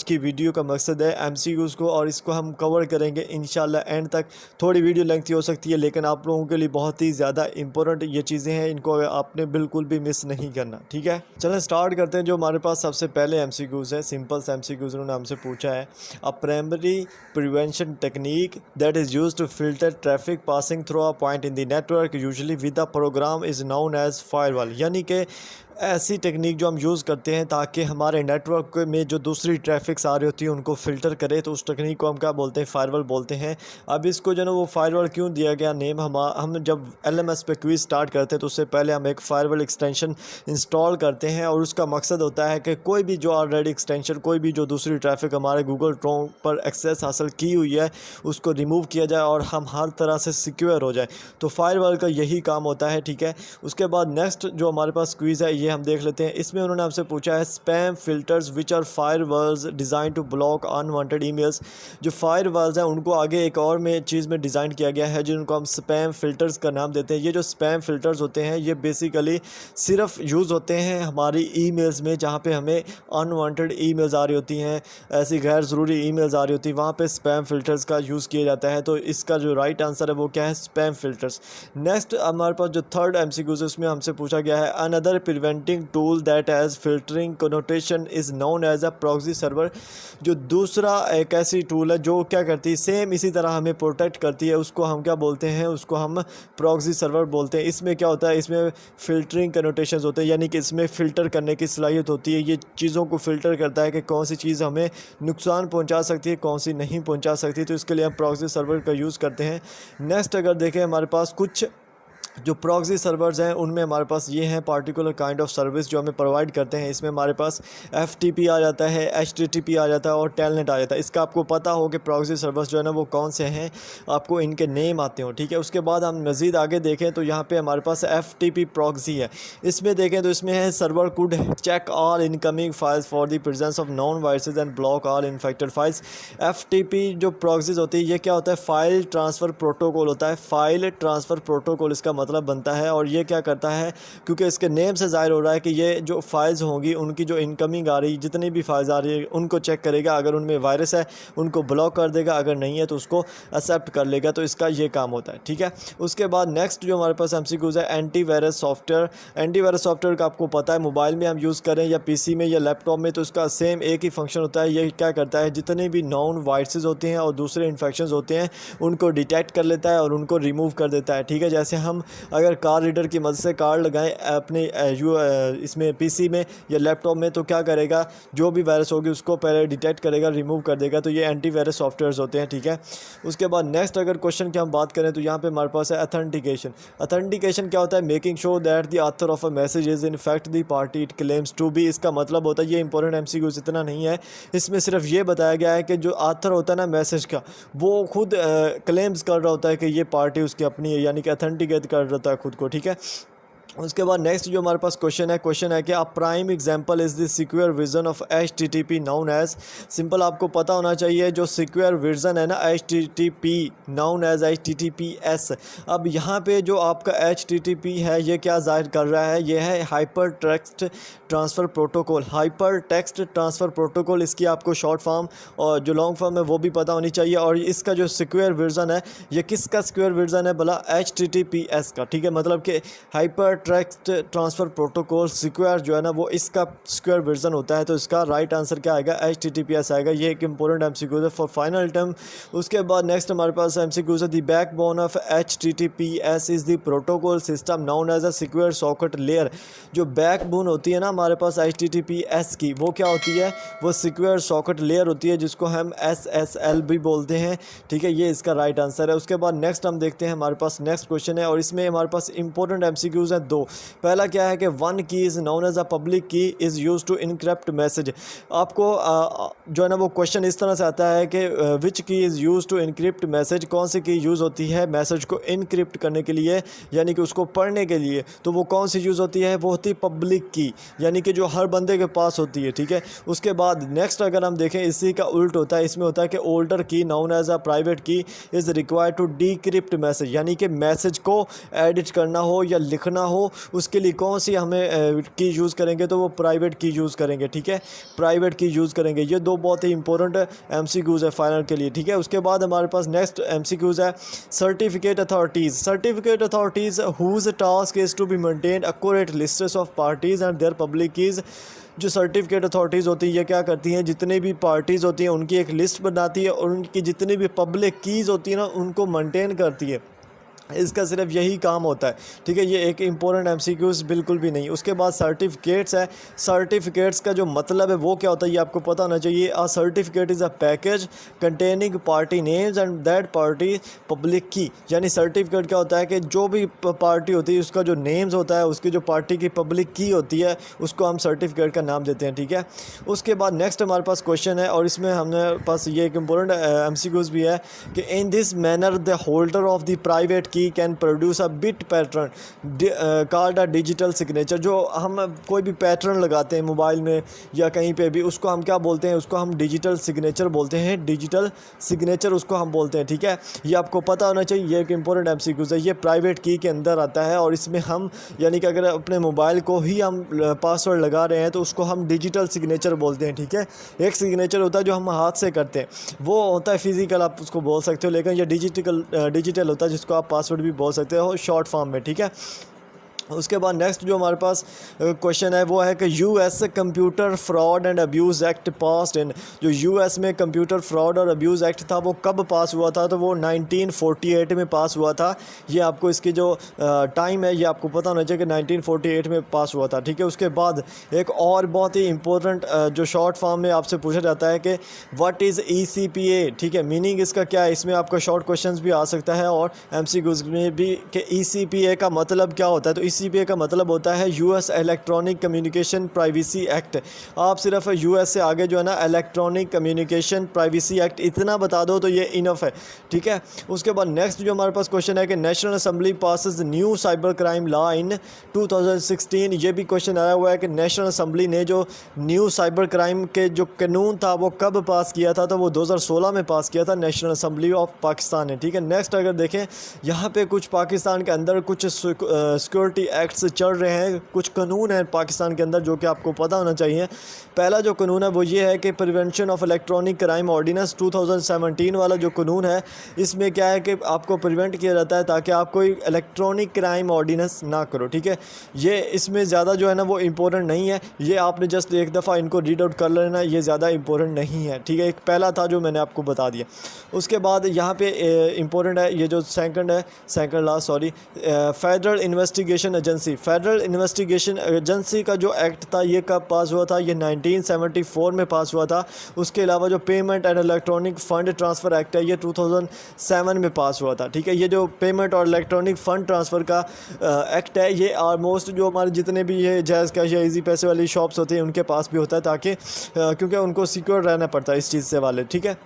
की वीडियो का मकसद है एमसीक्यूज़ को, और इसको हम कवर करेंगे इंशाल्लाह एंड तक। थोड़ी वीडियो लेंथी हो सकती है लेकिन आप लोगों के लिए बहुत ही ज़्यादा इंपॉर्टेंट ये चीज़ें हैं, इनको आपने बिल्कुल भी मिस नहीं करना, ठीक है। चलें स्टार्ट करते हैं। जो हमारे पास सबसे पहले एमसीक्यूज़ है, सिंपल से एमसीक्यूज़ उन्होंने हमसे पूछा है, a primary prevention technique that is use to filter traffic passing through a point in the network usually with the program is known as firewall. यानी कि ऐसी टेक्निक जो हम यूज़ करते हैं ताकि हमारे नेटवर्क में जो दूसरी ट्रैफिक्स आ रही होती है उनको फ़िल्टर करे, तो उस टेक्निक को हम क्या बोलते हैं, फायरवॉल बोलते हैं। अब इसको जो है ना वो फायरवॉल क्यों दिया गया नेम, हम जब एलएमएस पे क्विज़ स्टार्ट करते हैं तो उससे पहले हम एक फायरवॉल एक्सटेंशन इंस्टॉल करते हैं, और उसका मकसद होता है कि कोई भी जो ऑलरेडी एक्सटेंशन, कोई भी जो दूसरी ट्रैफिक हमारे गूगल क्रोम पर एक्सेस हासिल की हुई है उसको रिमूव किया जाए और हम हर तरह से सिक्योर हो जाए। तो फायरवॉल का यही काम होता है, ठीक है। उसके बाद नेक्स्ट जो हमारे पास क्विज़ है ये हम देख लेते हैं। इसमें उन्होंने हमसे पूछा है, spam filters which are firewalls design to block unwanted emails. जो फायरवॉल्स हैं उनको आगे एक और में चीज़ में डिज़ाइन किया गया है जिनको हम स्पैम फिल्टर्स का नाम देते हैं। ये जो स्पैम फिल्टर्स होते हैं ये बेसिकली सिर्फ यूज़ होते हैं हमारी ईमेल्स में, जहाँ पे हमें अनवांटेड ईमेल्स आ रही होती हैं, ऐसी गैर ज़रूरी ईमेल्स आ रही होती हैं, वहाँ पे स्पैम फिल्टर्स का यूज़ किया जाता है। तो इसका जो राइट आंसर है वो क्या है, स्पैम फिल्टर्स। नेक्स्ट हमारे पास जो थर्ड एमसीक्यूज़ है उसमें हमसे पूछा गया है, another preventing tool that has filtering connotation is known as a proxy server. जो दूसरा एक ऐसी टूल है जो क्या करती है, सेम इसी तरह हमें प्रोटेक्ट करती है, उसको हम क्या बोलते हैं, उसको हम प्रॉक्सी सर्वर बोलते हैं। इसमें क्या होता है, इसमें फ़िल्टरिंग कनोटेशंस होते हैं, यानी कि इसमें फ़िल्टर करने की सलाहियत होती है। ये चीज़ों को फ़िल्टर करता है कि कौन सी चीज़ हमें नुकसान पहुंचा सकती है, कौन सी नहीं पहुंचा सकती। तो इसके लिए हम प्रॉक्सी सर्वर का यूज़ करते हैं। नेक्स्ट अगर देखें हमारे पास कुछ जो प्रॉक्सी सर्वर्स हैं उनमें हमारे पास ये हैं पार्टिकुलर काइंड ऑफ सर्विस जो हमें प्रोवाइड करते हैं। इसमें हमारे पास एफटीपी आ जाता है, एचटीटीपी आ जाता है और टेलनेट आ जाता है। इसका आपको पता हो कि प्रॉक्सी सर्वर्स जो है ना वो कौन से हैं, आपको इनके नेम आते हो, ठीक है। उसके बाद हम मज़ीद आगे देखें तो यहाँ पे हमारे पास एफटीपी प्रॉक्सी है। इसमें देखें तो इसमें है, server could check all incoming files for the presence of known viruses and block all infected files. FTP जो प्रॉक्सीज होती है ये क्या होता है, फाइल ट्रांसफ़र प्रोटोकॉल होता है। फाइल ट्रांसफ़र प्रोटोकॉल इसका मतलब बनता है, और ये क्या करता है, क्योंकि इसके नेम से ज़ाहिर हो रहा है कि ये जो फाइल्स होंगी उनकी जो इनकमिंग आ रही, जितनी भी फाइल्स आ रही है उनको चेक करेगा, अगर उनमें वायरस है उनको ब्लॉक कर देगा, अगर नहीं है तो उसको एक्सेप्ट कर लेगा। तो इसका ये काम होता है, ठीक है। उसके बाद नेक्स्ट जो हमारे पास एमसीक्यूज़ है, एंटीवायरस सॉफ्टवेयर। एंटीवायरस सॉफ्टवेयर का आपको पता है, मोबाइल में हम यूज़ करें या पीसी में या लैपटॉप में तो उसका सेम एक ही फंक्शन होता है। ये क्या करता है, जितने भी नॉन वायरसेस होते हैं और दूसरे इन्फेक्शंस होते हैं उनको डिटेक्ट कर लेता है और उनको रिमूव कर देता है, ठीक है। जैसे हम अगर कार्ड रीडर की मदद से कार्ड लगाएं अपने इसमें पीसी में या लैपटॉप में, तो क्या करेगा, जो भी वायरस होगी उसको पहले डिटेक्ट करेगा, रिमूव कर देगा। तो ये एंटीवायरस सॉफ्टवेयर्स होते हैं, ठीक है। उसके बाद नेक्स्ट अगर क्वेश्चन की हम बात करें तो यहाँ पे हमारे पास है अथेंटिकेशन। अथेंटिकेशन क्या होता है, making sure that the author of a message is in fact the party it claims to be. इसका मतलब होता है, ये इंपॉर्टेंट एमसीक्यू इतना नहीं है, इसमें सिर्फ ये बताया गया है कि जो ऑथर होता है ना मैसेज का, वो खुद क्लेम्स कर रहा होता है कि ये पार्टी उसकी अपनी है, यानी कि अथेंटिकेट कर रहा होता है खुद को, ठीक है। उसके बाद नेक्स्ट जो हमारे पास क्वेश्चन है कि आप prime example is the secure version of HTTP known as. Simple आपको पता होना चाहिए जो सिक्योर वर्जन है ना एचटीटीपी नाउन एज एचटीटीपीएस। अब यहाँ पे जो आपका एचटीटीपी है ये क्या जाहिर कर रहा है, ये है hyper text transfer protocol. Hyper text transfer protocol, इसकी आपको शॉर्ट फॉर्म और जो लॉन्ग फॉर्म है वो भी पता होनी चाहिए। और इसका जो सिक्योर वर्जन है ये किसका सिक्योर वर्जन है भला, एचटीटीपीएस का, ठीक है। मतलब कि hyper text transfer protocol secure जो है ना वो इसका सिक्योर वर्जन होता है। तो इसका राइट आंसर क्या आएगा, एचटीटीपीएस आएगा। ये एक इंपॉर्टेंट एमसीक्यू है फॉर फाइनल टर्म। उसके बाद नेक्स्ट हमारे पास एमसीक्यू है, the backbone of HTTPS is the protocol system known as a secure socket layer. जो बैकबोन होती है ना हमारे पास एचटीटीपीएस की, वो क्या होती है, वो सिक्योर सॉकेट लेयर होती है जिसको हम एसएसएल भी बोलते हैं, ठीक है। ये इसका राइट आंसर है। उसके बाद नेक्स्ट हम देखते हैं, हमारे पास नेक्स्ट क्वेश्चन है और इसमें हमारे पास इंपॉर्टेंट एमसीक्यूज़ हैं दो। पहला क्या है कि one key is known as a public key is use to encrypt message. आपको जो है ना वो क्वेश्चन इस तरह से आता है कि which key is use to encrypt message, कौन सी की यूज़ होती है मैसेज को इनक्रिप्ट करने के लिए, यानी कि उसको पढ़ने के लिए। तो वो कौन सी यूज़ होती है, वो होती है पब्लिक की, यानी कि जो हर बंदे के पास होती है, ठीक है। उसके बाद नेक्स्ट अगर हम देखें इसी का उल्ट होता है, इसमें होता है कि older key known as a private key is required to decrypt message, यानी कि मैसेज को एडिट करना हो या लिखना हो हो उसके लिए कौन सी हमें की यूज़ करेंगे, तो वो प्राइवेट की यूज़ करेंगे, ठीक है, प्राइवेट की यूज़ करेंगे। ये दो बहुत ही इंपॉर्टेंट एमसीक्यूज़ है फाइनल के लिए, ठीक है। उसके बाद हमारे पास नेक्स्ट एमसीक्यूज़ है certificate authorities whose task is to be maintain accurate lists of parties and their public keys. जो सर्टिफिकेट अथॉरिटीज़ होती है ये क्या करती हैं, जितने भी पार्टीज़ होती हैं उनकी एक लिस्ट बनाती है और उनकी जितनी भी पब्लिक कीज़ होती है ना उनको मेंटेन करती है। इसका सिर्फ यही काम होता है, ठीक है। ये एक इम्पोर्टेंट एमसीक्यूज़ बिल्कुल भी नहीं। उसके बाद सर्टिफिकेट्स है। सर्टिफिकेट्स का जो मतलब है वो क्या होता है ये आपको पता होना चाहिए। A certificate is a package containing party names and that party public की। यानी सर्टिफिकेट क्या होता है कि जो भी पार्टी होती है उसका जो नेम्स होता है, उसकी जो पार्टी की पब्लिक की होती है उसको हम सर्टिफिकेट का नाम देते हैं, ठीक है। उसके बाद नेक्स्ट हमारे पास क्वेश्चन है और इसमें हमारे पास ये एक इम्पोर्टेंट एमसीक्यूज़ भी है कि in this manner the holder of the private key can produce a bit pattern called a digital signature. जो हम कोई भी पैटर्न लगाते हैं मोबाइल में या कहीं पे भी, उसको हम क्या बोलते हैं, उसको हम डिजिटल सिग्नेचर बोलते हैं, डिजिटल सिग्नेचर उसको हम बोलते हैं, ठीक है। ये आपको पता होना चाहिए, ये एक इंपॉर्टेंट एमसीक्यूज़ है। ये प्राइवेट की के अंदर आता है और इसमें हम यानी कि अगर अपने मोबाइल को ही हम पासवर्ड लगा रहे हैं तो उसको हम डिजिटल सिग्नेचर बोलते हैं, ठीक है। एक सिग्नेचर होता है जो हम हाथ से करते हैं, वो होता है फिजिकल, आप उसको बोल सकते हो, लेकिन ये डिजिटल होता है जिसको आप पासवर्ड भी बोल सकते हो शॉर्ट फॉर्म में, ठीक है। उसके बाद नेक्स्ट जो हमारे पास क्वेश्चन है वो है कि US computer fraud and abuse act passed in. जो यूएस में कंप्यूटर फ्रॉड और अब्यूज़ एक्ट था वो कब पास हुआ था, तो वो 1948 में पास हुआ था। ये आपको इसकी जो टाइम है ये आपको पता होना चाहिए कि 1948 में पास हुआ था, ठीक है। उसके बाद एक और बहुत ही इंपॉर्टेंट जो शॉर्ट फॉर्म में आपसे पूछा जाता है कि व्हाट इज़ ECPA, ठीक है, मीनिंग इसका क्या है। इसमें आपका शॉर्ट क्वेश्चन भी आ सकता है और MCQs में भी कि ECPA का मतलब क्या होता है। तो ECPA का मतलब होता है US electronic communication privacy act. आप सिर्फ यूएस से आगे जो है ना इलेक्ट्रॉनिक कम्युनिकेशन प्राइवेसी एक्ट इतना बता दो तो ये इनफ है, ठीक है। उसके बाद नेक्स्ट जो हमारे पास क्वेश्चन है कि national assembly passes new cyber crime law in 2016। ये भी क्वेश्चन आया हुआ है कि नेशनल असेंबली ने जो न्यू साइबर क्राइम के जो कानून था वो कब पास किया था, तो वो 2016 में पास किया था नेशनल असेंबली ऑफ पाकिस्तान ने, ठीक है। नेक्स्ट अगर देखें यहाँ पे कुछ पाकिस्तान के अंदर कुछ सिक्योरिटी एक्ट्स चल रहे हैं, कुछ कानून हैं पाकिस्तान के अंदर जो कि आपको पता होना चाहिए। पहला जो कानून है वो ये है कि prevention of electronic crime ordinance 2017 वाला जो कानून है, इसमें क्या है कि आपको प्रिवेंट किया जाता है ताकि आप कोई इलेक्ट्रॉनिक क्राइम ऑर्डिनेंस ना करो, ठीक है। ये इसमें ज़्यादा जो है ना वो इम्पोर्टेंट नहीं है, ये आपने जस्ट एक दफ़ा इनको रीड आउट कर लेना, ये ज़्यादा इम्पोर्टेंट नहीं है, ठीक है। एक पहला था जो मैंने आपको बता दिया। उसके बाद यहाँ पे इम्पोर्टेंट है ये जो second last sorry federal investigation agency. Federal investigation agency का जो एक्ट था ये कब पास हुआ था, ये 1974 में पास हुआ था। उसके अलावा जो payment and electronic fund transfer act है ये 2007 में पास हुआ था, ठीक है। ये जो पेमेंट और इलेक्ट्रॉनिक फ़ंड ट्रांसफ़र का एक्ट है ये ऑलमोस्ट जो हमारे जितने भी ये जायज़ कैश या ईजी पैसे वाली शॉप्स होती हैं उनके पास भी होता है, ताकि क्योंकि उनको सिक्योर रहना पड़ता है इस चीज़ से वाले, ठीक है।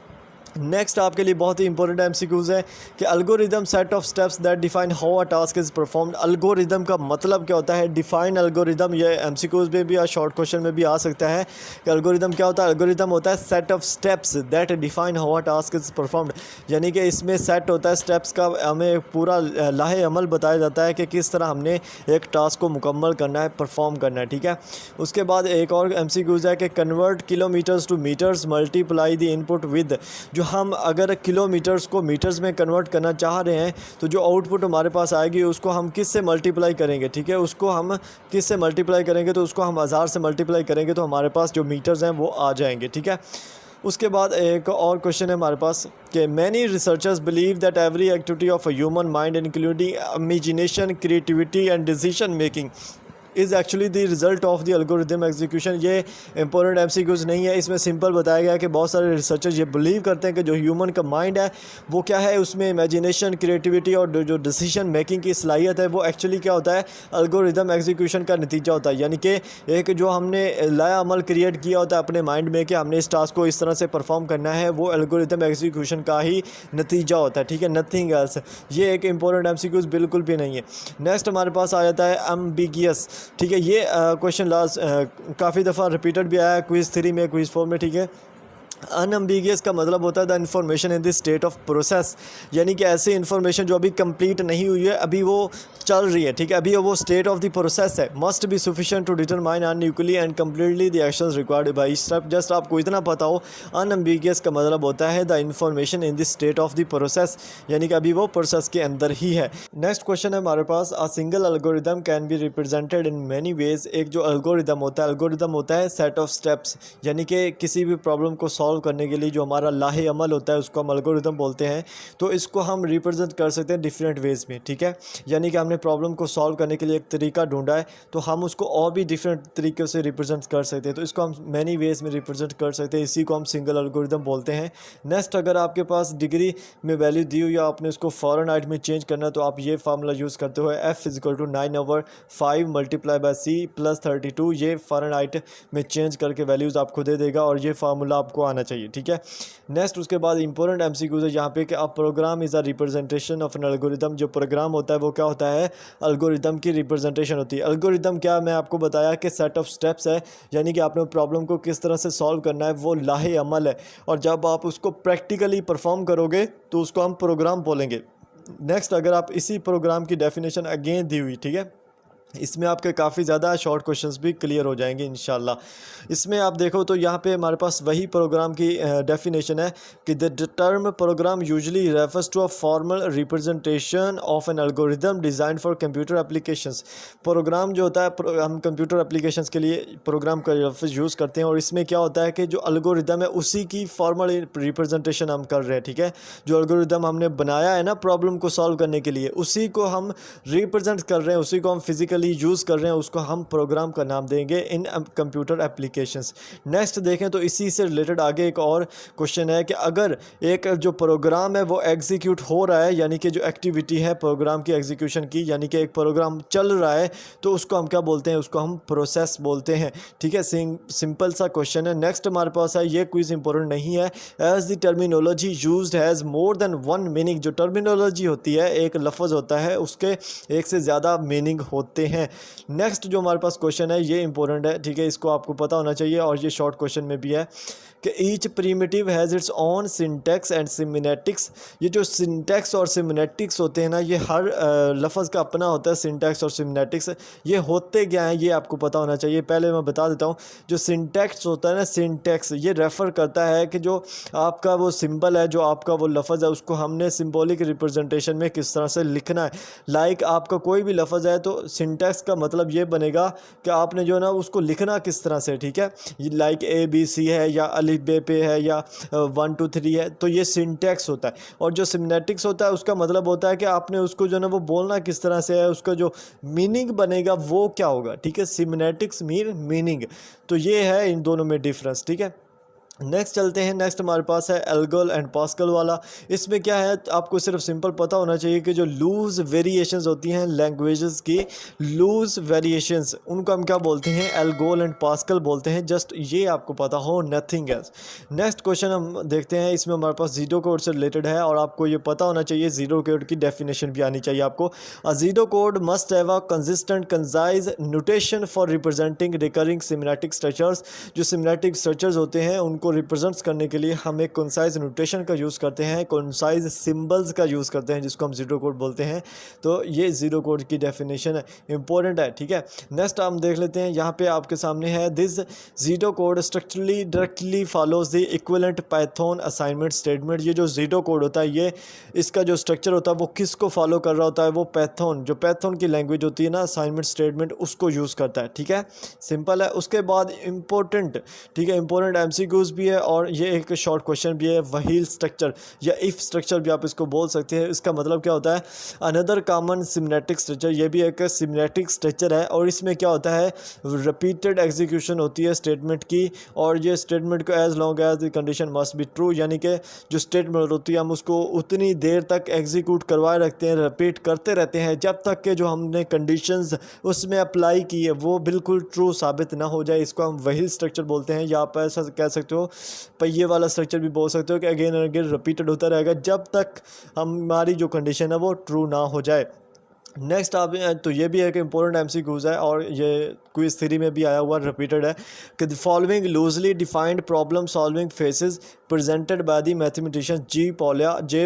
नेक्स्ट आपके लिए बहुत ही इंपॉर्टेंट एमसीक्यूज़ है कि algorithm set of steps that define how a task is performed. Algorithm का मतलब क्या होता है, डिफाइन अल्गोरिदम, ये एमसीक्यूज़ में भी या शॉर्ट क्वेश्चन में भी आ सकता है कि अल्गोरिदम क्या होता है। अल्गोरिदम होता है set of steps that define how a task is performed, यानी कि इसमें सेट होता है स्टेप्स का, हमें पूरा लाहे अमल बताया जाता है कि किस तरह हमने एक टास्क को मुकम्मल करना है, परफॉर्म करना है, ठीक है। उसके बाद एक और एमसीक्यूज़ है कि convert kilometres to metres multiply the input with. जो हम अगर किलोमीटर्स को मीटर्स में कन्वर्ट करना चाह रहे हैं तो जो आउटपुट हमारे पास आएगी उसको हम किस से मल्टीप्लाई करेंगे, ठीक है। उसको हम किस से मल्टीप्लाई करेंगे, तो उसको हम 1000 से मल्टीप्लाई करेंगे तो हमारे पास जो मीटर्स हैं वो आ जाएंगे, ठीक है। उसके बाद एक और क्वेश्चन है हमारे पास कि many researchers believe that every activity of a human mind including imagination, creativity and decision making is actually the result of the algorithm execution. ये इंपॉर्टेंट एमसीक्यूज़ नहीं है, इसमें सिंपल बताया गया है कि बहुत सारे रिसर्चर्स ये बिलीव करते हैं कि जो ह्यूमन का माइंड है वो क्या है, उसमें इमेजिनेशन, क्रिएटिविटी और जो डिसीजन मेकिंग की सलाहियत है वो एक्चुअली क्या होता है, एल्गोरिदम एग्जीक्यूशन का नतीजा होता है। यानी कि एक जो हमने लाया अमल क्रिएट किया होता है अपने माइंड में कि हमने इस टास्क को इस तरह से परफॉर्म करना है, वो एल्गोरिदम एग्जीक्यूशन का ही नतीजा होता है, ठीक है, नथिंग एल्स। ये एक इंपॉर्टेंट एमसीक्यूज़ बिल्कुल भी नहीं है। नेक्स्ट हमारे पास आ जाता है एम्बिगियस, ठीक है। ये क्वेश्चन लास्ट काफ़ी दफ़ा रिपीटेड भी आया है क्विज़ 3 में, क्विज़ 4 में, ठीक है। अनअम्बिगियस का मतलब होता है the information in the state of process, यानी कि ऐसी इन्फॉर्मेशन जो अभी कंप्लीट नहीं हुई है, अभी वो चल रही है, ठीक है, अभी वो स्टेट ऑफ द प्रोसेस है। Must be sufficient to determine unequally and completely the actions required by step. Just आपको इतना पता हो, अनअम्बिगियस का मतलब होता है the information in the state of the process, यानी कि अभी वो प्रोसेस के अंदर ही है। नेक्स्ट क्वेश्चन है हमारे पास, a single algorithm can be represented in many ways. एक जो एल्गोरिदम होता है सेट ऑफ स्टेप्स, यानी कि किसी भी प्रॉब्लम को सॉल्व करने के लिए जो हमारा लाहे अमल होता है उसको हम एल्गोरिदम बोलते हैं। तो इसको हम रिप्रेजेंट कर सकते हैं डिफरेंट वेज में, ठीक है, यानी कि हमने प्रॉब्लम को सॉल्व करने के लिए एक तरीका ढूंढा है, तो हम उसको और भी डिफरेंट तरीके से रिप्रेजेंट कर सकते हैं, तो इसको हम मैनी वेज में रिप्रेजेंट कर सकते हैं, इसी को हम सिंगल एल्गोरिदम बोलते हैं। नेक्स्ट, अगर आपके पास डिग्री में वैल्यू दी हुई या आपने उसको फ़ारेनहाइट में चेंज करना है, तो आप ये फार्मूला यूज़ करते हो, F=9/5 × C+32। ये फ़ारेनहाइट में चेंज करके वैल्यूज़ आपको दे देगा और ये फार्मूला आपको आना चाहिए, ठीक है। नेक्स्ट, उसके बाद इंपॉर्टेंट एमसीक्यूज है यहाँ पे कि a program is a representation of an algorithm. जो प्रोग्राम होता है वो क्या होता है, एल्गोरिदम की रिप्रेजेंटेशन होती है। एल्गोरिदम क्या, मैं आपको बताया कि सेट ऑफ स्टेप्स है, यानी कि आपने प्रॉब्लम को किस तरह से सॉल्व करना है, वो लाहे अमल है, और जब आप उसको प्रैक्टिकली परफॉर्म करोगे तो उसको हम प्रोग्राम बोलेंगे। नेक्स्ट, अगर आप इसी प्रोग्राम की डेफिनेशन अगेन दी हुई, ठीक है, इसमें आपके काफ़ी ज़्यादा शॉर्ट क्वेश्चंस भी क्लियर हो जाएंगे इंशाल्लाह। इसमें आप देखो तो यहाँ पे हमारे पास वही प्रोग्राम की डेफिनेशन है कि the term program usually refers to a formal representation of an algorithm design for computer applications. Program जो होता है, हम कंप्यूटर एप्लीकेशंस के लिए प्रोग्राम का लफ्ज़ यूज़ करते हैं, और इसमें क्या होता है कि जो एल्गोरिदम है उसी की फॉर्मल रिप्रेजेंटेशन हम कर रहे हैं, ठीक है। जो एल्गोरिदम हमने बनाया है ना प्रॉब्लम को सॉल्व करने के लिए, उसी को हम रिप्रेजेंट कर रहे हैं, उसी को हम फिजिकली यूज़ कर रहे हैं, उसको हम प्रोग्राम का नाम देंगे इन कंप्यूटर एप्लीकेशंस। नेक्स्ट देखें तो इसी से रिलेटेड आगे एक और क्वेश्चन है कि अगर एक जो प्रोग्राम है वो एग्जीक्यूट हो रहा है, यानी कि जो एक्टिविटी है प्रोग्राम की एग्जीक्यूशन की, यानी कि एक प्रोग्राम चल रहा है, तो उसको हम क्या बोलते हैं, उसको हम प्रोसेस बोलते हैं, ठीक है। सिंपल सा क्वेश्चन है। नेक्स्ट हमारे पास है, ये क्विज इंपॉर्टेंट नहीं है, as the terminology used has more than one meaning. जो टर्मिनोलॉजी होती है, एक लफ्ज़ होता है, उसके एक से ज़्यादा मीनिंग होते हैं। नेक्स्ट जो हमारे पास क्वेश्चन है ये इंपॉर्टेंट है, ठीक है, इसको आपको पता होना चाहिए, और ये शॉर्ट क्वेश्चन में भी है कि each primitive has its own syntax and semantics. ये जो सिंटैक्स और सिमेनेटिक्स होते हैं ना, ये हर लफ्ज़ का अपना होता है, सिंटैक्स और सिमेनेटिक्स। ये होते क्या हैं ये आपको पता होना चाहिए। पहले मैं बता देता हूँ, जो सिंटैक्स होता है ना, सिंटैक्स ये रेफ़र करता है कि जो आपका वो सिंबल है, जो आपका वो लफ्ज़ है, उसको हमने सिंबॉलिक रिप्रेजेंटेशन में किस तरह से लिखना है। लाइक आपका कोई भी लफ्ज़ है तो सिंटैक्स का मतलब ये बनेगा कि आपने जो है ना उसको लिखना किस तरह से, ठीक है। लाइक ABC है या अलिफ बे पे है या 1 2 3 है, तो ये सिंटैक्स होता है। और जो सिमेनेटिक्स होता है उसका मतलब होता है कि आपने उसको जो है ना वो बोलना किस तरह से है, उसका जो मीनिंग बनेगा वो क्या होगा, ठीक है। सिमेनेटिक्स मीन मीनिंग, तो ये है इन दोनों में डिफरेंस, ठीक है। नेक्स्ट चलते हैं। नेक्स्ट हमारे पास है एल्गोल एंड पास्कल वाला। इसमें क्या है, आपको सिर्फ सिंपल पता होना चाहिए कि जो लूज वेरिएशंस होती हैं लैंग्वेजेस की, लूज वेरिएशंस, उनको हम क्या बोलते हैं, एल्गोल एंड पास्कल बोलते हैं। जस्ट ये आपको पता हो, नथिंग एल्स। नेक्स्ट क्वेश्चन हम देखते हैं, इसमें हमारे पास जीरो कोड से रिलेटेड है, और आपको ये पता होना चाहिए, जीरो कोड की डेफिनेशन भी आनी चाहिए आपको। A zero code must have a consistent concise notation for representing recurring semantic structures. जो सिमेनेटिक स्ट्रक्चर्स होते हैं उनको रिप्रेजेंट्स करने के लिए हम एक कंसाइज नोटेशन का यूज़ करते हैं, कंसाइज सिंबल्स का यूज़ करते हैं, जिसको हम जीरो कोड बोलते हैं। तो ये जीरो कोड की डेफिनेशन है, इंपॉर्टेंट है, ठीक है। नेक्स्ट हम देख लेते हैं, यहाँ पे आपके सामने है, this zero code structurally directly follows the equivalent Python assignment statement. ये जो जीरो कोड होता है, ये इसका जो स्ट्रक्चर होता है वो किसको फॉलो कर रहा होता है, वो पैथन, जो पैथन की लैंग्वेज होती है ना, असाइनमेंट स्टेटमेंट, उसको यूज़ करता है, ठीक है। सिंपल है। उसके बाद इंपॉर्टेंट, ठीक है, इंपॉर्टेंट एमसीक्यूज भी है, और ये एक शॉर्ट क्वेश्चन भी है, व्हील स्ट्रक्चर या इफ स्ट्रक्चर भी आप इसको बोल सकते हैं। इसका मतलब क्या होता है, अनदर कॉमन सिमेनेटिक स्ट्रक्चर। ये भी एक सिमेनेटिक स्ट्रक्चर है, और इसमें क्या होता है, रिपीटेड एग्जीक्यूशन होती है स्टेटमेंट की, और ये स्टेटमेंट को as long as the condition must be true, यानी कि जो स्टेटमेंट होती है हम उसको उतनी देर तक एग्जीक्यूट करवाए रखते हैं, रिपीट करते रहते हैं, जब तक कि जो हमने कंडीशंस उसमें अप्लाई की है वो बिल्कुल ट्रू साबित ना हो जाए। इसको हम व्हील स्ट्रक्चर बोलते हैं, या आप ऐसा कह सकते हो पहिए वाला स्ट्रक्चर भी बोल सकते हो कि अगेन एंड अगेन रिपीटेड होता रहेगा जब तक हमारी जो कंडीशन है वो ट्रू ना हो जाए। नेक्स्ट आप तो ये भी एक इम्पोर्टेंट एमसीक्यूज है और ये क्विज थ्री में भी आया हुआ रिपीटेड है कि the following loosely defined problem solving phases presented by the mathematician J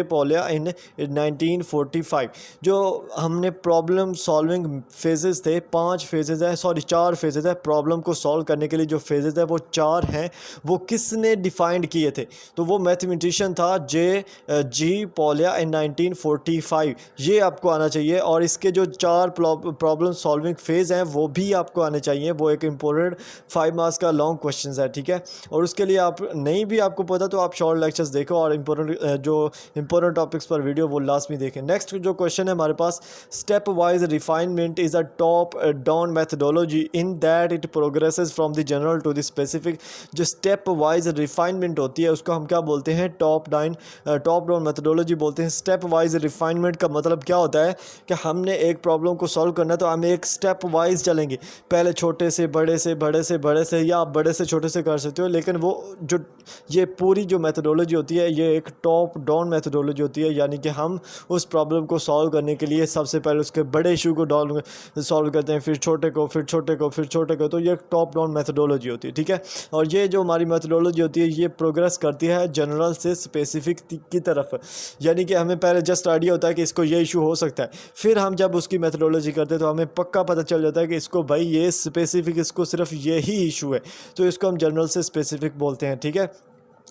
Polya in 1945। जो हमने प्रॉब्लम सॉल्विंग फेजेस थे, 5 फेजेस है, सॉरी 4 फेजेस है, प्रॉब्लम को सॉल्व करने के लिए जो फेजेस है वो 4 हैं, वो किसने डिफाइंड किए थे? तो वो मैथमेटिशियन था जी पोलिया इन 1945। ये आपको आना चाहिए और इसके जो 4 प्रॉब्लम सॉल्विंग फेज़ हैं वो भी आपको आने चाहिए। वो एक इम्पोर्टेंट 5 मार्क्स का लॉन्ग क्वेश्चन है, ठीक है। और उसके लिए आप नहीं भी आपको पता तो आप शॉर्ट लेक्चर्स देखो और इम्पोर्टेंट टॉपिक्स पर वीडियो वो लास्ट में देखें। नेक्स्ट जो क्वेश्चन है हमारे पास, stepwise refinement is a top down methodology in that it progresses from the general to the specific. जो स्टेप वाइज रिफाइनमेंट होती है उसको हम क्या बोलते हैं? टॉप डाउन मेथडोलॉजी बोलते हैं। स्टेप वाइज रिफाइनमेंट का मतलब क्या होता है कि हमने एक प्रॉब्लम को सॉल्व करना है तो हम एक स्टेप वाइज चलेंगे, पहले छोटे से बड़े से, बड़े से बड़े से, या आप बड़े से छोटे से कर सकते हो, लेकिन वो जो ये पूरी जो मेथडोलॉजी होती है ये एक टॉप डाउन मेथडोलॉजी होती है। यानी कि हम उस प्रॉब्लम को सॉल्व करने के लिए सबसे पहले उसके बड़े इशू को सॉल्व करते हैं, फिर छोटे को, फिर छोटे को, फिर छोटे को। तो ये एक टॉप डाउन मेथडोलॉजी होती है, ठीक है। और ये जो हमारी मेथडोलॉजी होती है ये प्रोग्रेस करती है जनरल से स्पेसिफिक की तरफ। यानी कि हमें पहले जस्ट आइडिया होता है कि इसको ये इशू हो सकता है, फिर हम जब उसकी मेथडोलॉजी करते हैं तो हमें पक्का पता चल जाता है कि इसको भाई ये स्पेसिफिक, इसको सिर्फ यही इशू है, तो इसको हम जनरल से स्पेसिफिक बोलते हैं, ठीक है।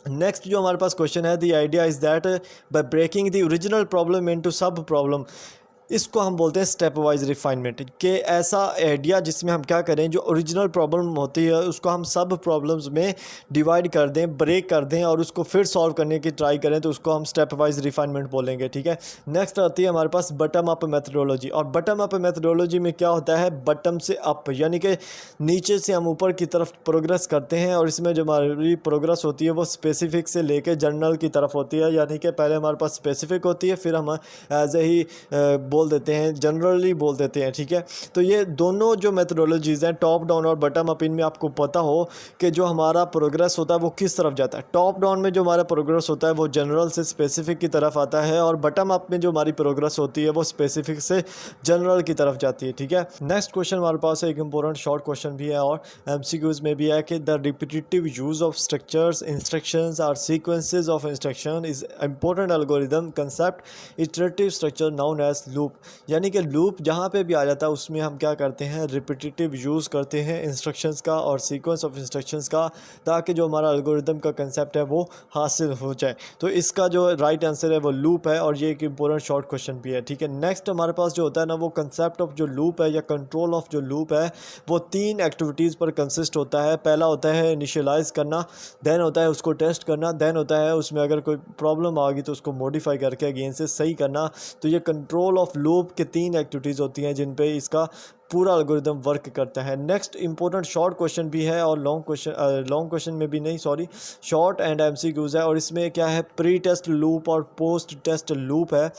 नेक्स्ट जो हमारे पास क्वेश्चन है, the idea is that by breaking the original problem into sub problem, इसको हम बोलते हैं स्टेप वाइज रिफाइनमेंट। के ऐसा आइडिया जिसमें हम क्या करें, जो ओरिजिनल प्रॉब्लम होती है उसको हम सब प्रॉब्लम्स में डिवाइड कर दें, ब्रेक कर दें और उसको फिर सॉल्व करने की ट्राई करें, तो उसको हम स्टेप वाइज रिफाइनमेंट बोलेंगे, ठीक है। नेक्स्ट आती है हमारे पास बटम अप मेथडोलॉजी। और बटम अप मेथडोलॉजी में क्या होता है? बटम से अप, यानी कि नीचे से हम ऊपर की तरफ प्रोग्रेस करते हैं और इसमें जो हमारी प्रोग्रेस होती है वो स्पेसिफिक से लेके जनरल की तरफ होती है। यानी कि पहले हमारे पास स्पेसिफिक होती है, फिर हम एज ए ही बोल देते हैं, जनरली बोल देते हैं, ठीक है। तो ये दोनों जो मेथडोलॉजीज़ हैं, टॉप डाउन और बटम अप, इनमें आपको पता हो कि जो हमारा प्रोग्रेस होता है वो किस तरफ जाता है। टॉप डाउन में जो हमारा प्रोग्रेस होता है वो जनरल से स्पेसिफिक की तरफ आता है और बटम अप में जो हमारी प्रोग्रेस होती है वो स्पेसिफिक से जनरल की तरफ जाती है, ठीक है। नेक्स्ट क्वेश्चन हमारे पास एक इंपॉर्टेंट शॉर्ट क्वेश्चन भी है और एमसीक्यूज में भी है कि the repetitive use of structures, instructions और sequences of instruction is important algorithm concept iterative structure known as loop. यानी कि लूप जहाँ पे भी आ जाता है उसमें हम क्या करते हैं? रिपीटेटिव यूज़ करते हैं इंस्ट्रक्शंस का और सीक्वेंस ऑफ इंस्ट्रक्शंस का, ताकि जो हमारा एल्गोरिदम का कंसेप्ट है वो हासिल हो जाए। तो इसका जो राइट आंसर है वो लूप है और ये एक इंपॉर्टेंट शॉर्ट क्वेश्चन भी है, ठीक है। नेक्स्ट हमारे पास जो होता है ना, वो कंसेप्ट ऑफ जो लूप है या कंट्रोल ऑफ जो लूप है वो 3 एक्टिविटीज़ पर कंसिस्ट होता है। पहला होता है इनिशियलाइज़ करना, देन होता है उसको टेस्ट करना, देन होता है उसमें अगर कोई प्रॉब्लम आ गई तो उसको मॉडिफाई करके अगेन से सही करना। तो ये कंट्रोल ऑफ लूप के 3 एक्टिविटीज़ होती हैं जिन पे इसका पूरा एल्गोरिदम वर्क करता है। नेक्स्ट इंपॉर्टेंट शॉर्ट क्वेश्चन भी है और लॉन्ग क्वेश्चन में भी नहीं, सॉरी, शॉर्ट एंड एमसीक्यूज है। और इसमें क्या है? प्री टेस्ट लूप और पोस्ट टेस्ट लूप है।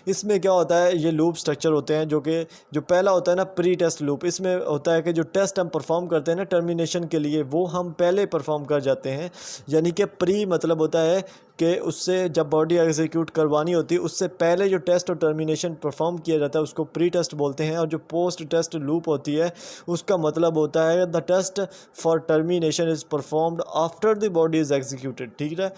इसमें क्या होता है? ये लूप स्ट्रक्चर होते हैं जो पहला होता है ना, प्री टेस्ट लूप, इसमें होता है कि जो टेस्ट हम परफॉर्म करते हैं ना टर्मिनेशन के लिए, वो हम पहले परफॉर्म कर जाते हैं। यानी कि प्री मतलब होता है कि उससे जब बॉडी एग्जीक्यूट करवानी होती है उससे पहले जो टेस्ट और टर्मिनेशन परफॉर्म किया जाता है उसको प्री टेस्ट बोलते हैं। और जो पोस्ट टेस्ट लूप होती है उसका मतलब होता है the test for termination is performed after the body is executed, ठीक है।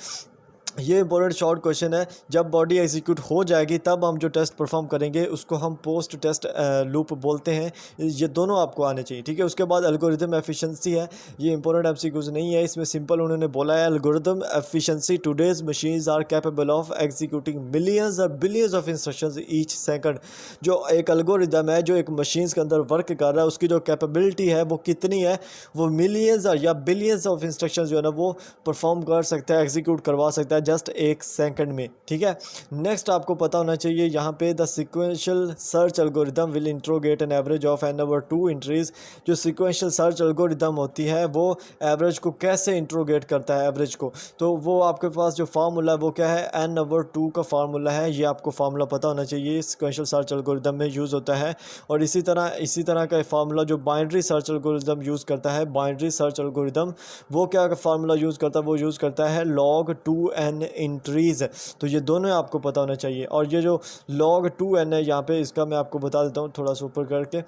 ये इंपॉर्टेंट शॉर्ट क्वेश्चन है। जब बॉडी एग्जीक्यूट हो जाएगी तब हम जो टेस्ट परफॉर्म करेंगे उसको हम पोस्ट टेस्ट लूप बोलते हैं। ये दोनों आपको आने चाहिए, ठीक है। उसके बाद एल्गोरिदम एफिशिएंसी है। ये इंपॉर्टेंट एमसीक्यूज नहीं है, इसमें सिंपल उन्होंने बोला है algorithm efficiency today's machines are capable of executing millions और billions of instructions each second. जो एक एल्गोरिदम है जो एक मशीन्स के अंदर वर्क कर रहा है उसकी जो कैपेबिलिटी है वो कितनी है? वो मिलियंस या बिलियंस ऑफ इंस्ट्रक्शंस जो है ना वो परफॉर्म कर सकता है, एग्जीक्यूट करवा सकता है जस्ट 1 सेकंड में, ठीक है। नेक्स्ट आपको पता होना चाहिए यहाँ पे the sequential search algorithm will interrogate an average of n over 2 entries. जो सिक्वेंशियल सर्च एल्गोरिदम होती है वो एवरेज को कैसे इंट्रोगेट करता है एवरेज को? तो वो आपके पास जो फार्मूला है वो क्या है? n over 2 का फार्मूला है। ये आपको फार्मूला पता होना चाहिए, सिक्वेंशियल सर्च एल्गोरिदम में यूज़ होता है। और इसी तरह का फार्मूला जो बाइनरी सर्च एल्गोरिदम यूज़ करता है, बाइनरी सर्च एल्गोरिदम वो क्या फार्मूला यूज़ करता है? वो यूज़ करता है log 2n 2n इंट्रीज़, तो ये दोनों आपको पता होना चाहिए। और ये जो log 2n है यहाँ पे, इसका मैं आपको बता देता हूँ थोड़ा सा ऊपर करके।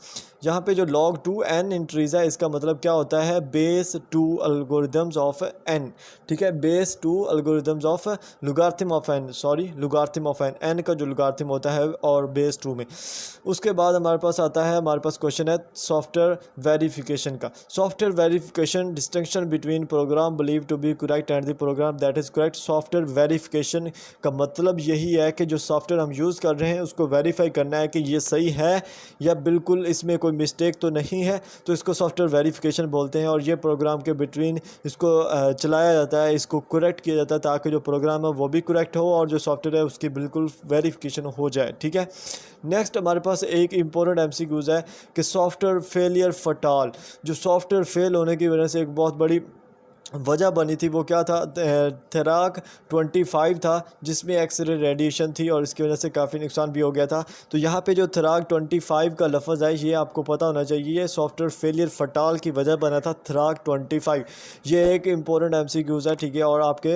यहाँ पे जो log 2n इंट्रीज़ है, इसका मतलब क्या होता है, बेस 2 एल्गोरिदम्स ऑफ n, ठीक है, base 2 algorithms of logarithm of n, sorry logarithm of n का जो लुगार्थिम होता है और बेस 2 में। उसके बाद हमारे पास आता है, हमारे पास क्वेश्चन है सॉफ्टवेयर वेरिफिकेशन का। Software verification, distinction between program believe to be correct and the program that is correct. Software verification का मतलब यही है कि जो सॉफ्टवेयर हम यूज़ कर रहे हैं उसको वेरीफाई करना है कि ये सही है या बिल्कुल इसमें कोई मिस्टेक तो नहीं है, तो इसको सॉफ्टवेयर वेरिफिकेशन बोलते हैं। और ये प्रोग्राम के बिटवीन इसको चलाया जाता है, इसको करेक्ट किया जाता है ताकि जो प्रोग्राम है वो भी करेक्ट हो और जो सॉफ्टवेयर है उसकी बिल्कुल वेरिफिकेशन हो जाए, ठीक है। नेक्स्ट हमारे पास एक इम्पोर्टेंट एमसीक्यूज़ है कि सॉफ्टवेयर फेलियर फटाल। जो सॉफ्टवेयर फेल होने की वजह से एक बहुत बड़ी वजह बनी थी वो क्या था, थेराक 25 था जिसमें एक्सरे रेडिएशन थी और इसकी वजह से काफ़ी नुकसान भी हो गया था। तो यहाँ पे जो थेराक 25 का लफ्ज़ है ये आपको पता होना चाहिए, ये सॉफ्टवेयर फेलियर फटाल की वजह बना था थेराक 25। ये एक इम्पोर्टेंट एमसीक्यूज़ है, ठीक है, और आपके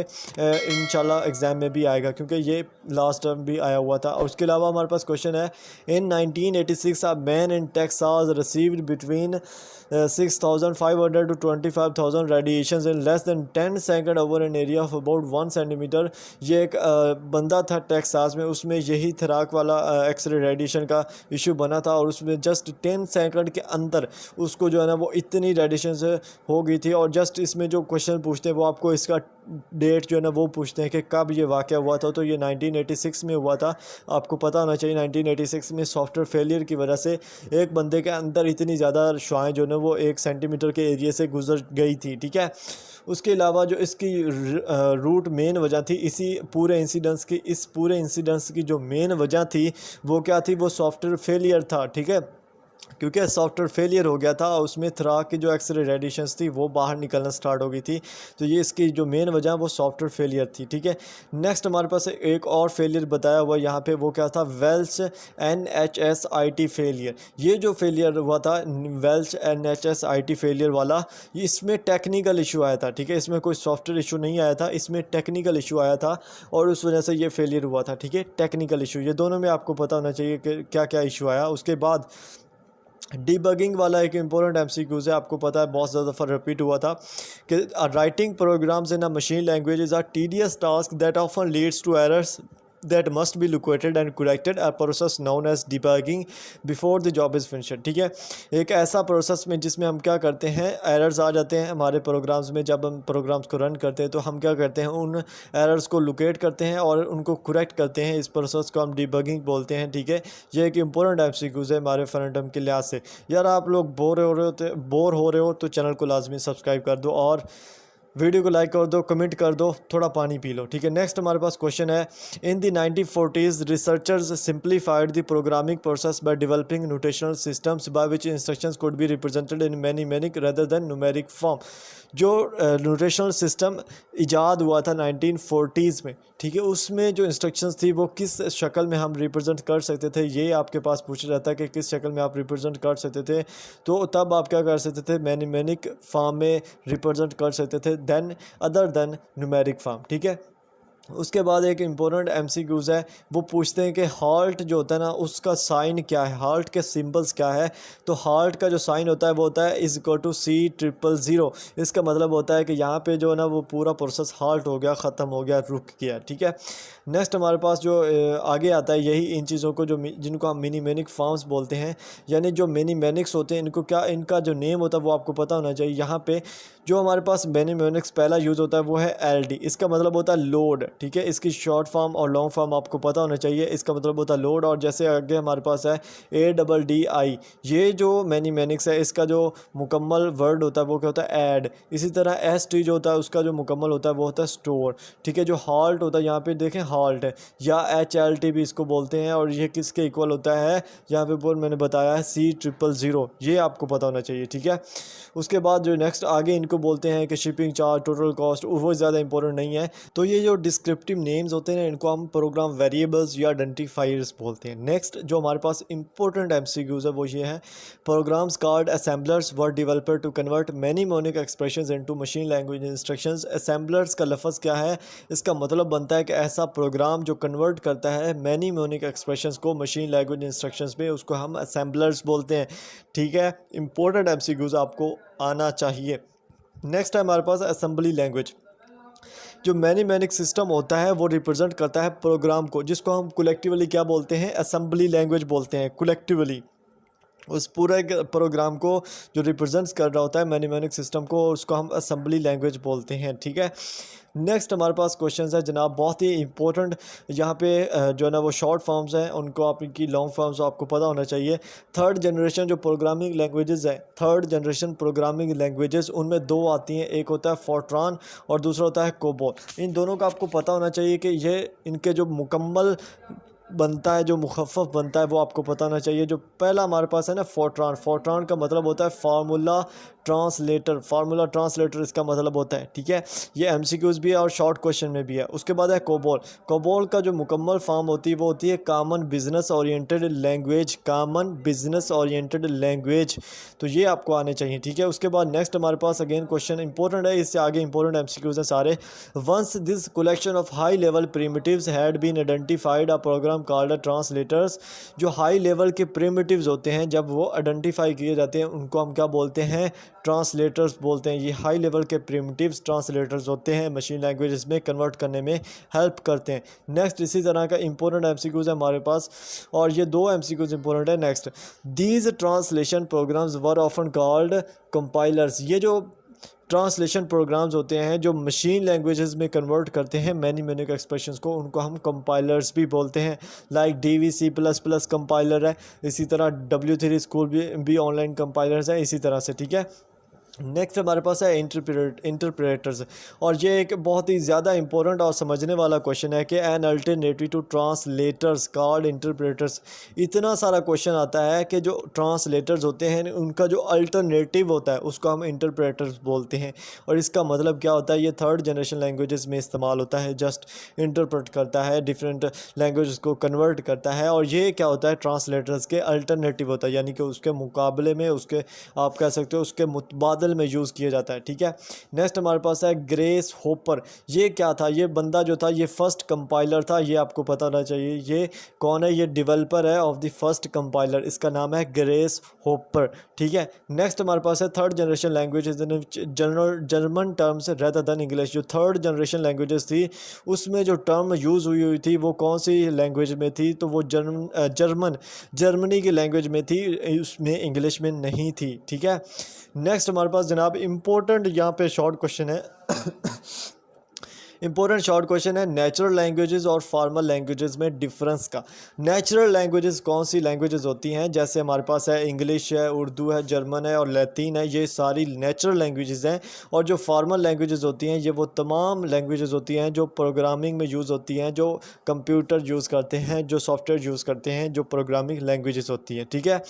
इंशाल्लाह एग्ज़ाम में भी आएगा क्योंकि ये लास्ट टाइम भी आया हुआ था। और उसके अलावा हमारे पास क्वेश्चन है, इन 1986 a man in Texas received between 6,500 to 25,000 radiation in less than 10 second over an area of about 1 centimetre. ये एक बंदा था टेक्सास में, उसमें यही थेराक वाला एक्सरे रेडिएशन का इशू बना था और उसमें जस्ट 10 सेकंड के अंदर उसको जो है ना वो इतनी रेडिएशन से हो गई थी। और जस्ट इसमें जो क्वेश्चन पूछते हैं वो आपको इसका डेट जो है ना वो पूछते हैं कि कब ये वाक़या हुआ था, तो ये 1986 में हुआ था। आपको पता होना चाहिए 1986 में सॉफ्टवेयर फेलियर की वजह से एक बंदे के अंदर इतनी ज़्यादा शुआएँ जो है वो 1 सेंटीमीटर के एरिया से गुजर गई थी, ठीक है। उसके अलावा जो इसकी रूट मेन वजह थी इसी पूरे इंसिडेंस की जो मेन वजह थी वो क्या थी, वो सॉफ्टवेयर फेलियर था, ठीक है, क्योंकि सॉफ्टवेयर फेलियर हो गया था और उसमें थेराक की जो एक्सरे रेडिएशंस थी वो बाहर निकलना स्टार्ट हो गई थी। तो ये इसकी जो मेन वजह वो सॉफ्टवेयर फेलियर थी, ठीक है। नेक्स्ट हमारे पास एक और फेलियर बताया हुआ यहाँ पे, वो क्या था, वेल्च NHSIT फेलियर। ये जो फेलियर हुआ था वेल्च NHSIT फेलियर वाला, इसमें टेक्निकल इशू आया था, ठीक है, इसमें कोई सॉफ्टवेयर इशू नहीं आया था, इसमें टेक्निकल इशू आया था और उस वजह से ये फेलियर हुआ था, ठीक है, टेक्निकल इशू। ये दोनों में आपको पता होना चाहिए कि क्या क्या इशू आया। उसके बाद डिबगिंग वाला एक इंपॉर्टेंट एमसीक्यूज़ है, आपको पता है बहुत ज़्यादा दफ़ा रिपीट हुआ था कि writing programs in a machine language is a tedious task that often leads to errors that must be located and corrected, a process known as debugging before the job is finished, ठीक है। एक ऐसा process में जिसमें हम क्या करते हैं, एरर्स आ जाते हैं हमारे प्रोग्राम्स में, जब हम प्रोग्राम्स को रन करते हैं तो हम क्या करते हैं, उन एरर्स को लोकेट करते हैं और उनको करेक्ट करते हैं। इस प्रोसेस को हम डिबगिंग बोलते हैं, ठीक है। ये एक इंपॉर्टेंट एमसीक्यूज़ है हमारे फ्रंट एंड के लिहाज से। यार आप लोग बोर हो रहे हो तो चैनल को लाजमी सब्सक्राइब कर दो और वीडियो को लाइक कर दो, कमेंट कर दो, थोड़ा पानी पी लो, ठीक है। नेक्स्ट हमारे पास क्वेश्चन है, in the 1940s researchers simplified the programming process by developing notional systems by which instructions could be represented in many rather than numeric form. जो नोटेशनल सिस्टम इजाद हुआ था 1940s में, ठीक है, उसमें जो इंस्ट्रक्शंस थी वो किस शक्ल में हम रिप्रेजेंट कर सकते थे, ये आपके पास पूछा जाता है कि किस शक्ल में आप रिप्रेजेंट कर सकते थे। तो तब आप क्या कर सकते थे, मैनिक फॉर्म में रिप्रेजेंट कर सकते थे then other than numeric form, ठीक है। उसके बाद एक इम्पोर्टेंट एमसीक्यूज़ है, वो पूछते हैं कि हाल्ट जो होता है ना उसका साइन क्या है, हाल्ट के सिंबल्स क्या है। तो हाल्ट का जो साइन होता है वो होता है =C000। इसका मतलब होता है कि यहाँ पे जो है ना वो पूरा प्रोसेस हाल्ट हो गया, ख़त्म हो गया, रुक गया, ठीक है। नेक्स्ट हमारे पास जो आगे आता है यही इन चीज़ों को जिनको हम मिनीमेनिक फॉर्म्स बोलते हैं, यानी जो मिनीमेनिक्स होते हैं इनको क्या, इनका जो नेम होता है वो आपको पता होना चाहिए। यहाँ पे जो हमारे पास मिनीमेनिक्स पहला यूज़ होता है वो है LD, इसका मतलब होता है लोड, ठीक है। इसकी शॉर्ट फॉर्म और लॉन्ग फॉर्म आपको पता होना चाहिए, इसका मतलब होता है लोड। और जैसे आगे हमारे पास है ADDI, ये जो मैनिमेनिक्स है इसका जो मुकम्मल वर्ड होता है वो क्या होता है ऐड। इसी तरह ST जो होता है उसका जो मुकम्मल होता है वो होता है स्टोर, ठीक है। जो हाल्ट होता है यहाँ पे देखें हाल्ट है, या HLT भी इसको बोलते हैं, और ये किसके इक्वल होता है, यहाँ पे मैंने बताया है C000, ये आपको पता होना चाहिए, ठीक है। उसके बाद जो नेक्स्ट आगे इनको बोलते हैं कि शिपिंग चार्ज, टोटल कॉस्ट, वो ज़्यादा इंपॉर्टेंट नहीं है। तो ये जो डिस्क्रिप्टिव नेम्स होते हैं इनको हम प्रोग्राम वेरिएबल्स या आइडेंटिफायर्स बोलते हैं। नेक्स्ट जो हमारे पास इंपॉर्टेंट एमसीक्यूज है वो ये है, programs called assemblers were developed to convert mnemonic expressions into machine language instructions. Assemblers का लफ्ज़ क्या है, इसका मतलब बनता है कि ऐसा प्रोग्राम जो कन्वर्ट करता है मैनी मोनिक एक्सप्रेशंस को मशीन लैंग्वेज इंस्ट्रक्शंस में, उसको हम असेंबलर्स बोलते हैं। ठीक है, इंपॉर्टेंट एमसीक्यूज आपको आना चाहिए। नेक्स्ट है हमारे पास असेंबली लैंग्वेज। जो मैनीमैनिक सिस्टम होता है वो रिप्रेजेंट करता है प्रोग्राम को, जिसको हम कलेक्टिवली क्या बोलते हैं, असेंबली लैंग्वेज बोलते हैं कलेक्टिवली। उस पूरे प्रोग्राम को जो रिप्रेजेंट्स कर रहा होता है मैनीमैनिक सिस्टम को, उसको हम असेंबली लैंग्वेज बोलते हैं। ठीक है, नेक्स्ट हमारे पास क्वेश्चन है जनाब, बहुत ही इंपॉर्टेंट। यहाँ पे जो है ना वो शॉर्ट फॉर्म्स हैं, उनको आपकी लॉन्ग फॉर्म्स आपको पता होना चाहिए। थर्ड जनरेशन जो प्रोग्रामिंग लैंग्वेजेस है, थर्ड जनरेशन प्रोग्रामिंग लैंग्वेजेस, उनमें दो आती हैं, एक होता है फोर्ट्रान और दूसरा होता है कोबोल। इन दोनों का आपको पता होना चाहिए कि ये इनके जो मुकम्मल बनता है, जो मुखफ़फ़ बनता है, वो आपको पता होना चाहिए। जो पहला हमारे पास है ना फोर्ट्रान, फोर्ट्रान का मतलब होता है फार्मूला ट्रांसलेटर, फार्मूला ट्रांसलेटर इसका मतलब होता है। ठीक है, ये एमसीक्यूज़ भी है और शॉर्ट क्वेश्चन में भी है। उसके बाद है कोबोल। कोबोल का जो मुकम्मल फॉर्म होती है वो होती है common business oriented language, common business oriented language. तो ये आपको आने चाहिए। ठीक है, उसके बाद नेक्स्ट हमारे पास अगेन क्वेश्चन इंपॉर्टेंट है, इससे आगे इंपॉर्टेंट एमसीक्यूज़ हैं सारे। Once this collection of high level primitives had been identified, a program called translators. जो हाई लेवल के प्रिमिटिव्स होते हैं जब वो आइडेंटिफाई किए जाते हैं उनको हम क्या बोलते हैं, ट्रांसलेटर्स बोलते हैं। ये हाई लेवल के प्रिमिटिव्स ट्रांसलेटर्स होते हैं, मशीन लैंग्वेजेस में कन्वर्ट करने में हेल्प करते हैं। नेक्स्ट इसी तरह का इंपॉर्टेंट एमसीक्यूज़ है हमारे पास, और ये दो एमसीक्यूज़ इंपॉर्टेंट है। Next, these translation programs were often called compilers. ये जो ट्रांसलेशन प्रोग्राम्स होते हैं जो मशीन लैंग्वेजेस में कन्वर्ट करते हैं मैनीमैनिक एक्सप्रेशंस को, उनको हम कंपाइलर्स भी बोलते हैं। लाइक DVC++ कंपाइलर है, इसी तरह W3 स्कूल भी ऑनलाइन कंपाइलर्स हैं इसी तरह से। ठीक है, नेक्स्ट हमारे पास है इंटरप्रेटर्स, और ये एक बहुत ही ज़्यादा इंपॉर्टेंट और समझने वाला क्वेश्चन है कि an alternative to translators called interpreters. इतना सारा क्वेश्चन आता है कि जो ट्रांसलेटर्स होते हैं उनका जो अल्टरनेटिव होता है उसको हम इंटरप्रेटर्स बोलते हैं। और इसका मतलब क्या होता है, ये थर्ड जनरेशन लैंग्वेजेस में इस्तेमाल होता है, जस्ट इंटरप्रेट करता है, डिफरेंट लैंग्वेजेस को कन्वर्ट करता है। और ये क्या होता है, ट्रांसलेटर्स के अल्टरनेटिव होता है, यानी कि उसके मुकाबले में, उसके आप कह सकते हो उसके मुतबादल में यूज़ किया जाता है। ठीक है, नेक्स्ट हमारे पास है ग्रेस होपर। ये क्या था, ये बंदा जो था ये फर्स्ट कंपाइलर था, ये आपको पता होना चाहिए। ये कौन है, ये डेवलपर है ऑफ द फर्स्ट कंपाइलर, इसका नाम है ग्रेस होपर। ठीक है, नेक्स्ट हमारे पास है third generation languages in German terms rather than English. जो थर्ड जनरेशन लैंग्वेजेस थी उसमें जो टर्म यूज़ हुई थी वो कौन सी लैंग्वेज में थी, तो वो जर्मनी की लैंग्वेज में थी, उसमें इंग्लिश में नहीं थी। ठीक है, नेक्स्ट हमारे पास जनाब इंपॉर्टेंट यहाँ पे शॉर्ट क्वेश्चन है इंपॉर्टेंट शॉर्ट क्वेश्चन है नेचुरल लैंग्वेजेस और फॉर्मल लैंग्वेजेस में डिफरेंस का। नेचुरल लैंग्वेजेस कौन सी लैंग्वेजेस होती हैं, जैसे हमारे पास है इंग्लिश है, उर्दू है, जर्मन है और लैटिन है, ये सारी नेचुरल लैंग्वेजेस हैं। और जो फॉर्मल लैंग्वेजेस होती हैं ये वो तमाम लैंग्वेजेस होती हैं जो प्रोग्रामिंग में यूज़ होती हैं, जो कंप्यूटर यूज़ करते हैं, जो सॉफ्टवेयर यूज़ करते हैं, जो प्रोग्रामिंग लैंग्वेजेस होती हैं। ठीक है,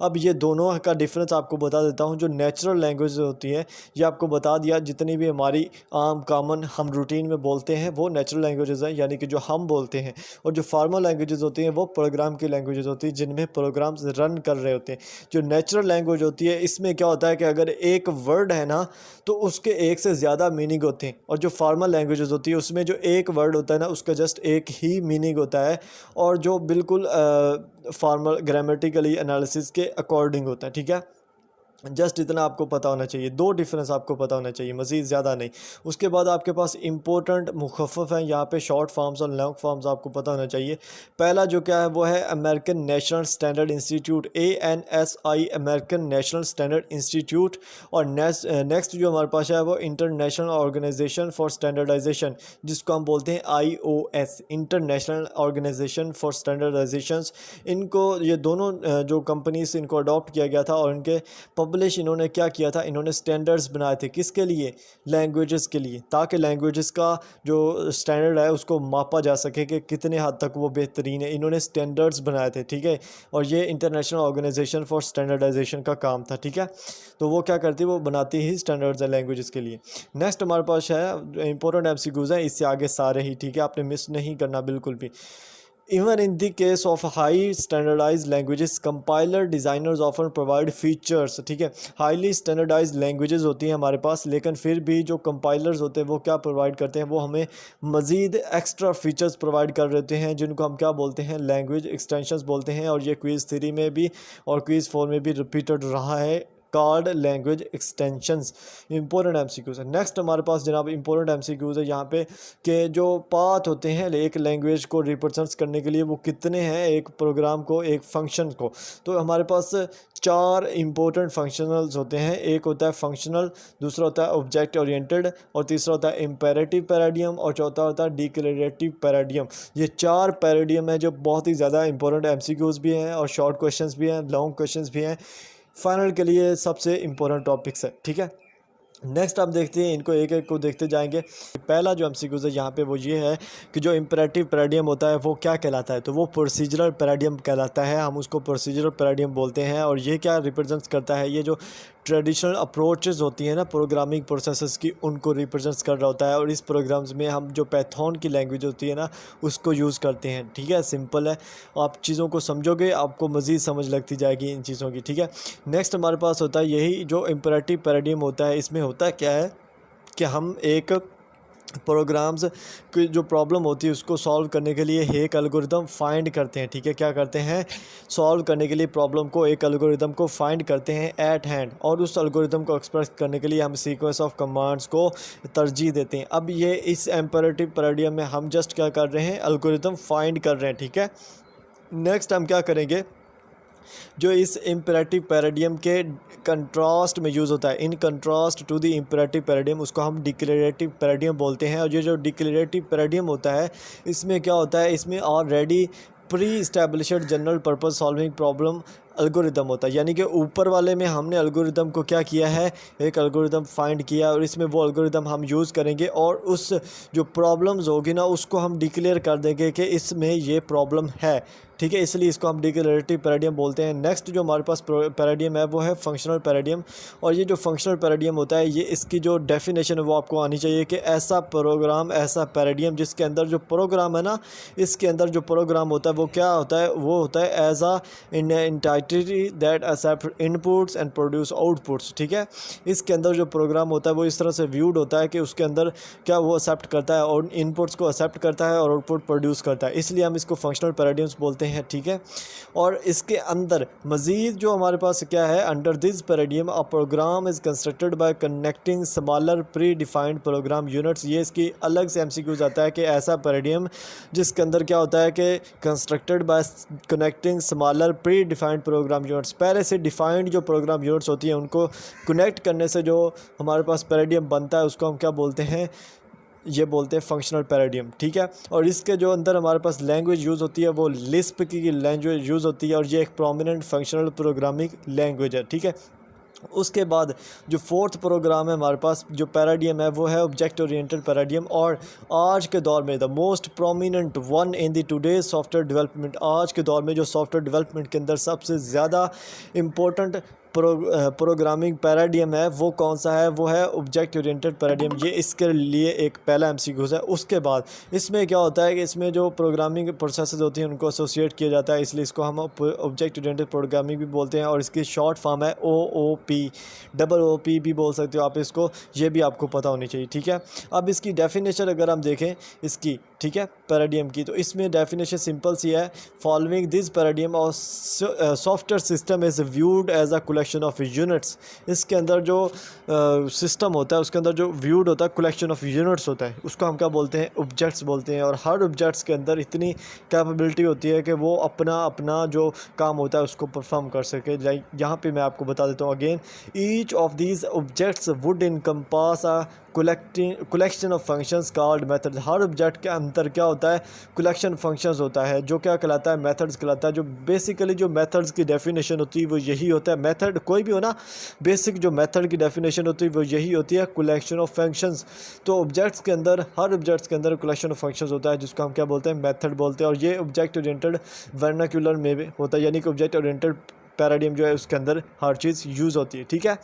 अब ये दोनों का डिफरेंस आपको बता देता हूँ। जो नेचुरल लैंग्वेजेस होती हैं ये आपको बता दिया, जितनी भी हमारी आम कॉमन हम रूटीन में बोलते हैं वो नेचुरल लैंग्वेजेस हैं, यानी कि जो हम बोलते हैं। और जो फॉर्मल लैंग्वेजेस होती हैं वो प्रोग्राम की लैंग्वेजेस होती हैं जिनमें प्रोग्राम्स रन कर रहे होते हैं। जो नेचुरल लैंग्वेज होती है इसमें क्या होता है कि अगर एक वर्ड है ना तो उसके एक से ज़्यादा मीनिंग होते हैं, और जो फॉर्मल लैंग्वेजेस होती है उसमें जो एक वर्ड होता है ना उसका जस्ट एक ही मीनिंग होता है, और जो बिल्कुल फॉर्मल ग्रामेटिकली एनालिसिस के अकॉर्डिंग होता है। ठीक है, जस्ट इतना आपको पता होना चाहिए, दो डिफरेंस आपको पता होना चाहिए, मज़ीद ज़्यादा नहीं। उसके बाद आपके पास इंपॉर्टेंट मुखफ़फ़ हैं यहाँ पे, शॉर्ट फॉर्म्स और लॉन्ग फॉर्म्स आपको पता होना चाहिए। पहला जो क्या है वो है American national standard institute, ANSI, American national standard institute. और नेक्स्ट जो हमारे पास है वो इंटरनेशनल ऑर्गेनाइजेशन फॉर स्टैंडर्डाइजेशन, जिसको हम बोलते हैं IOS, International Organization for Standardization. इनको ये दोनों जो कंपनीज इनको अडॉप्ट किया गया था और इनके पब्लिश इन्होंने क्या किया था, इन्होंने स्टैंडर्ड्स बनाए थे किसके लिए, लैंग्वेजेस के लिए, ताकि लैंग्वेजेस का जो स्टैंडर्ड है उसको मापा जा सके कि कितने हद तक वो बेहतरीन है। इन्होंने स्टैंडर्ड्स बनाए थे, ठीक है, और ये इंटरनेशनल ऑर्गेनाइजेशन फॉर स्टैंडर्डाइजेशन का काम था, ठीक है। तो वो क्या करती है, वो बनाती ही स्टैंडर्ड्स है लैंग्वेजेस के लिए। नेक्स्ट हमारे पास है इंपॉर्टेंट एमसीक्यूज है, इससे आगे सारे ही, ठीक है, आपने मिस नहीं करना बिल्कुल भी। Even in the case of high standardized languages, compiler designers often provide features, ठीक है, हाईली स्टैंडर्डाइज्ड लैंग्वेजेस होती हैं हमारे पास, लेकिन फिर भी जो कंपाइलर्स होते हैं वो क्या प्रोवाइड करते हैं, वो हमें मज़ीद एक्स्ट्रा फीचर्स प्रोवाइड कर देते हैं, जिनको हम क्या बोलते हैं, लैंग्वेज एक्सटेंशंस बोलते हैं। और ये क्विज़ 3 में भी और क्विज़ 4 में भी रिपीटेड रहा है, card language extensions. Important MCQs है। नेक्स्ट हमारे पास जनाब इंपॉर्टेंट एमसीक्यूज है यहाँ पे, कि जो पाथ होते हैं एक लैंग्वेज को रिप्रेजेंट करने के लिए वो कितने हैं, एक प्रोग्राम को, एक फंक्शन को। तो हमारे पास 4 इंपॉर्टेंट फंक्शनल्स होते हैं। एक होता है फंक्शनल, दूसरा होता है ऑब्जेक्ट ओरिएंटेड, और तीसरा होता है इम्पेरेटिव पैराडियम, और चौथा होता है डिक्लेरेटिव पैराडियम। ये 4 पैराडियम है जो बहुत ही ज़्यादा इंपॉर्टेंट एमसीक्यूज भी हैं और शॉर्ट क्वेश्चंस भी हैं, लॉन्ग क्वेश्चंस भी हैं, फाइनल के लिए सबसे इम्पोर्टेंट टॉपिक्स है, ठीक है। नेक्स्ट आप देखते हैं, इनको एक एक को देखते जाएंगे। पहला जो एमसीक्यूज है यहाँ पे वो ये है कि जो इम्पेरेटिव पैराडियम होता है वो क्या कहलाता है, तो वो प्रोसीजरल पैराडियम कहलाता है, हम उसको प्रोसीजरल पैराडियम बोलते हैं। और ये क्या रिप्रेजेंट्स करता है, ये जो ट्रेडिशनल अप्रोचेस होती हैं ना प्रोग्रामिंग प्रोसेसेस की, उनको रिप्रेजेंट्स कर रहा होता है। और इस प्रोग्राम्स में हम जो पैथॉन की लैंग्वेज होती है ना उसको यूज़ करते हैं, ठीक है। सिंपल है, आप चीज़ों को समझोगे आपको मज़ीद समझ लगती जाएगी इन चीज़ों की, ठीक है। नेक्स्ट हमारे पास होता है यही जो इम्पेरेटिव पैराडियम होता है, इसमें होता क्या है कि हम एक प्रोग्राम्स की जो प्रॉब्लम होती है उसको सॉल्व करने के लिए एक एल्गोरिदम फाइंड करते हैं, ठीक है। क्या करते हैं, सॉल्व करने के लिए प्रॉब्लम को एक एल्गोरिदम को फाइंड करते हैं एट हैंड, और उस एल्गोरिदम को एक्सप्रेस करने के लिए हम सीक्वेंस ऑफ कमांड्स को तरजीह देते हैं। अब ये इस इम्पेरेटिव पैराडियम में हम जस्ट क्या कर रहे हैं, एल्गोरिदम फाइंड कर रहे हैं, ठीक है। नेक्स्ट हम क्या करेंगे, जो इस इम्पेरेटिव पैराडियम के कंट्रास्ट में यूज़ होता है, in contrast to the imperative paradigm, उसको हम डिक्लेरेटिव पैराडियम बोलते हैं। और ये जो डिक्लेरेटिव पैराडियम होता है इसमें क्या होता है, इसमें already pre established general purpose solving problem algorithm होता है, यानी कि ऊपर वाले में हमने एल्गोरिदम को क्या किया है, एक एल्गोरिदम फाइंड किया, और इसमें वो एल्गोरिदम हम यूज़ करेंगे और उस जो प्रॉब्लम्स होगी ना उसको हम डिक्लेयर कर देंगे कि इसमें ये प्रॉब्लम है, ठीक है। इसलिए इसको हम डिक्लेरेटिव पैराडियम बोलते हैं। नेक्स्ट जो हमारे पास पैराडियम है वो है फंक्शनल पैराडियम। और ये जो फंक्शनल पैराडियम होता है, ये इसकी जो डेफिनेशन है वो आपको आनी चाहिए कि ऐसा प्रोग्राम, ऐसा पैराडियम जिसके अंदर जो प्रोग्राम है ना, इसके अंदर जो प्रोग्राम होता है वो क्या होता है, वो होता है as a entity that accept inputs and produce outputs, ठीक है। इसके अंदर जो प्रोग्राम होता है वो इस तरह से व्यूड होता है कि उसके अंदर क्या वो एक्सेप्ट करता है, और इनपुट्स को एक्सेप्ट करता है और आउटपुट प्रोड्यूस करता है, इसलिए हम इसको फंक्शनल पैराडियम्स बोलते हैं, ठीक है। और इसके अंदर मज़ीद जो हमारे पास क्या है, under this paradigm a program is constructed by connecting smaller predefined program units. ये इसकी अलग से एमसीक्यूज आता है कि ऐसा पैराडियम जिसके अंदर क्या होता है कि constructed by connecting smaller predefined program units, पहले से डिफाइंड जो प्रोग्राम यूनिट्स होती हैं उनको कनेक्ट करने से जो हमारे पास पैराडियम बनता है उसको हम क्या बोलते हैं, ये बोलते हैं फंक्शनल पैराडियम, ठीक है। और इसके जो अंदर हमारे पास लैंग्वेज यूज़ होती है वो लिस्प की लैंग्वेज यूज़ होती है, और ये एक प्रोमिनेंट फंक्शनल प्रोग्रामिंग लैंग्वेज है, ठीक है। उसके बाद जो फोर्थ प्रोग्राम है हमारे पास, जो पैराडियम है वो है ऑब्जेक्ट ओरिएंटेड पैराडियम। और आज के दौर में the most prominent one in the today software development, आज के दौर में जो सॉफ्टवेयर डेवलपमेंट के अंदर सबसे ज़्यादा इम्पोर्टेंट प्रोग्रामिंग पैराडियम है वो कौन सा है, वो है ऑब्जेक्ट ओरिएंटेड पैराडियम। ये इसके लिए एक पहला एमसीक्यूज है। उसके बाद इसमें क्या होता है कि इसमें जो प्रोग्रामिंग प्रोसेसेस होती हैं उनको एसोसिएट किया जाता है, इसलिए इसको हम ऑब्जेक्ट ओरिएंटेड प्रोग्रामिंग भी बोलते हैं। और इसकी शॉर्ट फॉर्म है OOP, OOP भी बोल सकते हो आप इसको, ये भी आपको पता होनी चाहिए, ठीक है। अब इसकी डेफिनेशन अगर हम देखें इसकी, ठीक है, पैराडियम की, तो इसमें डेफिनेशन सिंपल सी है, फॉलोइंग दिस पैराडियम और software system is viewed as a collection of units. इसके अंदर जो सिस्टम होता है उसके अंदर जो व्यूड होता है कलेक्शन ऑफ यूनिट्स होता है, उसको हम क्या बोलते हैं, ऑब्जेक्ट्स बोलते हैं। और हर ऑब्जेक्ट्स के अंदर इतनी कैपेबिलिटी होती है कि वो अपना अपना जो काम होता है उसको परफॉर्म कर सके। लाइक यहाँ पे मैं आपको बता देता हूँ again, each of these objects would encompass a collection of functions called methods. Her object के अंदर क्या होता है, कलेक्शन फंक्शंस होता है जो क्या कहलाता है, मेथड्स कहलाता है। जो बेसिकली जो मेथड्स की डेफिनेशन होती है वो यही होता है। मेथड मेथड कोई भी हो ना, बेसिक जो मेथड की डेफिनेशन होती है वो यही होती है, कलेक्शन ऑफ फंक्शंस। तो ऑब्जेक्ट्स के अंदर, हर ऑब्जेक्ट्स के अंदर कलेक्शन ऑफ फंक्शंस होता है, जिसको हम क्या बोलते हैं, मेथड बोलते हैं। और ये ऑब्जेक्ट ओरिएंटेड वर्नाक्यूलर में भी होता है, यानी कि ऑब्जेक्ट ओरिएंटेड पैराडिग्म जो है उसके अंदर हर चीज़ यूज़ होती है, ठीक है।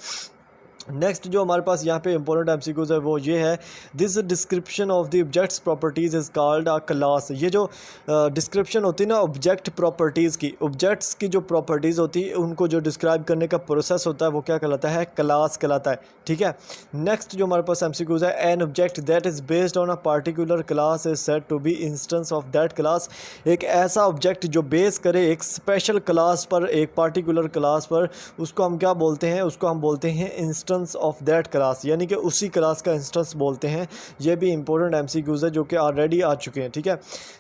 नेक्स्ट जो हमारे पास यहाँ पे इंपॉर्टेंट एमसीक्यूज है वो ये है, this description of the objects properties is called a class. ये जो डिस्क्रिप्शन होती है ना ऑब्जेक्ट प्रॉपर्टीज़ की, ऑब्जेक्ट्स की जो प्रॉपर्टीज़ होती है उनको जो डिस्क्राइब करने का प्रोसेस होता है वो क्या कहलाता है, क्लास कहलाता है, ठीक है। नेक्स्ट जो हमारे पास एमसीक्यूज है, an object that is based on a particular class is said to be instance of that class. एक ऐसा ऑब्जेक्ट जो बेस करे एक स्पेशल क्लास पर, एक पार्टिकुलर क्लास पर, उसको हम क्या बोलते हैं, उसको हम बोलते हैं इंस्टेंस ऑफ दैट क्लास, यानी कि उसी क्लास का इंस्टेंस बोलते हैं। ये भी इंपॉर्टेंट एमसीक्यूज है जो कि ऑलरेडी आ चुके हैं, ठीक है।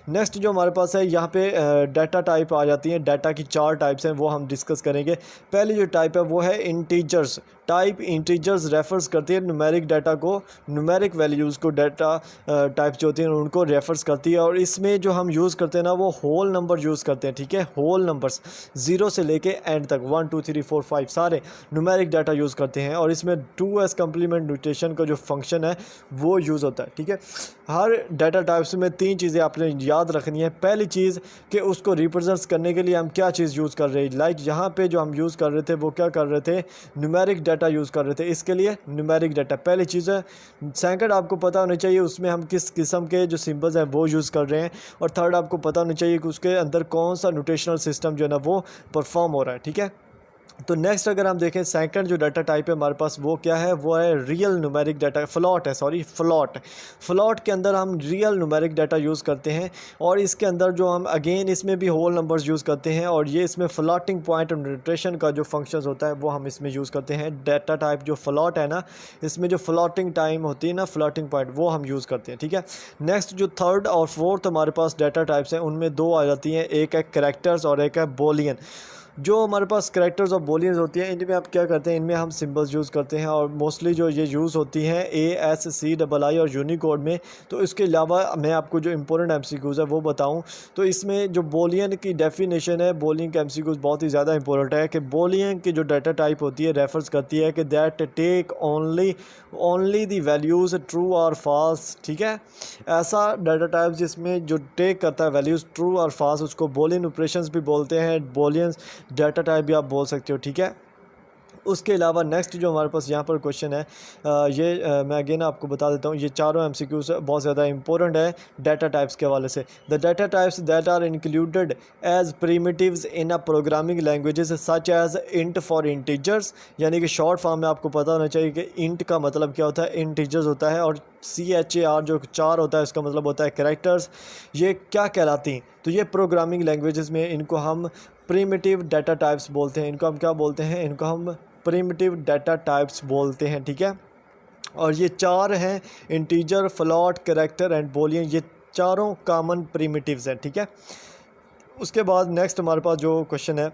नेक्स्ट जो हमारे पास है यहाँ पे डाटा टाइप आ जाती हैं, डाटा की 4 टाइप्स हैं वो हम डिस्कस करेंगे। पहली जो टाइप है वो है इंटीजर्स टाइप। इंटीजर्स रेफर्स करती है न्यूमेरिक डाटा को, न्यूमेरिक वैल्यूज़ को, डाटा टाइप्स जो होती हैं उनको रेफर्स करती है। और इसमें जो हम यूज़ करते हैं ना वो होल नंबर यूज़ करते हैं, ठीक है। होल नंबर्स 0 से लेके एंड तक 1 2 3 4 5 सारे न्यूमेरिक डाटा यूज़ करते हैं। और इसमें 2s कम्प्लीमेंट नोटेशन का जो फंक्शन है वो यूज़ होता है, ठीक है। हर डाटा टाइप्स में 3 चीज़ें आपने याद रखनी है। पहली चीज़ कि उसको रिप्रेजेंट करने के लिए हम क्या चीज़ यूज़ कर रहे हैं, लाइक यहाँ पे जो हम यूज़ कर रहे थे वो क्या कर रहे थे, न्यूमेरिक डाटा यूज़ कर रहे थे, इसके लिए न्यूमेरिक डाटा पहली चीज़ है। सेकंड आपको पता होना चाहिए उसमें हम किस किस्म के जो सिंबल्स हैं वो यूज़ कर रहे हैं। और थर्ड आपको पता होना चाहिए कि उसके अंदर कौन सा नोटेशनल सिस्टम जो है ना वो परफॉर्म हो रहा है, ठीक है। तो नेक्स्ट अगर हम देखें सेकंड जो डाटा टाइप है हमारे पास वो क्या है, वो है रियल न्यूमेरिक डाटा, फ्लॉट है, सॉरी फ्लॉट। फ्लॉट के अंदर हम रियल न्यूमेरिक डाटा यूज़ करते हैं। और इसके अंदर जो हम अगेन इसमें भी होल नंबर्स यूज़ करते हैं। और ये इसमें फ्लॉटिंग पॉइंट और नोटेशन का जो फंक्शंस होता है वो हम इसमें यूज़ करते हैं। डाटा टाइप जो फ्लॉट है ना, इसमें जो फ्लॉटिंग टाइम होती है ना, फ्लॉटिंग पॉइंट, वो हम यूज़ करते हैं, ठीक है। नेक्स्ट जो थर्ड और फोर्थ हमारे पास डाटा टाइप्स हैं उनमें 2 आ जाती हैं, एक है करैक्टर्स और एक है बोलियन। जो हमारे पास करैक्टर्स और बोलियंस होती हैं इनमें आप क्या करते हैं, इनमें हम सिंबल्स यूज़ करते हैं। और मोस्टली जो ये यूज़ होती हैं ASCII और यूनिकोड में। तो इसके अलावा मैं आपको जो इंपॉर्टेंट एमसीक्यूज़ है वो बताऊं, तो इसमें जो बोलियन की डेफिनेशन है, बोलियन के एमसीक्यूज़ बहुत ही ज़्यादा इंपॉर्टेंट है कि बोलियन की जो डाटा टाइप होती है रेफर्स करती है कि that take only the values true और फॉल्स, ठीक है। ऐसा डाटा टाइप जिसमें जो टेक करता है वैल्यूज़ ट्रू और फॉल्स, उसको बोलियन ऑपरेशंस भी बोलते हैं, बोलियंस डाटा टाइप भी आप बोल सकते हो, ठीक है। उसके अलावा नेक्स्ट जो हमारे पास यहाँ पर क्वेश्चन है मैं अगेन आपको बता देता हूँ, ये चारों एमसीक्यूज बहुत ज़्यादा इंपॉर्टेंट है डाटा टाइप्स के हवाले से। The data types that are included as primitives in a programming languages such as int for integers, यानी कि शॉर्ट फॉर्म में आपको पता होना चाहिए कि इंट का मतलब क्या होता है, इंटीजर्स होता है। और CHAR जो 4 होता है इसका मतलब होता है कैरेक्टर्स। ये क्या कहलाती हैं, तो ये प्रोग्रामिंग लैंग्वेजेस में इनको हम प्रीमिटिव डाटा टाइप्स बोलते हैं। इनको हम क्या बोलते हैं, इनको हम प्रीमिटिव डाटा टाइप्स बोलते हैं, ठीक है। और ये 4 हैं, integer, float, character and Boolean, ये चारों कॉमन प्रीमिटिव्स हैं, ठीक है। उसके बाद नेक्स्ट हमारे पास जो क्वेश्चन है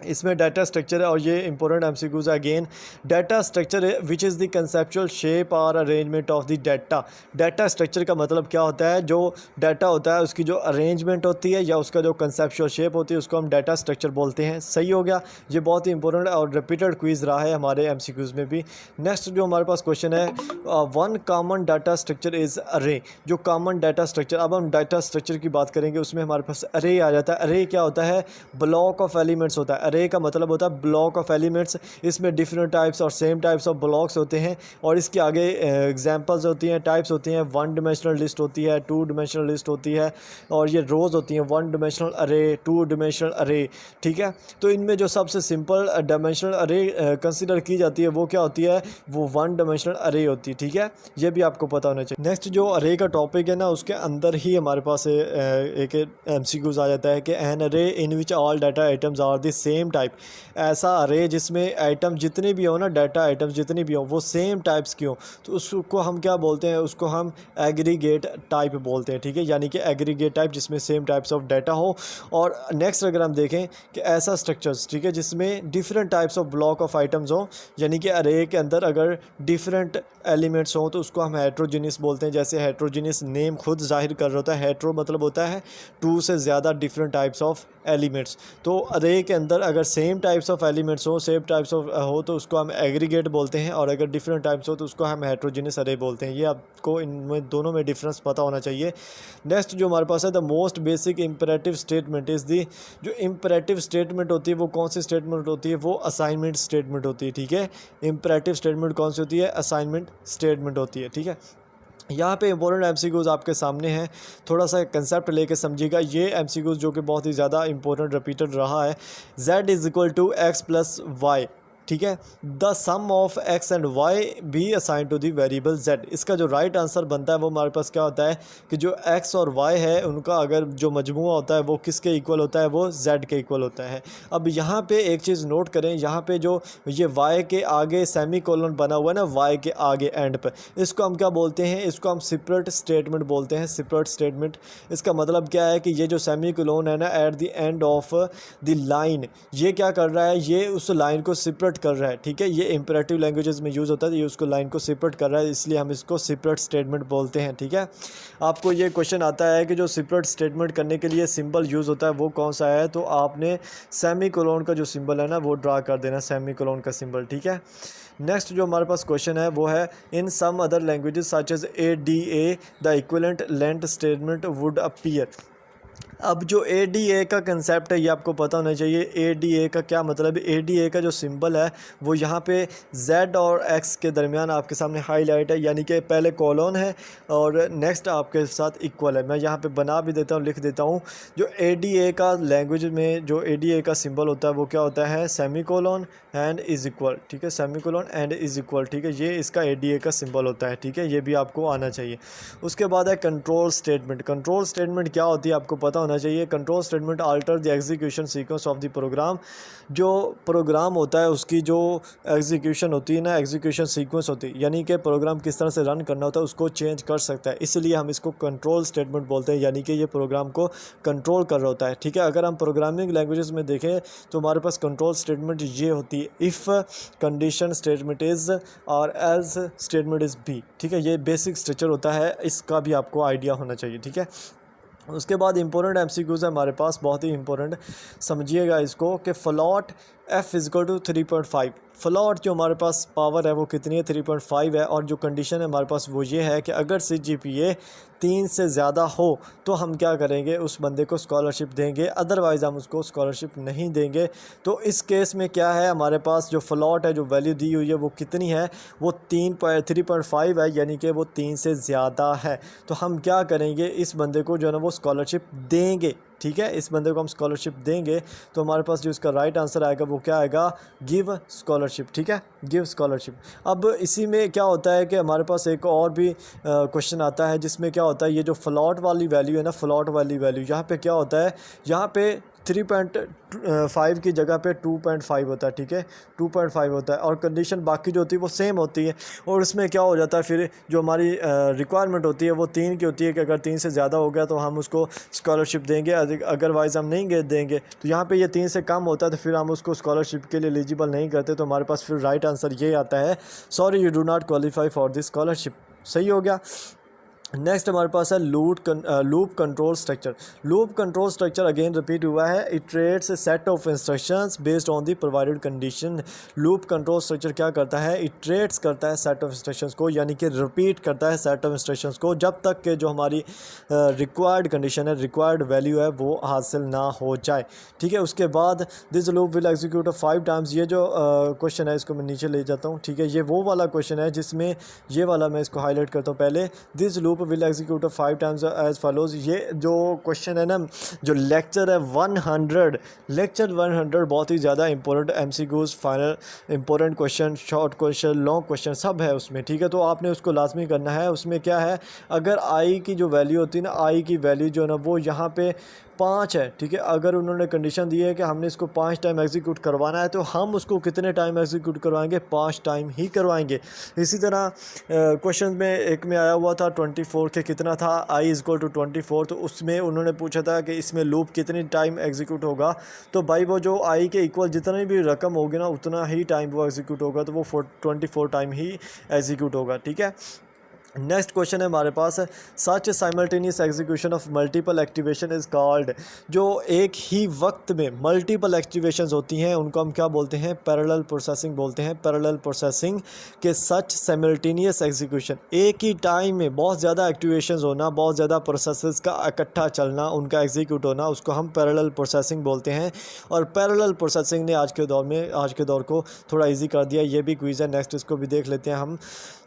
इसमें डाटा स्ट्रक्चर है। और ये इंपॉर्टेंट एमसीक्यूज है again. Data structure which is the conceptual shape और arrangement of the data. Data structure का मतलब क्या होता है, जो डाटा होता है उसकी जो अरेंजमेंट होती है या उसका जो कंसेप्चुअल शेप होती है उसको हम डाटा स्ट्रक्चर बोलते हैं। सही हो गया, ये बहुत ही इंपॉर्टेंट और रिपीटेड क्विज रहा है हमारे एमसीक्यूज में भी। नेक्स्ट जो हमारे पास क्वेश्चन है, one common data structure is अरे। जो कॉमन डाटा स्ट्रक्चर, अब हम डाटा स्ट्रक्चर की बात करेंगे उसमें हमारे पास अरे आ जाता है। अरे क्या होता है, ब्लॉक ऑफ एलिमेंट्स होता है। अरे का मतलब होता है ब्लॉक ऑफ एलिमेंट्स। इसमें डिफरेंट टाइप्स और सेम टाइप्स ऑफ ब्लॉक्स होते हैं। और इसके आगे एग्जांपल्स होती हैं, टाइप्स होती हैं। 1 डिमेंशनल लिस्ट होती है, 2 डिमेंशनल लिस्ट होती है। और ये रोज़ होती हैं, 1 डिमेंशनल अरे, 2 डिमेंशनल अरे, ठीक है। तो इनमें जो सबसे सिंपल डायमेंशनल अरे कंसिडर की जाती है वो क्या होती है, वो 1 डिमेंशनल अरे होती है, ठीक है। ये भी आपको पता होना चाहिए। नेक्स्ट जो अरे का टॉपिक है ना, उसके अंदर ही हमारे पास एक एमसीक्यूज आ जाता है कि an array in which all data items are the same type. ऐसा अरे जिसमें आइटम जितने भी हो ना, डाटा आइटम्स जितनी भी हो वो सेम टाइप्स की हो, तो उसको हम क्या बोलते हैं, उसको हम एग्रीगेट टाइप बोलते हैं, ठीक है। यानी कि एग्रीगेट टाइप जिसमें सेम टाइप्स ऑफ डाटा हो। और नेक्स्ट अगर हम देखें कि ऐसा स्ट्रक्चर्स, ठीक है, जिसमें different types of block of items हो, यानी कि अरे के अंदर अगर डिफरेंट एलिमेंट्स हों तो उसको हम हेट्रोजीनियस बोलते हैं। जैसे हेट्रोजीनियस नेम खुद जाहिर कर रहा होता है, हेट्रो मतलब होता है 2 से ज़्यादा डिफरेंट टाइप्स ऑफ एलिमेंट्स। तो अरे के अंदर अगर सेम टाइप्स ऑफ एलिमेंट्स हो, सेम टाइप्स ऑफ हो तो उसको हम एग्रीगेट बोलते हैं, और अगर डिफरेंट टाइप्स हो तो उसको हम हेट्रोजीनियस अरे बोलते हैं। ये आपको इनमें दोनों में डिफरेंस पता होना चाहिए। नेक्स्ट जो हमारे पास है, the most basic imperative statement is the, जो इम्परेटिव स्टेटमेंट होती है वो कौन सी स्टेटमेंट होती है, वो असाइनमेंट स्टेटमेंट होती है। ठीक है, इम्परेटिव स्टेटमेंट कौन सी होती है, असाइनमेंट स्टेटमेंट होती है। ठीक है, यहाँ पे इंपॉर्टेंट एमसीक्यूज़ आपके सामने हैं, थोड़ा सा कंसेप्ट लेके समझिएगा। ये एमसीक्यूज़ जो कि बहुत ही ज़्यादा इंपॉर्टेंट रिपीटेड रहा है, z is equal to x plus y. ठीक है, the sum of x and y भी assign to the variable z। इसका जो राइट आंसर बनता है वो हमारे पास क्या होता है कि जो x और y है उनका अगर जो मजमूआ होता है वो किसके इक्वल होता है, वो z के इक्वल होता है। अब यहाँ पे एक चीज़ नोट करें, यहाँ पे जो ये y के आगे सेमी कोलन बना हुआ है ना, y के आगे एंड पे, इसको हम क्या बोलते हैं, इसको हम सेपरेट स्टेटमेंट बोलते हैं, सेपरेट स्टेटमेंट। इसका मतलब क्या है कि ये जो सेमी कोलन है ना at the end of the line, ये क्या कर रहा है, ये उस लाइन को सेपरेट कर रहा है। ठीक है, ये इंपरेटिव लैंग्वेजेस में यूज़ होता है, ये उसको लाइन को सेपरेट कर रहा है, इसलिए हम इसको सेपरेट स्टेटमेंट बोलते हैं। ठीक है, आपको ये क्वेश्चन आता है कि जो सेपरेट स्टेटमेंट करने के लिए सिंबल यूज़ होता है वो कौन सा है, तो आपने सेमी कोलन का जो सिंबल है ना वो ड्रा कर देना, सेमी कोलन का सिंबल। ठीक है, नेक्स्ट जो हमारे पास क्वेश्चन है वो है, in some other languages such as ADA the equivalent length statement would appear. अब जो ADA का कंसेप्ट है ये आपको पता होना चाहिए। ADA का क्या मतलब है, ADA का जो सिंबल है वो यहाँ पे Z और X के दरमियान आपके सामने हाईलाइट है, यानी कि पहले कॉलन है और नेक्स्ट आपके साथ इक्वल है। मैं यहाँ पे बना भी देता हूँ, लिख देता हूँ। जो ADA का लैंग्वेज में जो ADA का सिंबल होता है वो क्या होता है, semi colon and is equal. ठीक है, semi colon and is equal. ठीक है, ये इसका ADA का सिंबल होता है। ठीक है, ये भी आपको आना चाहिए। उसके बाद है कंट्रोल स्टेटमेंट। कंट्रोल स्टेटमेंट क्या होती है आपको पता होना चाहिए। Control statement alter the execution sequence of the program. जो प्रोग्राम होता है उसकी जो एग्जीक्यूशन होती है ना, एग्जीक्यूशन सीक्वेंस होती है, यानी कि प्रोग्राम किस तरह से रन करना होता है उसको चेंज कर सकता है, इसलिए हम इसको कंट्रोल स्टेटमेंट बोलते हैं, यानी कि ये प्रोग्राम को कंट्रोल कर रहा होता है। ठीक है, अगर हम प्रोग्रामिंग लैंग्वेजेस में देखें तो हमारे पास कंट्रोल स्टेटमेंट ये होती है, इफ़ कंडीशन स्टेटमेंट इज़ और एल्स स्टेटमेंट इज़ बी। ठीक है, ये बेसिक स्ट्रक्चर होता है, इसका भी आपको आइडिया होना चाहिए। ठीक है, उसके बाद इंपॉर्टेंट एमसीक्यूज़ है हमारे पास, बहुत ही इंपॉर्टेंट, समझिएगा इसको कि float f is to 3.5। Float जो हमारे पास पावर है वो कितनी है, 3.5 है, और जो कंडीशन है हमारे पास वो ये है कि अगर CGPA 3 से ज़्यादा हो तो हम क्या करेंगे, उस बंदे को स्कॉलरशिप देंगे, अदरवाइज़ हम उसको स्कॉलरशिप नहीं देंगे। तो इस केस में क्या है, हमारे पास जो फ्लॉट है, जो वैल्यू दी हुई है वो कितनी है, वो 3.5 है, यानी कि वो 3 से ज़्यादा है। तो हम क्या करेंगे, इस बंदे को जो है ना वो स्कॉलरशिप देंगे। ठीक है, इस बंदे को हम स्कॉलरशिप देंगे, तो हमारे पास जो इसका राइट आंसर आएगा वो क्या आएगा, गिव स्कॉलरशिप। ठीक है, गिव स्कॉलरशिप। अब इसी में क्या होता है कि हमारे पास एक और भी क्वेश्चन आता है जिसमें क्या होता है, ये जो फ्लॉट वाली वैल्यू है ना, फ्लॉट वाली वैल्यू, यहाँ पे क्या होता है, यहाँ पे 3.5 की जगह पे 2.5 होता है। ठीक है, 2.5 होता है, और कंडीशन बाकी जो होती है वो सेम होती है, और उसमें क्या हो जाता है, फिर जो हमारी रिक्वायरमेंट होती है वो 3 की होती है कि अगर 3 से ज़्यादा हो गया तो हम उसको स्कॉलरशिप देंगे, अदरवाइज़ हम नहीं देंगे। तो यहाँ पे ये 3 से कम होता है तो फिर हम उसको स्कॉलरशिप के लिए एलिजिबल नहीं करते, तो हमारे पास फिर राइट आंसर ये आता है, sorry you do not qualify for this scholarship. सही हो गया। नेक्स्ट हमारे पास है loop control structure. Loop control structure again repeat हुआ है, iterates set of instructions based on the provided condition. Loop control structure क्या करता है, इटरेट्स करता है सेट ऑफ इंस्ट्रक्शंस को, यानी कि रिपीट करता है सेट ऑफ इंस्ट्रक्शंस को जब तक कि जो हमारी रिक्वायर्ड कंडीशन है, रिक्वायर्ड वैल्यू है वो हासिल ना हो जाए। ठीक है, उसके बाद this loop will execute 5 times. ये जो क्वेश्चन है इसको मैं नीचे ले जाता हूँ। ठीक है, ये वो वाला क्वेश्चन है जिसमें ये वाला मैं इसको हाईलाइट करता हूँ पहले, this loop will execute 5 times as follows. ये जो क्वेश्चन है ना, जो लेक्चर है 100, लेक्चर 100 बहुत ही ज़्यादा important MCQs, final important question, short question, long question सब है उसमें। ठीक है, तो आपने उसको लाजमी करना है। उसमें क्या है, अगर आई की जो वैल्यू होती है ना, आई की वैल्यू जो है ना वो यहाँ पे 5 है। ठीक है, अगर उन्होंने कंडीशन दी है कि हमने इसको 5 टाइम एग्जीक्यूट करवाना है तो हम उसको कितने टाइम एग्जीक्यूट करवाएंगे, 5 टाइम ही करवाएंगे। इसी तरह क्वेश्चन में एक में आया हुआ था 24 के कितना था, आई इज़ इक्वल टू 24, तो उसमें उन्होंने पूछा था कि इसमें लूप कितनी टाइम एग्जीक्यूट होगा। तो भाई वो जो आई के इक्वल जितनी भी रकम होगी ना उतना ही टाइम वो एग्जीक्यूट होगा, तो वो 24 टाइम ही एग्जीक्यूट होगा। ठीक है, नेक्स्ट क्वेश्चन है हमारे पास, such simultaneous execution of multiple activation is called, जो एक ही वक्त में मल्टीपल एक्टिवेशंस होती हैं उनको हम क्या बोलते हैं, पैरेलल प्रोसेसिंग बोलते हैं। पैरेलल प्रोसेसिंग के सच साइमल्टेनियस एग्जीक्यूशन, एक ही टाइम में बहुत ज़्यादा एक्टिवेशंस होना, बहुत ज़्यादा प्रोसेसेस का इकट्ठा चलना, उनका एग्जीक्यूट होना, उसको हम पैरेलल प्रोसेसिंग बोलते हैं। और पैरेलल प्रोसेसिंग ने आज के दौर को थोड़ा ईजी कर दिया। ये भी क्विज़ है, नेक्स्ट इसको भी देख लेते हैं हम।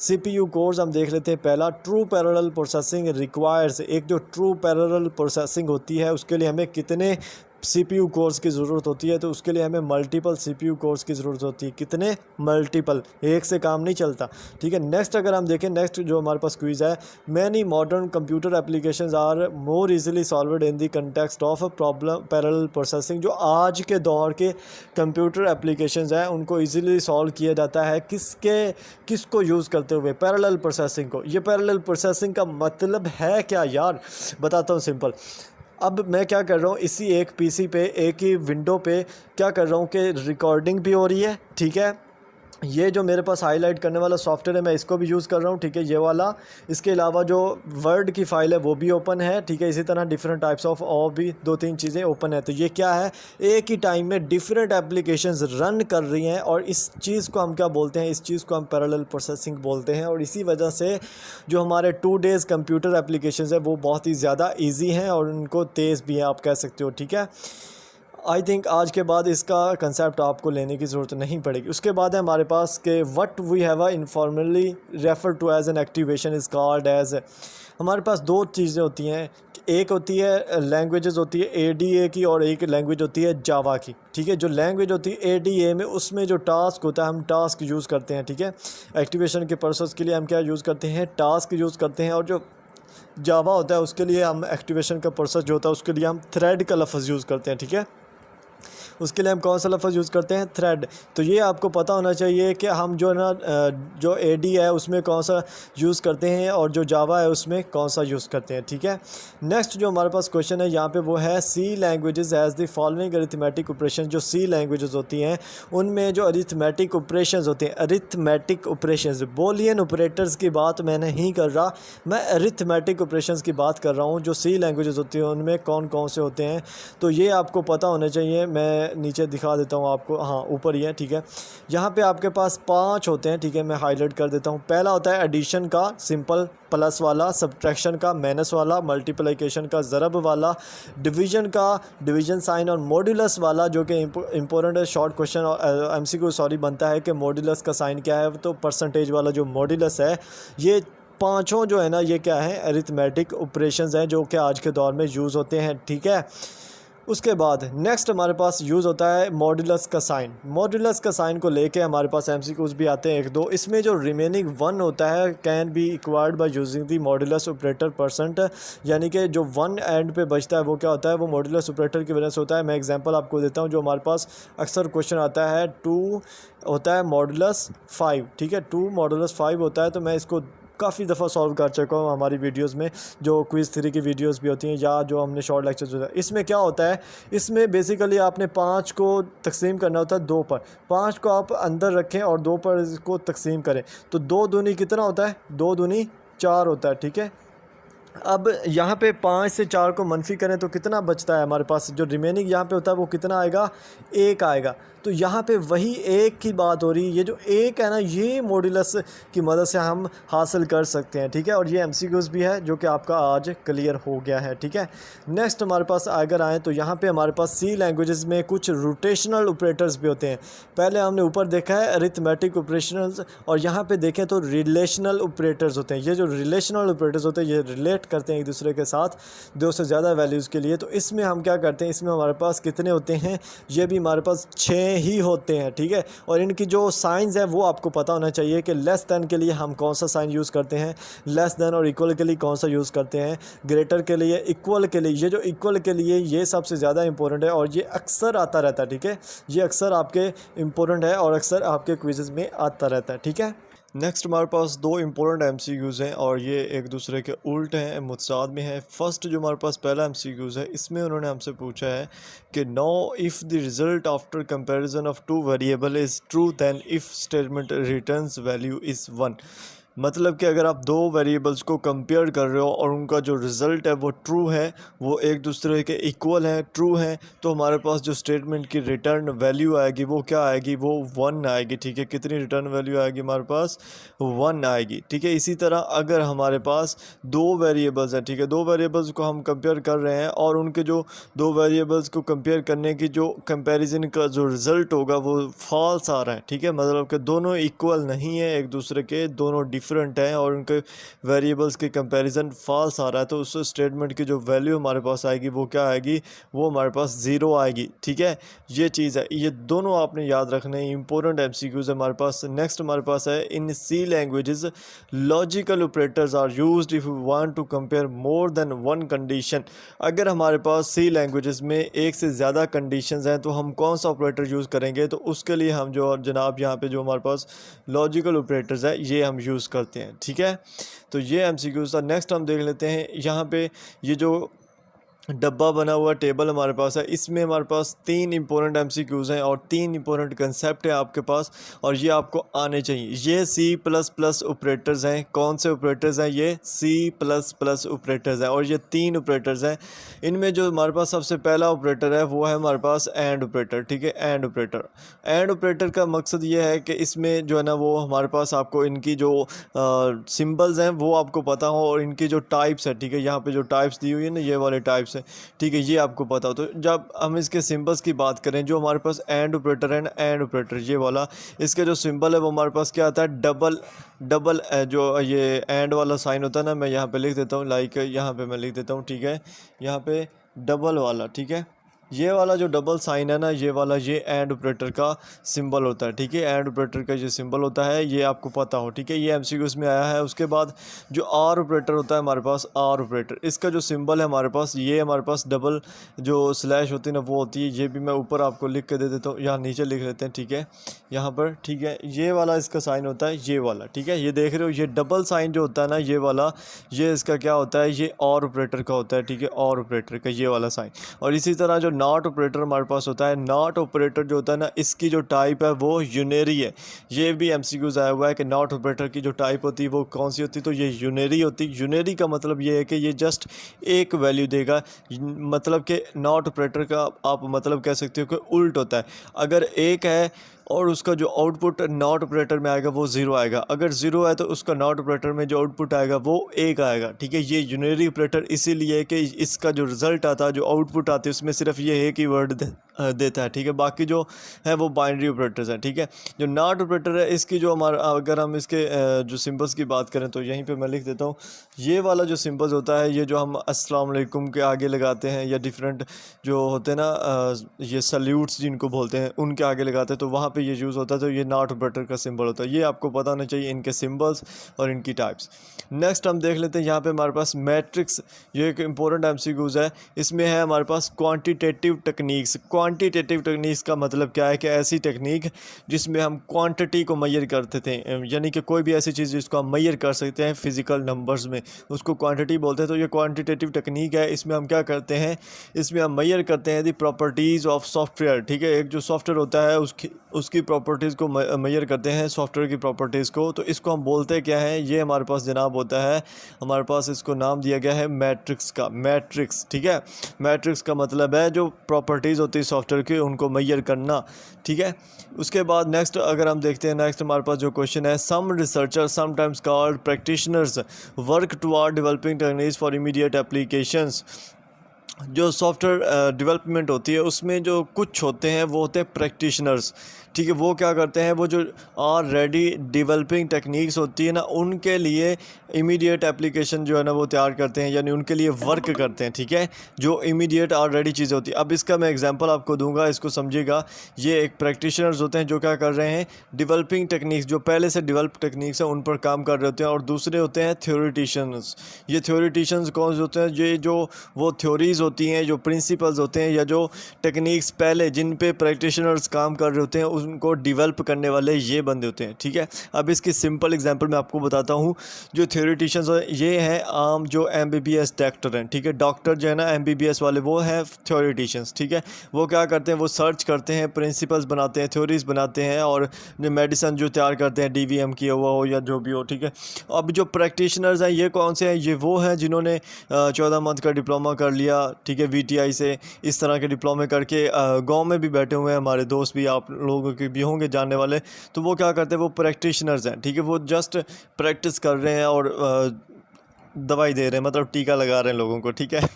CPU कोर्स हम देख लेते हैं। पहला, ट्रू पैरेलल प्रोसेसिंग रिक्वायर्स, एक जो ट्रू पैरेलल प्रोसेसिंग होती है उसके लिए हमें कितने CPU कोर्स की ज़रूरत होती है, तो उसके लिए हमें मल्टीपल CPU कोर्स की ज़रूरत होती है। कितने? मल्टीपल, एक से काम नहीं चलता, ठीक है। नेक्स्ट अगर हम देखें, नेक्स्ट जो हमारे पास क्विज़ है, many modern computer applications are more easily solved in the context of problem parallel processing, जो आज के दौर के कंप्यूटर एप्लीकेशंस हैं उनको ईजिली सॉल्व किया जाता है किसको यूज़ करते हुए, पैरेलल प्रोसेसिंग को। ये पैरेलल प्रोसेसिंग का मतलब है क्या यार, बताता हूँ सिंपल। अब मैं क्या कर रहा हूँ, इसी एक पीसी पे, एक ही विंडो पे क्या कर रहा हूँ कि रिकॉर्डिंग भी हो रही है, ठीक है। ये जो मेरे पास हाईलाइट करने वाला सॉफ्टवेयर है मैं इसको भी यूज़ कर रहा हूँ, ठीक है, ये वाला। इसके अलावा जो वर्ड की फ़ाइल है वो भी ओपन है, ठीक है। इसी तरह डिफरेंट टाइप्स ऑफ और भी 2-3 चीज़ें ओपन है। तो ये क्या है, एक ही टाइम में डिफरेंट एप्लीकेशंस रन कर रही हैं, और इस चीज़ को हम क्या बोलते हैं, इस चीज़ को हम पैरेलल प्रोसेसिंग बोलते हैं। और इसी वजह से जो हमारे 2 डेज़ कंप्यूटर एप्लीकेशंस है वो बहुत ही ज़्यादा ईजी हैं और उनको तेज़ भी हैं, आप कह सकते हो, ठीक है। आई थिंक आज के बाद इसका कंसेप्ट आपको लेने की ज़रूरत नहीं पड़ेगी। उसके बाद है हमारे पास के what we have informally refer to as an activation is called as. हमारे पास 2 चीज़ें होती हैं, एक होती है लैंग्वेजेस होती है ADA की, और एक लैंग्वेज होती है जावा की, ठीक है। जो लैंग्वेज होती है ADA में, उसमें जो टास्क होता है हम टास्क यूज़ करते हैं, ठीक है। एक्टिवेशन के प्रोसेस के लिए हम क्या यूज़ करते हैं, टास्क यूज़ करते हैं। और जो जावा होता है उसके लिए हम एक्टिवेशन का प्रोसेस जो होता है उसके लिए हम थ्रेड का लफ्ज़ यूज़ करते हैं, ठीक है। उसके लिए हम कौन सा लफ्ज़ यूज़ करते हैं, थ्रेड। तो ये आपको पता होना चाहिए कि हम जो ना जो AD है उसमें कौन सा यूज़ करते हैं और जो जावा है उसमें कौन सा यूज़ करते हैं, ठीक है। नेक्स्ट जो हमारे पास क्वेश्चन है यहाँ पे वो है, C languages as the following arithmetic operation. जो सी लैंग्वेजेस होती हैं उनमें जो अरिथमेटिक ऑपरेशंस होते हैं, अरिथमेटिक ऑपरेशंस, बोलियन ऑपरेटर्स की बात मैं नहीं कर रहा, मैं अरिथमेटिक ऑपरेशंस की बात कर रहा हूँ। जो सी लैंग्वेजेस होती हैं उनमें कौन कौन से होते हैं, तो ये आपको पता होना चाहिए। मैं नीचे दिखा देता हूँ आपको, हाँ ऊपर ही है, ठीक है। यहाँ पे आपके पास 5 होते हैं, ठीक है, मैं हाईलाइट कर देता हूँ। पहला होता है एडिशन का सिंपल प्लस वाला, सब्ट्रैक्शन का माइनस वाला, मल्टीप्लिकेशन का ज़रब वाला, डिवीजन का डिवीजन साइन, और मॉड्यूलस वाला जो कि इंपॉर्टेंट है, शॉर्ट क्वेश्चन और MCQ सॉरी बनता है कि मॉड्यूलस का साइन क्या है, तो परसेंटेज वाला जो मॉड्यूलस है। ये पाँचों जो है ना ये क्या है, अरिथमेटिक ऑपरेशंस हैं जो कि आज के दौर में यूज़ होते हैं, ठीक है। उसके बाद नेक्स्ट हमारे पास यूज़ होता है मॉड्यूलस का साइन। मॉड्यूलस का साइन को लेके हमारे पास MCQs भी आते हैं 1-2। इसमें जो रिमेनिंग 1 होता है can be acquired by using the modulus operator percent, यानी कि जो 1 एंड पे बचता है वो क्या होता है, वो मॉड्यूलस ऑपरेटर की वजह से होता है। मैं एग्जांपल आपको देता हूँ, जो हमारे पास अक्सर क्वेश्चन आता है 2 होता है मॉड्यूलस 5, ठीक है, 2 मॉड्यूलस 5 होता है। तो मैं इसको काफ़ी दफ़ा सॉल्व कर चुका हूँ हमारी वीडियोस में, जो क्विज़ 3 की वीडियोस भी होती हैं या जो हमने शॉर्ट लेक्चर्स होता है। इसमें क्या होता है, इसमें बेसिकली आपने 5 को तकसीम करना होता है 2 पर। 5 को आप अंदर रखें और 2 पर इसको तकसीम करें, तो 2 दूनी कितना होता है, 2 दूनी 4 होता है, ठीक है। अब यहाँ पे 5 से 4 को मनफी करें तो कितना बचता है हमारे पास, जो रिमेनिंग यहाँ पे होता है वो कितना आएगा, 1 आएगा। तो यहाँ पे वही 1 की बात हो रही है। ये जो 1 है ना, ये मॉड्यूलस की मदद से हम हासिल कर सकते हैं, ठीक है। और ये MCQs भी है जो कि आपका आज क्लियर हो गया है, ठीक है। नेक्स्ट हमारे पास अगर आएँ तो यहाँ पे हमारे पास सी लैंग्वेजेस में कुछ रोटेशनल ऑपरेटर्स भी होते हैं। पहले हमने ऊपर देखा है अरिथमेटिक ऑपरेशनल्स, और यहाँ पे देखें तो रिलेशनल ऑपरेटर्स होते हैं। ये जो रिलेशनल ऑपरेटर्स होते हैं ये रिलेट करते हैं एक दूसरे के साथ 2 से ज़्यादा वैल्यूज़ के लिए। तो इसमें हम क्या करते हैं, इसमें हमारे पास कितने होते हैं, ये भी हमारे पास 6 ही होते हैं, ठीक है। और इनकी जो साइंस है वो आपको पता होना चाहिए कि लेस दैन के लिए हम कौन सा साइन यूज़ करते हैं, लेस दैन और इक्वल के लिए कौन सा यूज़ करते हैं, ग्रेटर के लिए, इक्वल के लिए। ये जो इक्वल के लिए ये सबसे ज़्यादा इंपॉर्टेंट है और ये अक्सर आता रहता है, ठीक है। ये अक्सर आपके इंपॉर्टेंट है और अक्सर आपके क्विज़ में आता रहता है, ठीक है। नेक्स्ट हमारे पास 2 इम्पोर्टेंट MCQs हैं और ये एक दूसरे के उल्ट हैं, मुतसाद में है। फर्स्ट जो हमारे पास पहला MCQs है, इसमें उन्होंने हमसे पूछा है कि no if the result after comparison of 2 variable is true then if statement returns value is 1। मतलब कि अगर आप दो वेरिएबल्स को कंपेयर कर रहे हो और उनका जो रिज़ल्ट है वो ट्रू है, वो एक दूसरे के इक्वल हैं, ट्रू हैं, तो हमारे पास जो स्टेटमेंट की रिटर्न वैल्यू आएगी वो क्या आएगी, वो 1 आएगी। ठीक है, कितनी रिटर्न वैल्यू आएगी हमारे पास, 1 आएगी। ठीक है, इसी तरह अगर हमारे पास दो वेरिएबल्स हैं, ठीक है, दो वेरिएबल्स को हम कंपेयर कर रहे हैं और उनके जो दो वेरिएबल्स को कंपेयर करने की जो कंपैरिजन का जो रिज़ल्ट होगा वो फॉल्स आ रहा है। ठीक है, मतलब कि दोनों इक्वल नहीं है एक दूसरे के, दोनों डिफरेंट हैं और उनके वेरिएबल्स के कंपैरिजन फॉल्स आ रहा है, तो उस स्टेटमेंट की जो वैल्यू हमारे पास आएगी वो क्या आएगी, वो हमारे पास 0 आएगी। ठीक है, ये चीज़ है, ये दोनों आपने याद रखने, इंपॉर्टेंट एमसीक्यूज़ हमारे पास। नेक्स्ट हमारे पास है, in C languages logical operators are used if you want to compare more than one condition. अगर हमारे पास सी लैंग्वेजेस में एक से ज़्यादा कंडीशंस हैं तो हम कौन सा ऑपरेटर यूज़ करेंगे, तो उसके लिए हम जो जनाब यहाँ पे जो हमारे पास लॉजिकल ऑपरेटर्स है ये हम यूज़ करते हैं। ठीक है, तो ये एमसीक्यूज़ था। नेक्स्ट हम देख लेते हैं, यहाँ पे ये जो डब्बा बना हुआ टेबल हमारे पास है, इसमें हमारे पास 3 इंपॉर्टेंट एमसीक्यूज़ हैं और 3 इंपॉर्टेंट कंसेप्ट है आपके पास और ये आपको आने चाहिए। ये सी प्लस प्लस ऑपरेटर्स हैं। कौन से ऑपरेटर्स हैं, ये सी प्लस प्लस ऑपरेटर्स हैं और ये 3 ऑपरेटर्स हैं। इनमें जो हमारे पास सबसे पहला ऑपरेटर है वो है हमारे पास एंड ऑपरेटर। ठीक है, एंड ऑपरेटर। एंड ऑपरेटर का मकसद ये है कि इसमें जो है ना वो हमारे पास आपको इनकी जो सिंबल्स हैं वो आपको पता हो और इनकी जो टाइप्स है, ठीक है, यहाँ पे जो टाइप्स दी हुई है ना, ये वाले टाइप्स है, ठीक है, ये आपको पता हो। तो जब हम इसके सिंबल्स की बात करें, जो हमारे पास एंड ऑपरेटर है ना, एंड ऑपरेटर ये वाला, इसका जो सिंबल है वो हमारे पास क्या आता है, डबल डबल जो ये एंड वाला साइन होता है ना, मैं यहाँ पे लिख देता हूँ, लाइक यहाँ पे मैं लिख देता हूँ। ठीक है, यहाँ पे डबल वाला, ठीक है, ये वाला जो डबल साइन है ना, ये वाला, ये एंड ऑपरेटर का सिंबल होता है। ठीक है, एंड ऑपरेटर का ये सिंबल होता है, ये आपको पता हो। ठीक है, ये एमसीक्यूज़ में आया है। उसके बाद जो आर ऑपरेटर होता है हमारे पास, आर ऑपरेटर, इसका जो सिंबल है हमारे पास, ये हमारे पास डबल जो स्लैश होती है ना वो होती है। ये भी मैं ऊपर आपको लिख के दे देता हूँ, यहाँ नीचे लिख लेते हैं। ठीक है, यहाँ पर, ठीक है, ये वाला इसका साइन होता है, ये वाला। ठीक है, ये देख रहे हो, ये डबल साइन जो होता है ना, ये वाला, ये इसका क्या होता है, ये और ऑपरेटर का होता है। ठीक है, और ऑपरेटर का ये वाला साइन। और इसी तरह जो नॉट ऑपरेटर हमारे पास होता है, नॉट ऑपरेटर जो होता है ना, इसकी जो टाइप है वो यूनरी है। ये भी एमसीक्यूज आया हुआ है कि नॉट ऑपरेटर की जो टाइप होती है वो कौन सी होती है, तो ये यूनरी होती है। यूनरी का मतलब ये है कि ये जस्ट एक वैल्यू देगा, मतलब कि नॉट ऑपरेटर का आप मतलब कह सकते हो कि उल्ट होता है। अगर एक है और उसका जो आउटपुट नॉट ऑपरेटर में आएगा वो 0 आएगा, अगर 0 है तो उसका नॉट ऑपरेटर में जो आउटपुट आएगा वो 1 आएगा। ठीक है, ये यूनरी ऑपरेटर इसीलिए कि इसका जो रिज़ल्ट आता है, जो आउटपुट आती है, उसमें सिर्फ ये एक ही वर्ड देता है। ठीक है, बाकी जो है वो बाइनरी ऑपरेटर्स हैं। ठीक है, जो नॉट ऑपरेटर है इसकी जो हमारा, अगर हम इसके जो सिंबल्स की बात करें तो यहीं पे मैं लिख देता हूँ, ये वाला जो सिंबल्स होता है, ये जो हम अस्सलाम वालेकुम के आगे लगाते हैं या डिफरेंट जो होते हैं ना, ये सल्यूट्स जिनको बोलते हैं, उनके आगे लगाते हैं, तो वहाँ पे ये यूज़ होता है, तो ये नॉट ऑपरेटर का सिंबल होता है। ये आपको पता होना चाहिए, इनके सिंबल्स और इनकी टाइप्स। नेक्स्ट हम देख लेते हैं, यहाँ पे हमारे पास मैट्रिक्स, ये एक इंपॉर्टेंट एमसीक्यूज है। इसमें है हमारे पास क्वांटिटेटिव टेक्निक्स। क्वांटिटेटिव टेक्निक्स का मतलब क्या है कि ऐसी टेक्निक जिसमें हम क्वांटिटी को मेजर करते थे, यानी कि कोई भी ऐसी चीज़ जिसको हम मेजर कर सकते हैं फिजिकल नंबर्स में, उसको क्वांटिटी बोलते हैं। तो ये क्वांटिटेटिव टेक्निक है। इसमें हम क्या करते हैं, इसमें हम मेजर करते हैं दी प्रॉपर्टीज़ ऑफ सॉफ्टवेयर। ठीक है, एक जो सॉफ्टवेयर होता है उसकी प्रॉपर्टीज़ को मेजर करते हैं, सॉफ्टवेयर की प्रॉपर्टीज़ को। तो इसको हम बोलते क्या है, ये हमारे पास जनाब होता है, हमारे पास इसको नाम दिया गया है मैट्रिक्स का, मैट्रिक्स। ठीक है, मैट्रिक्स का मतलब है जो प्रॉपर्टीज़ होती है सॉफ्टवेयर की उनको मेजर करना। ठीक है, उसके बाद नेक्स्ट अगर हम देखते हैं, नेक्स्ट हमारे पास जो क्वेश्चन है, some researcher sometimes called practitioners work toward developing techniques for immediate applications. जो सॉफ्टवेयर डेवलपमेंट होती है उसमें जो कुछ होते हैं वो होते हैं प्रैक्टिशनर्स। ठीक है, वो क्या करते हैं, वो जो ऑलरेडी डेवलपिंग टेक्निक्स होती है ना, उनके लिए इमीडिएट एप्लीकेशन जो है ना वो तैयार करते हैं, यानी उनके लिए वर्क करते हैं। ठीक है, जो इमीडिएट ऑलरेडी चीज़ें होती है। अब इसका मैं एग्जांपल आपको दूंगा, इसको समझिएगा। ये एक प्रैक्टिशनर्स होते हैं जो क्या कर रहे हैं, डेवलपिंग टेक्निक्स, जो पहले से डेवलप टेक्निक्स हैं उन पर काम कर रहे होते हैं, और दूसरे होते हैं थ्योरिटिशियंस। ये थ्योरिटिशियंस कौन से होते हैं, ये जो वो थ्योरीज़ होती हैं, जो प्रिंसिपल्स होते हैं या जो टेक्निक्स पहले जिन पे प्रैक्टिशनर्स काम कर रहे होते हैं उनको डेवलप करने वाले ये बंदे होते हैं, ठीक है। अब इसकी सिंपल एग्जांपल मैं आपको बताता हूँ। जो थ्योरेटिशियंस ये हैं आम जो MBBS डॉक्टर हैं, ठीक है। डॉक्टर जो है ना MBBS वाले, वो हैं थ्योरेटिशियंस, ठीक है। वो क्या करते हैं, वो सर्च करते हैं, प्रिंसिपल्स बनाते हैं, थ्योरीज बनाते हैं, और जो मेडिसिन जो तैयार करते हैं, DVM किया हुआ हो या जो भी हो, ठीक है। अब जो प्रैक्टिशनर्स हैं ये कौन से हैं, ये वो हैं जिन्होंने 14 मंथ का डिप्लोमा कर लिया, ठीक है, VTI से। इस तरह के डिप्लोमे करके गांव में भी बैठे हुए हैं, हमारे दोस्त भी, आप लोगों के भी होंगे जानने वाले। तो वो क्या करते हैं, वो प्रैक्टिशनर्स हैं, ठीक है। वो जस्ट प्रैक्टिस कर रहे हैं और दवाई दे रहे हैं, मतलब टीका लगा रहे हैं लोगों को, ठीक है।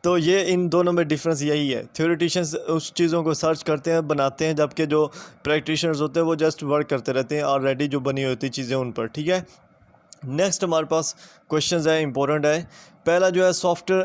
तो ये इन दोनों में डिफरेंस यही है। थ्योरेटिशियंस उस चीज़ों को सर्च करते हैं, बनाते हैं, जबकि जो प्रैक्टिशनर्स होते हैं वो जस्ट वर्क करते रहते हैं ऑलरेडी जो बनी होती चीज़ें उन पर, ठीक है। नेक्स्ट हमारे पास क्वेश्चंस है, इंपॉर्टेंट है। पहला जो है सॉफ्टवेयर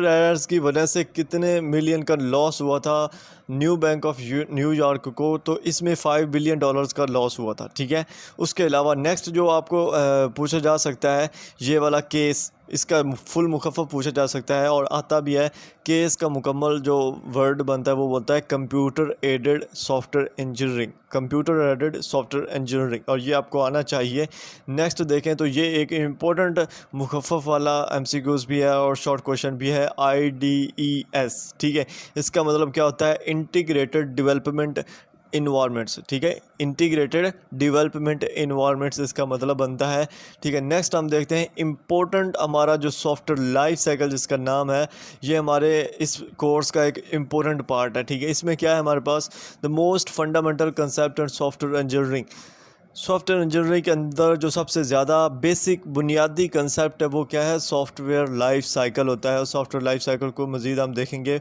एरर्स की वजह से कितने मिलियन का लॉस हुआ था न्यू बैंक ऑफ न्यूयॉर्क को, तो इसमें $5 बिलियन का लॉस हुआ था, ठीक है। उसके अलावा नेक्स्ट जो आपको पूछा जा सकता है, ये वाला केस, इसका फुल मुखफ़फ़ पूछा जा सकता है और आता भी है। केस का मुकम्मल जो वर्ड बनता है वो बोलता है computer aided software engineering, computer aided software engineering, और ये आपको आना चाहिए। नेक्स्ट देखें तो ये एक इम्पोर्टेंट मुखफ़फ़ वाला MCQs भी है और शॉर्ट क्वेश्चन भी है, IDES, ठीक है। इसका मतलब क्या होता है, इंटीग्रेटेड डेवलपमेंट इन्वायरमेंट्स, ठीक है। इंटीग्रेटेड डेवलपमेंट इन्वायरमेंट्स इसका मतलब बनता है, ठीक है। नेक्स्ट हम देखते हैं इम्पोर्टेंट हमारा जो सॉफ्टवेयर लाइफ साइकिल जिसका नाम है, ये हमारे इस कोर्स का एक इम्पोर्टेंट पार्ट है, ठीक है। इसमें क्या है हमारे पास, the most fundamental concept and software engineering. Software engineering के अंदर जो सबसे ज़्यादा बेसिक बुनियादी कंसेप्ट है वो क्या है, सॉफ्टवेयर लाइफ साइकिल होता है। और सॉफ्टवेयर लाइफ साइकिल को मज़ीद हम देखेंगे,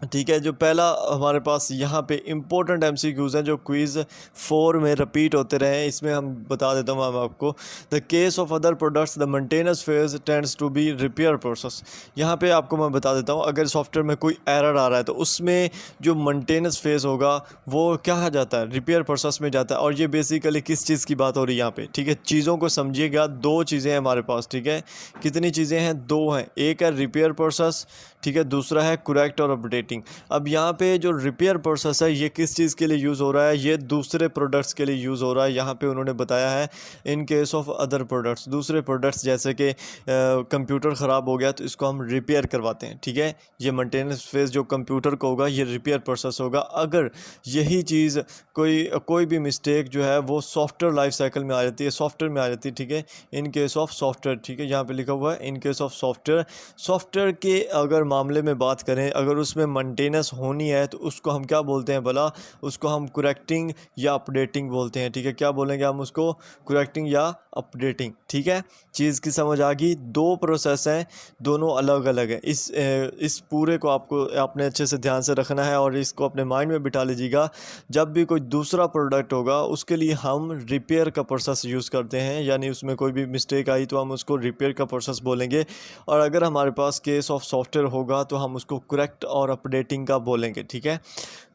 ठीक है। जो पहला हमारे पास यहाँ पे इम्पोर्टेंट MCQs हैं जो क्विज़ 4 में रिपीट होते रहे हैं, इसमें हम बता देता हूँ मैं आपको। The case of other products the maintenance phase tends to be repair process. यहाँ पे आपको मैं बता देता हूँ, अगर सॉफ्टवेयर में कोई एरर आ रहा है तो उसमें जो मेंटेनेंस फेज़ होगा वो क्या आ जाता है, रिपेयर प्रोसेस में जाता है। और ये बेसिकली किस चीज़ की बात हो रही है यहाँ पे, ठीक है। चीज़ों को समझिएगा, दो चीज़ें हैं हमारे पास, ठीक है। कितनी चीज़ें हैं, दो हैं। एक है रिपेयर प्रोसेस, ठीक है, दूसरा है करेक्ट और अपडेटिंग। अब यहाँ पे जो रिपेयर प्रोसेस है ये किस चीज़ के लिए यूज़ हो रहा है, ये दूसरे प्रोडक्ट्स के लिए यूज़ हो रहा है। यहाँ पे उन्होंने बताया है in case of other products, दूसरे प्रोडक्ट्स जैसे कि कंप्यूटर ख़राब हो गया तो इसको हम रिपेयर करवाते हैं, ठीक है। ये मेंटेनेंस फेज़ जो कंप्यूटर को होगा ये रिपेयर प्रोसेस होगा। अगर यही चीज़ कोई भी मिस्टेक जो है वो सॉफ्टवेयर लाइफ साइकिल में आ जाती है, सॉफ्टवेयर में आ जाती है, ठीक है। इन केस ऑफ सॉफ्टवेयर, ठीक है, यहाँ पे लिखा हुआ है इन केस ऑफ सॉफ्टवेयर के अगर मामले में बात करें, अगर उसमें मेंटेनेंस होनी है तो उसको हम क्या बोलते हैं भला, उसको हम करेक्टिंग या अपडेटिंग बोलते हैं, ठीक है। क्या बोलेंगे हम उसको, करेक्टिंग या अपडेटिंग, ठीक है। चीज़ की समझ आ गई। दो प्रोसेस हैं, दोनों अलग अलग हैं। इस पूरे को आपने अच्छे से ध्यान से रखना है और इसको अपने माइंड में बिठा लीजिएगा। जब भी कोई दूसरा प्रोडक्ट होगा उसके लिए हम रिपेयर का प्रोसेस यूज़ करते हैं, यानी उसमें कोई भी मिस्टेक आई तो हम उसको रिपेयर का प्रोसेस बोलेंगे। और अगर हमारे पास केस ऑफ सॉफ्टवेयर होगा तो हम उसको करेक्ट और अपडेटिंग का बोलेंगे, ठीक है।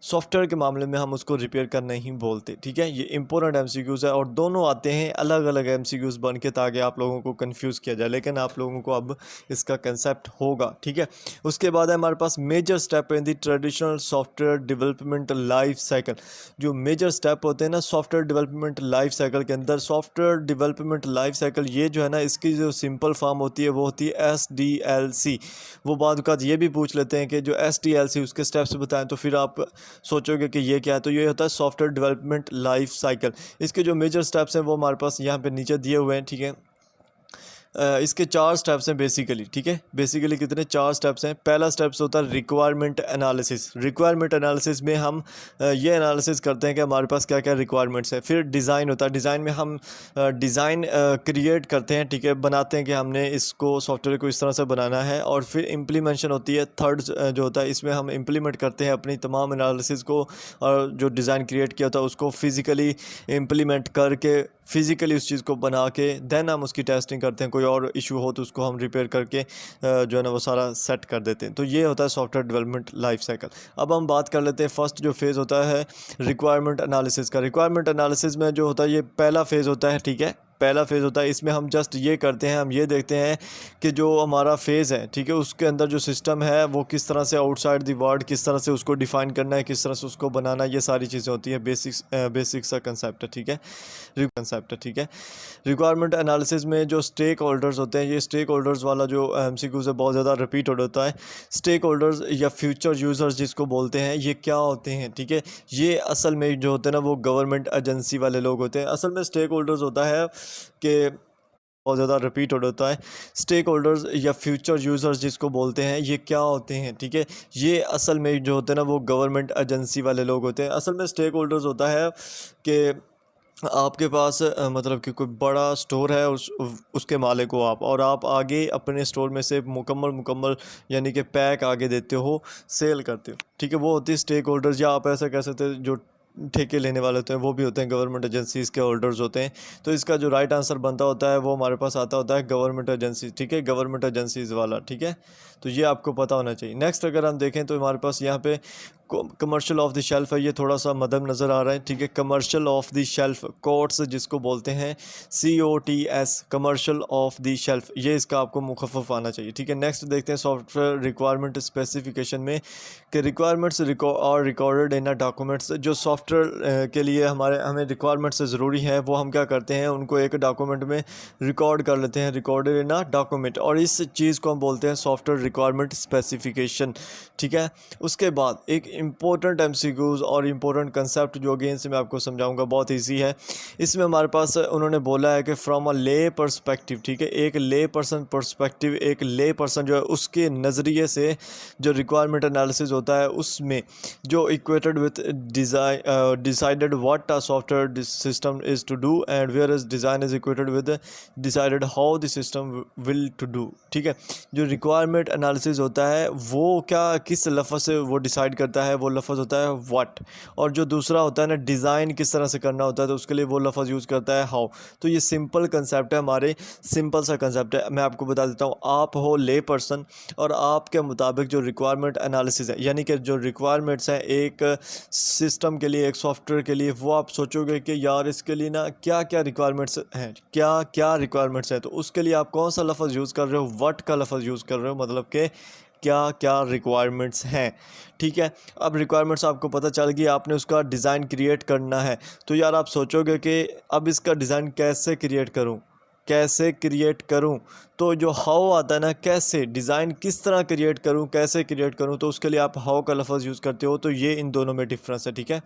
सॉफ्टवेयर के मामले में हम उसको रिपेयर का नहीं बोलते, ठीक है। ये इंपॉर्टेंट MCQs है और दोनों आते हैं अलग अलग MCQs बन के, ताकि आप लोगों को कंफ्यूज किया जाए, लेकिन आप लोगों को अब इसका कंसेप्ट होगा, ठीक है। उसके बाद है हमारे पास major step in the traditional software development life cycle. जो मेजर स्टेप होते हैं ना सॉफ्टवेयर डेवलपमेंट लाइफ साइकिल के अंदर, सॉफ्टवेयर डेवलपमेंट लाइफ साइकिल ये जो है ना, इसकी जो सिंपल फॉर्म होती है वो होती है SDLC। वो बाद का ये भी पूछ लेते हैं कि जो SDLC उसके स्टेप्स बताएं, तो फिर आप सोचोगे कि ये क्या है, तो ये होता है सॉफ्टवेयर डेवलपमेंट लाइफ साइकिल। इसके जो मेजर स्टेप्स हैं वो हमारे पास यहाँ पे नीचे दिए हुए हैं, ठीक है। इसके 4 स्टेप्स हैं बेसिकली, ठीक है। बेसिकली कितने, 4 स्टेप्स हैं। पहला स्टेप्स होता है रिक्वायरमेंट एनालिसिस। रिक्वायरमेंट एनालिसिस में हम ये एनालिसिस करते हैं कि हमारे पास क्या क्या रिक्वायरमेंट्स है। फिर डिज़ाइन होता है, डिज़ाइन में हम डिज़ाइन क्रिएट करते हैं, ठीक है, बनाते हैं कि हमने इसको सॉफ्टवेयर को इस तरह से बनाना है। और फिर इम्प्लीमेंशन होती है, थर्ड जो होता है, इसमें हम इम्प्लीमेंट करते हैं अपनी तमाम एनालिसिस को, और जो डिज़ाइन क्रिएट किया होता है उसको फिज़िकली इम्प्लीमेंट करके, फिज़िकली उस चीज़ को बना के देन हम उसकी टेस्टिंग करते हैं। कोई और इशू हो तो उसको हम रिपेयर करके जो है ना वो सारा सेट कर देते हैं। तो ये होता है सॉफ्टवेयर डेवलपमेंट लाइफ साइकिल। अब हम बात कर लेते हैं फर्स्ट जो फेज़ होता है रिक्वायरमेंट एनालिसिस का। रिक्वायरमेंट एनालिसिस में जो होता है ये पहला फेज़ होता है, ठीक है। पहला फेज़ होता है, इसमें हम जस्ट ये करते हैं, हम ये देखते हैं कि जो हमारा फेज़ है, ठीक है, उसके अंदर जो सिस्टम है वो किस तरह से आउटसाइड द वर्ल्ड, किस तरह से उसको डिफ़ाइन करना है, किस तरह से उसको बनाना है, ये सारी चीज़ें होती हैं। बेसिक सा कंसेप्ट है, ठीक है। रिक्वायरमेंट एनालिसिस में जो स्टेक होल्डर्स होते हैं, ये स्टेक होल्डर्स वाला जो एमसीक्यू से बहुत ज़्यादा रिपीटेड होता है। स्टेक होल्डर्स या फ्यूचर यूज़र्स जिसको बोलते हैं, ये क्या होते हैं, ठीक है। ये असल में जो होते हैं ना वो गवर्नमेंट एजेंसी वाले लोग होते हैं। असल में स्टेक होल्डर्स होता है कि बहुत ज़्यादा रिपीटेड होता है। स्टेक होल्डर्स या फ्यूचर यूज़र्स जिसको बोलते हैं, ये क्या होते हैं, ठीक है। ये असल में जो होते हैं ना वो गवर्नमेंट एजेंसी वाले लोग होते हैं। असल में स्टेक होल्डर्स होता है कि आपके पास मतलब कि कोई बड़ा स्टोर है, उसके मालिक हो आप, और आप आगे अपने स्टोर में से मुकम्मल यानी कि पैक आगे देते हो, सेल करते हो, ठीक है। वो होती है स्टेक होल्डर्स, या आप ऐसा कह सकते हैं जो ठेके लेने वाले होते हैं वो भी होते हैं गवर्नमेंट एजेंसीज के होल्डर्स होते हैं। तो इसका जो राइट आंसर बनता होता है वो हमारे पास आता होता है गवर्नमेंट एजेंसी, ठीक है, गवर्नमेंट एजेंसीज वाला, ठीक है। तो ये आपको पता होना चाहिए। नेक्स्ट अगर हम देखें तो हमारे पास यहाँ पे कमर्शियल ऑफ द शेल्फ है, ये थोड़ा सा मदम नज़र आ रहा है, ठीक है। Commercial of the shelf quotes जिसको बोलते हैं, COTS, commercial of the shelf, ये इसका आपको मुखफ़फ़ आना चाहिए, ठीक है। नेक्स्ट देखते हैं सॉफ्टवेयर रिक्वायरमेंट स्पेसिफिकेशन में कि रिक्वायरमेंट्स और रिकॉर्डेड इन डॉक्यूमेंट्स। जो सॉफ्टवेयर के लिए हमें रिक्वायरमेंट्स ज़रूरी है, वो हम क्या करते हैं, उनको एक डॉक्यूमेंट में रिकॉर्ड कर लेते हैं, रिकॉर्डेड इन अ डॉक्यूमेंट, और इस चीज़ को हम बोलते हैं सॉफ्टवेयर रिक्वायरमेंट स्पेसिफिकेशन, ठीक है। उसके बाद एक इम्पोर्टेंट MCQs और इम्पोर्टेंट कंसेप्ट जो अगेन से मैं आपको समझाऊंगा, बहुत इजी है। इसमें हमारे पास उन्होंने बोला है कि फ्रॉम अ ले पर्सपेक्टिव, ठीक है, एक ले पर्सन पर्सपेक्टिव, एक ले पर्सन जो है उसके नज़रिए से जो रिक्वायरमेंट एनालिसिस होता है उसमें जो equated with decided what a software system is to do and where is design is equated with decided how the system will to do, ठीक है। जो रिक्वायरमेंट एनालिसिस होता है वो क्या किस लफ्ज़ से वो डिसाइड करता है, वो लफ्ज़ होता है व्हाट, और जो दूसरा होता है ना डिज़ाइन किस तरह से करना होता है, तो उसके लिए वो लफ्ज़ यूज़ करता है हाउ। तो ये सिंपल कंसेप्ट है, हमारे सिंपल सा कंसेप्ट है। मैं आपको बता देता हूँ, आप हो ले पर्सन और आपके मुताबिक जो रिक्वायरमेंट एनालिसिस है, यानी कि जो रिक्वायरमेंट्स हैं एक सिस्टम के लिए, एक सॉफ्टवेयर के लिए, वो आप सोचोगे कि यार इसके लिए ना क्या क्या रिक्वायरमेंट्स हैं, क्या क्या रिक्वायरमेंट्स हैं, तो उसके लिए आप कौन सा लफ्ज़ यूज़ कर रहे हो, व्हाट का लफ्ज़ यूज़ कर रहे हो, मतलब कि क्या क्या रिक्वायरमेंट्स हैं, ठीक है। अब रिक्वायरमेंट्स आपको पता चल गई, आपने उसका डिज़ाइन क्रिएट करना है, तो यार आप सोचोगे कि अब इसका डिज़ाइन कैसे क्रिएट करूं, तो जो हाउ आता है ना, कैसे डिज़ाइन किस तरह क्रिएट करूं, कैसे क्रिएट करूं, तो उसके लिए आप हाउ का लफ्ज़ यूज़ करते हो। तो ये इन दोनों में डिफरेंस है, ठीक है।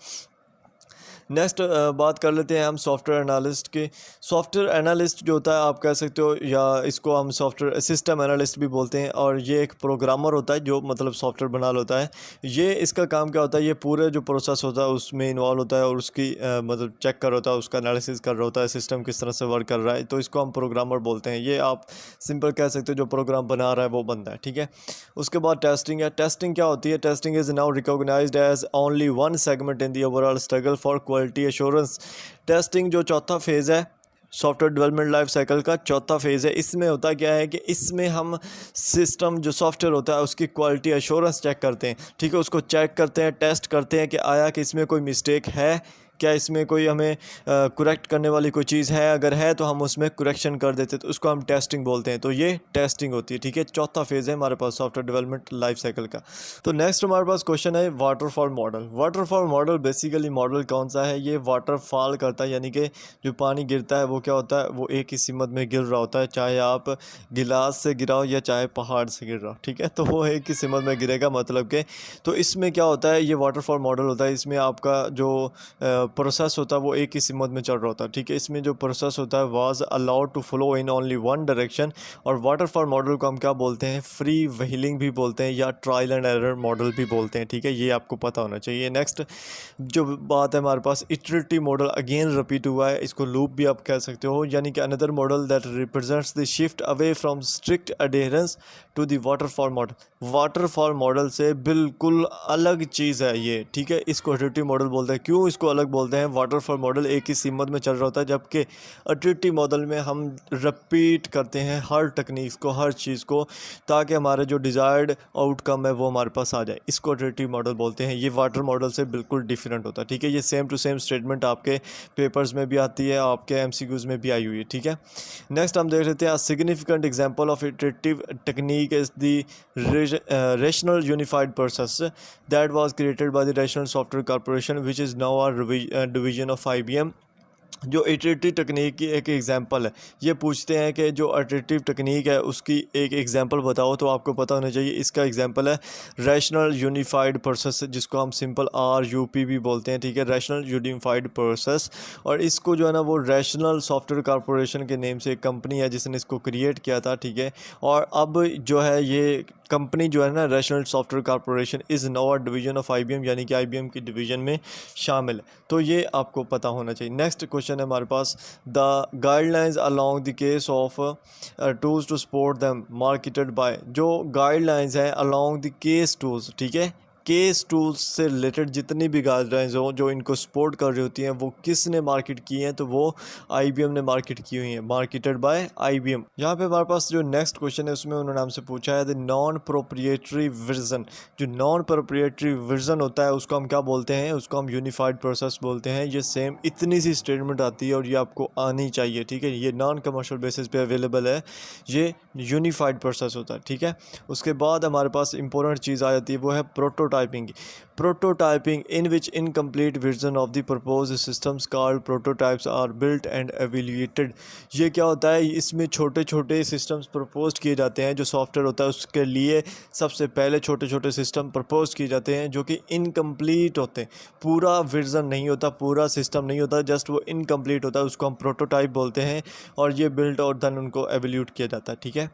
नेक्स्ट बात कर लेते हैं हम सॉफ्टवेयर एनालिस्ट की। सॉफ्टवेयर एनालिस्ट जो होता है आप कह सकते हो, या इसको हम सॉफ्टवेयर सिस्टम एनालिस्ट भी बोलते हैं, और ये एक प्रोग्रामर होता है जो मतलब सॉफ्टवेयर बना होता है। ये इसका काम क्या होता है, ये पूरे जो प्रोसेस होता है उसमें इन्वॉल्व होता है, और उसकी मतलब चेक कर रहा होता है, उसका एनालिसिस कर रहा होता है, सिस्टम किस तरह से वर्क कर रहा है, तो इसको हम प्रोग्रामर बोलते हैं। ये आप सिंपल कह सकते हो जो प्रोग्राम बना रहा है वो बंदा है, ठीक है। उसके बाद टेस्टिंग है। टेस्टिंग क्या होती है, testing is now recognised as only one segment in the overall struggle for quality assurance. Testing जो चौथा फेज़ है सॉफ्टवेयर डेवलपमेंट लाइफ साइकिल का, चौथा फेज़ है, इसमें होता क्या है कि इसमें हम सिस्टम जो सॉफ्टवेयर होता है उसकी क्वालिटी एश्योरेंस चेक करते हैं, ठीक है। उसको चेक करते हैं, टेस्ट करते हैं कि आया कि इसमें कोई मिस्टेक है, क्या इसमें कोई हमें करेक्ट करने वाली कोई चीज़ है, अगर है तो हम उसमें करेक्शन कर देते, तो उसको हम टेस्टिंग बोलते हैं। तो ये टेस्टिंग होती है, ठीक है। चौथा फेज़ है हमारे पास सॉफ्टवेयर डेवलपमेंट लाइफ साइकिल का। तो नेक्स्ट हमारे पास क्वेश्चन है waterfall model. Waterfall model basically model कौन सा है, ये वाटरफॉल करता है, यानी कि जो पानी गिरता है वो क्या होता है, वो एक ही सिमत में गिर रहा होता है, चाहे आप गिलास से गिराओ या चाहे पहाड़ से गिर रहा हो, ठीक है। तो वो एक ही सिमत में गिरेगा, मतलब कि तो इसमें क्या होता है, ये वाटरफॉल मॉडल होता है। इसमें आपका जो प्रोसेस होता है वो एक ही सिमत में चल रहा होता है, ठीक है। इसमें जो प्रोसेस होता है was allowed to flow in only one direction, और वाटरफॉल मॉडल को हम क्या बोलते हैं, फ्री व्हीलिंग भी बोलते हैं, या ट्रायल एंड एरर मॉडल भी बोलते हैं, ठीक है। ये आपको पता होना चाहिए। नेक्स्ट जो बात है हमारे पास इटरेटिव मॉडल, अगेन रिपीट हुआ है, इसको लूप भी आप कह सकते हो, यानी कि another model that represents the shift away from strict adherence to the waterfall model. Waterfall model से बिल्कुल अलग चीज़ है ये, ठीक है। इसको इटरेटिव मॉडल बोलते हैं। क्यों इसको अलग बोलते हैं वाटरफॉल मॉडल एक ही सीमत में चल रहा होता है, जबकि इटरेटिव मॉडल में हम रिपीट करते हैं हर टेक्निक्स को, हर चीज़ को, ताकि हमारा जो डिज़ायर्ड आउटकम है वो हमारे पास आ जाए। इसको इटरेटिव मॉडल बोलते हैं। ये वाटर मॉडल से बिल्कुल डिफरेंट होता है, ठीक है। ये सेम टू सेम स्टेटमेंट आपके पेपर्स में भी आती है, आपके MCQs में भी आई हुई है, ठीक है। नेक्स्ट हम देख लेते हैं significant example of iterative technique is the rational unified process that was created by the Rational Software Corporation, which is now a division of IBM। जो इटरेटिव टेक्निक की एक एग्जांपल है, ये पूछते हैं कि जो इटरेटिव टेक्निक है उसकी एक एग्जांपल बताओ, तो आपको पता होना चाहिए। इसका एग्जांपल है रैशनल यूनिफाइड प्रोसेस, जिसको हम सिंपल RUP भी बोलते हैं, ठीक है, रैशनल यूनिफाइड प्रोसेस। और इसको जो है ना वो रैशनल सॉफ्टवेयर कॉरपोरेशन के नेम से एक कंपनी है जिसने इसको क्रिएट किया था, ठीक है। और अब जो है ये कंपनी जो है ना rational software corporation is now a division of IBM, यानी कि IBM की डिवीजन में शामिल है। तो ये आपको पता होना चाहिए। नेक्स्ट क्वेश्चन है हमारे पास, the guidelines along the case of tools to support them marketed by. जो गाइडलाइंस है अलोंग द केस टूल्स, ठीक है, केस टूल्स से रिलेटेड जितनी भी गाइडलाइंस हो जो इनको सपोर्ट कर रही होती हैं, वो किसने मार्केट की हैं, तो वो IBM ने मार्केट की हुई हैं, मार्केटेड बाय IBM। यहाँ पे हमारे पास जो नेक्स्ट क्वेश्चन है उसमें उन्होंने हमसे पूछा है द नॉन प्रोप्रिएटरी वर्जन। जो नॉन प्रोप्रिएटरी वर्जन होता है उसको हम क्या बोलते हैं, उसको हम यूनिफाइड प्रोसेस बोलते हैं। ये सेम इतनी सी स्टेटमेंट आती है और ये आपको आनी चाहिए, ठीक है। ये नॉन कमर्शियल बेसिस पे अवेलेबल है, ये यूनिफाइड प्रोसेस होता है, ठीक है। उसके बाद हमारे पास इंपॉर्टेंट चीज़ आ जाती है, वो है prototyping in which incomplete version of the proposed systems called prototypes are built and evaluated। ये क्या होता है, इसमें छोटे छोटे सिस्टम्स प्रपोज किए जाते हैं। जो सॉफ्टवेयर होता है उसके लिए सबसे पहले छोटे छोटे सिस्टम प्रपोज किए जाते हैं जो कि इनकम्प्लीट होते हैं, पूरा वर्जन नहीं होता, पूरा सिस्टम नहीं होता, जस्ट वो इनकम्प्लीट होता है, उसको हम प्रोटोटाइप बोलते हैं। और ये बिल्ट और देन उनको एवल्यूट किया जाता है, ठीक है।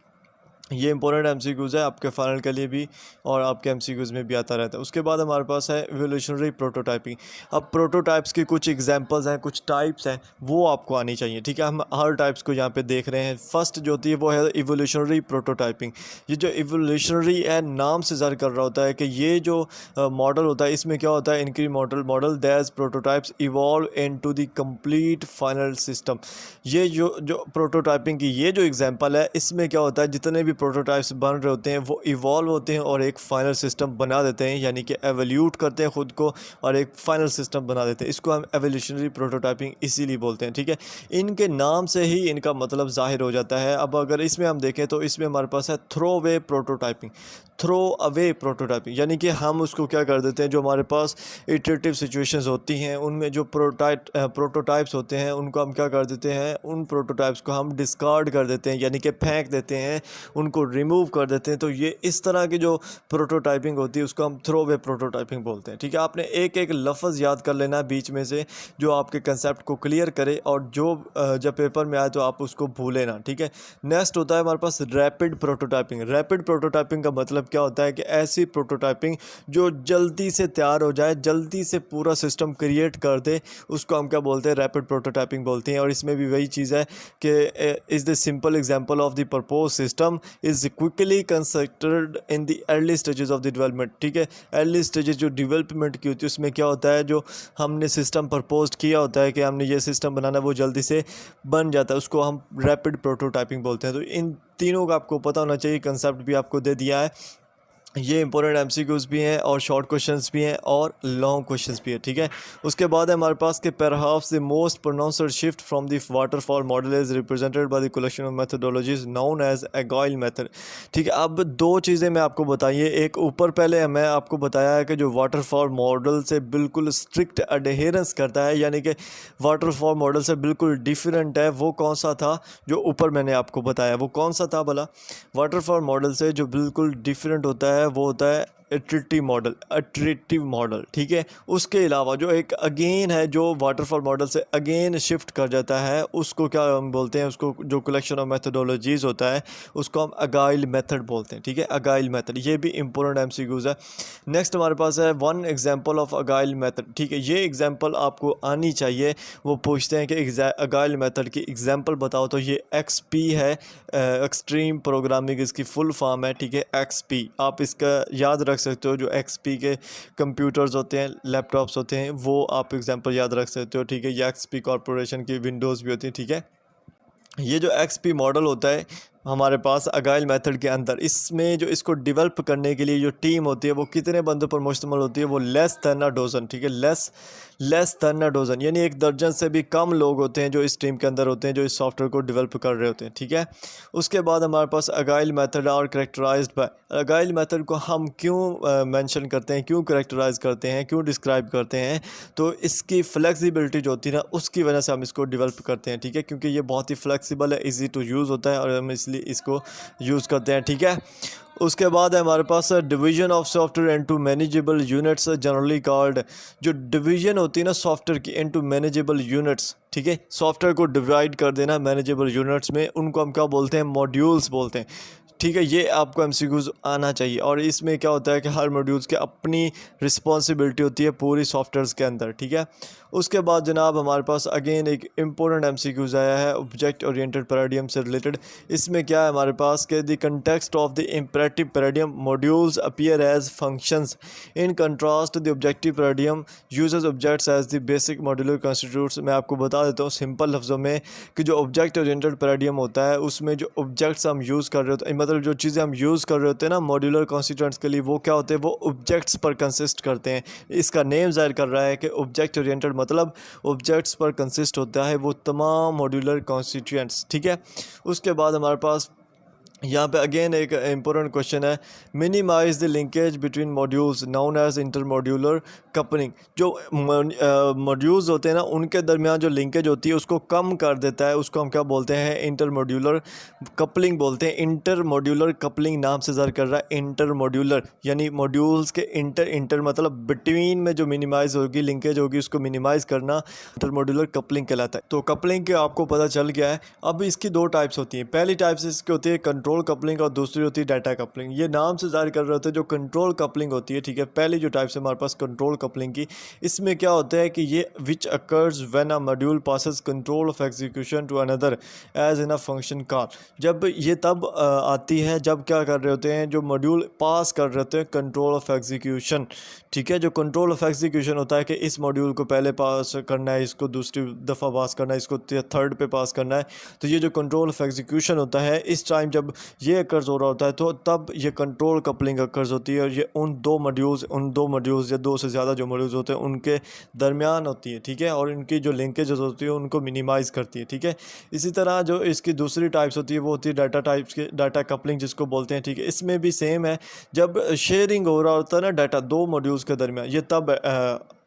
ये इंपॉर्टेंट MCQs है आपके फाइनल के लिए भी और आपके MCQs में भी आता रहता है। उसके बाद हमारे पास है इवोल्यूशनरी प्रोटोटाइपिंग। अब प्रोटोटाइप्स की कुछ एग्जांपल्स हैं, कुछ टाइप्स हैं, वो आपको आनी चाहिए, ठीक है। हम हर टाइप्स को यहाँ पे देख रहे हैं। फर्स्ट जो होती है वो है इवोल्यूशनरी प्रोटोटाइपिंग। ये जो इवोल्यूशनरी है नाम से ज़ाहिर कर रहा होता है कि ये जो मॉडल होता है इसमें क्या होता है, model these prototypes evolve into the complete final system. ये जो प्रोटोटाइपिंग की ये जो एग्जांपल है, इसमें क्या होता है, जितने भी प्रोटोटाइप्स बन रहे होते हैं वो इवॉल्व होते हैं और एक फाइनल सिस्टम बना देते हैं, यानी कि एवोल्यूट करते हैं ख़ुद को और एक फाइनल सिस्टम बना देते हैं। इसको हम एवोल्यूशनरी प्रोटोटाइपिंग इसीलिए बोलते हैं, ठीक है। इनके नाम से ही इनका मतलब ज़ाहिर हो जाता है। अब अगर इसमें हम देखें तो इसमें हमारे पास है थ्रो अवे प्रोटोटाइपिंग, यानी कि हम उसको क्या कर देते हैं, जो हमारे पास इटरेटिव सिचुएशंस होती हैं उनमें जो प्रोटोटाइप्स होते हैं उनको हम क्या कर देते हैं, उन प्रोटोटाइप्स को हम डिस्कार्ड कर देते हैं, यानी कि फेंक देते हैं, उनको रिमूव कर देते हैं। तो ये इस तरह की जो प्रोटोटाइपिंग होती है उसको हम थ्रो अवे प्रोटोटाइपिंग बोलते हैं, ठीक है। आपने एक एक लफ्ज़ याद कर लेना बीच में से जो आपके कंसेप्ट को क्लियर करे और जो जब पेपर में आए तो आप उसको भूलें ना, ठीक है। नेक्स्ट होता है हमारे पास रैपिड प्रोटोटाइपिंग का मतलब क्या होता है कि ऐसी प्रोटोटाइपिंग जो जल्दी से तैयार हो जाए, जल्दी से पूरा सिस्टम क्रिएट कर दे, उसको हम क्या बोलते हैं, रैपिड प्रोटोटाइपिंग बोलते हैं। और इसमें भी वही चीज़ है कि is the simple example of the propose system is quickly constructed in the early stages of the development, ठीक है। अर्ली स्टेजेस जो डेवलपमेंट की होती है उसमें क्या होता है, जो हमने सिस्टम प्रपोज किया होता है कि हमने ये सिस्टम बनाना, वो जल्दी से बन जाता है, उसको हम रैपिड प्रोटोटाइपिंग बोलते हैं। तो इन तीनों का आपको पता होना चाहिए, कंसेप्ट भी आपको दे दिया है। ये इंपॉर्टेंट MCQs भी हैं और शॉर्ट क्वेश्चंस भी हैं और लॉन्ग क्वेश्चंस भी है, ठीक है। उसके बाद है हमारे पास के perhaps the most pronounced shift from the waterfall model is represented by the collection of methodologies known as agile method, ठीक है। अब दो चीज़ें मैं आपको बताइए, एक ऊपर पहले मैं आपको बताया है कि जो वाटरफॉल मॉडल से बिल्कुल स्ट्रिक्ट अडेहेरेंस करता है, यानी कि वाटरफॉल मॉडल से बिल्कुल डिफरेंट है, वो कौन सा था जो ऊपर मैंने आपको बताया, वो कौन सा था भला। वाटरफॉल मॉडल से जो बिल्कुल डिफरेंट होता है वो होता है इटरेटिव मॉडल, ठीक है। उसके अलावा जो एक अगेन है, जो वाटरफॉल मॉडल से अगेन शिफ्ट कर जाता है, उसको क्या हम बोलते हैं, उसको जो कलेक्शन ऑफ मेथोडोलॉजीज़ होता है उसको हम अगाइल मेथड बोलते हैं, ठीक है। अगाइल मेथड, ये भी इंपॉर्टेंट MCQs है। नेक्स्ट हमारे पास है वन एग्जांपल ऑफ अगाइल मेथड, ठीक है। ये एग्जांपल आपको आनी चाहिए। वो पूछते हैं कि अगाइल मेथड की एग्जांपल बताओ, तो ये XP है, एक्सट्रीम प्रोग्रामिंग इसकी फुल फॉर्म है, ठीक है, XP। आप इसका याद रख सकते हो, जो XP के कंप्यूटर्स होते हैं, लैपटॉप्स होते हैं, वो आप एग्जांपल याद रख सकते हो, ठीक है। ये XP कॉरपोरेशन की विंडोज़ भी होती है, ठीक है। ये जो XP मॉडल होता है हमारे पास अगाइल मेथड के अंदर, इसमें जो इसको डेवलप करने के लिए जो टीम होती है वो कितने बंदों पर मुश्तमिल होती है, वो लेस देन अ डोज़न, ठीक है। लेस देन अ डोज़न यानी 1 दर्जन से भी कम लोग होते हैं जो इस टीम के अंदर होते हैं, जो इस सॉफ्टवेयर को डेवलप कर रहे होते हैं, ठीक है। उसके बाद हमारे पास agile method are characterized by, agile method को हम क्यों मेंशन करते हैं, क्यों करेक्टराइज करते हैं, क्यों डिस्क्राइब करते हैं, तो इसकी फ्लेक्सिबिलिटी जो होती है ना, उसकी वजह से हम इसको डेवलप करते हैं, ठीक है। क्योंकि ये बहुत ही फ्लेक्सिबल है, ईजी टू यूज़ होता है और हम इसलिए इसको यूज़ करते हैं, ठीक है। उसके बाद है हमारे पास division of software into manageable units, generally called, जो डिवीजन होती है ना सॉफ्टवेयर की इनटू मैनेजेबल यूनिट्स, ठीक है। सॉफ्टवेयर को डिवाइड कर देना मैनेजेबल यूनिट्स में, उनको हम क्या बोलते हैं, मॉड्यूल्स बोलते हैं, ठीक है। ये आपको MCQs आना चाहिए। और इसमें क्या होता है कि हर मॉड्यूल्स की अपनी रिस्पॉन्सिबिलिटी होती है पूरी सॉफ्टवेयर्स के अंदर, ठीक है। उसके बाद जनाब हमारे पास अगेन एक इम्पोर्टेंट MCQs आया है ऑब्जेक्ट ओरिएंटेड पैराडियम से रिलेटेड। इसमें क्या है हमारे पास कि the context of the imperative paradigm modules appear as functions, in contrast the objective paradigm uses objects as the basic modular constitutes. मैं आपको बता देता हूँ सिंपल लफ्ज़ों में कि जो ऑब्जेक्ट ओरिएंटेड पैराडियम होता है उसमें जो ऑब्जेक्ट्स हम यूज़ कर रहे होते हैं, मतलब जो चीज़ें हम यूज़ कर रहे होते हैं ना मॉड्यूलर कॉन्स्टिट्यूएंट्स के लिए, वो क्या होते हैं, वो ऑब्जेक्ट्स पर कंसिस्ट करते हैं। इसका नेम ज़ाहिर कर रहा है कि ऑब्जेक्ट ओरिएंटेड मतलब ऑब्जेक्ट्स पर कंसिस्ट होता है वो तमाम मॉड्यूलर कॉन्स्टिट्यूएंट्स, ठीक है। उसके बाद हमारे पास यहाँ पे अगेन एक इम्पोर्टेंट क्वेश्चन है, minimise the linkage between modules known as inter modular coupling. जो मॉड्यूल्स होते हैं ना उनके दरमियान जो लिंकेज होती है उसको कम कर देता है, उसको हम क्या बोलते हैं, इंटर मॉड्यूलर कपलिंग बोलते हैं। इंटर मॉड्यूलर कपलिंग नाम से ज़र कर रहा है, इंटर मॉड्यूलर यानी मॉड्यूल्स के इंटर मतलब बिटवीन में जो मिनिमाइज होगी, लिंकेज होगी, उसको मिनिमाइज करना इंटर मॉड्यूलर कपलिंग कहलाता है। तो कपलिंग के आपको पता चल गया है। अब इसकी 2 टाइप्स होती हैं। पहली टाइप्स इसकी होती है कंट्रोल कपलिंग और दूसरी होती है डाटा कपलिंग। ये नाम से जाहिर कर रहे होते हैं जो कंट्रोल कपलिंग होती है, ठीक है। पहली जो टाइप से हमारे पास कंट्रोल कपलिंग की, इसमें क्या होता है कि ये which occurs when a module passes control of execution to another as in a function call. जब ये तब आती है जब क्या कर रहे होते हैं, जो मॉड्यूल पास कर रहे होते हैं कंट्रोल ऑफ एग्जीक्यूशन, ठीक है। जो कंट्रोल ऑफ एग्जीक्यूशन होता है कि इस मॉड्यूल को पहले पास करना है, इसको दूसरी दफ़ा पास करना है, इसको थर्ड पे पास करना है। तो ये जो कंट्रोल ऑफ एग्जीक्यूशन होता है, इस टाइम जब ये अकर्स हो रहा होता है तो तब ये कंट्रोल कपलिंग अकर्स होती है और ये उन दो मॉड्यूल्स या 2 से ज़्यादा जो मॉड्यूल्स होते हैं उनके दरमियान होती है, ठीक है। और इनकी जो लिंकेजेस होती है उनको मिनिमाइज़ करती है, ठीक है। इसी तरह जो इसकी दूसरी टाइप्स होती है वो होती है डाटा टाइप्स के, डाटा कपलिंग जिसको बोलते हैं, ठीक है। इसमें भी सेम है, जब शेयरिंग हो रहा होता है ना डाटा 2 मॉड्यूल्स के दरमियान, ये तब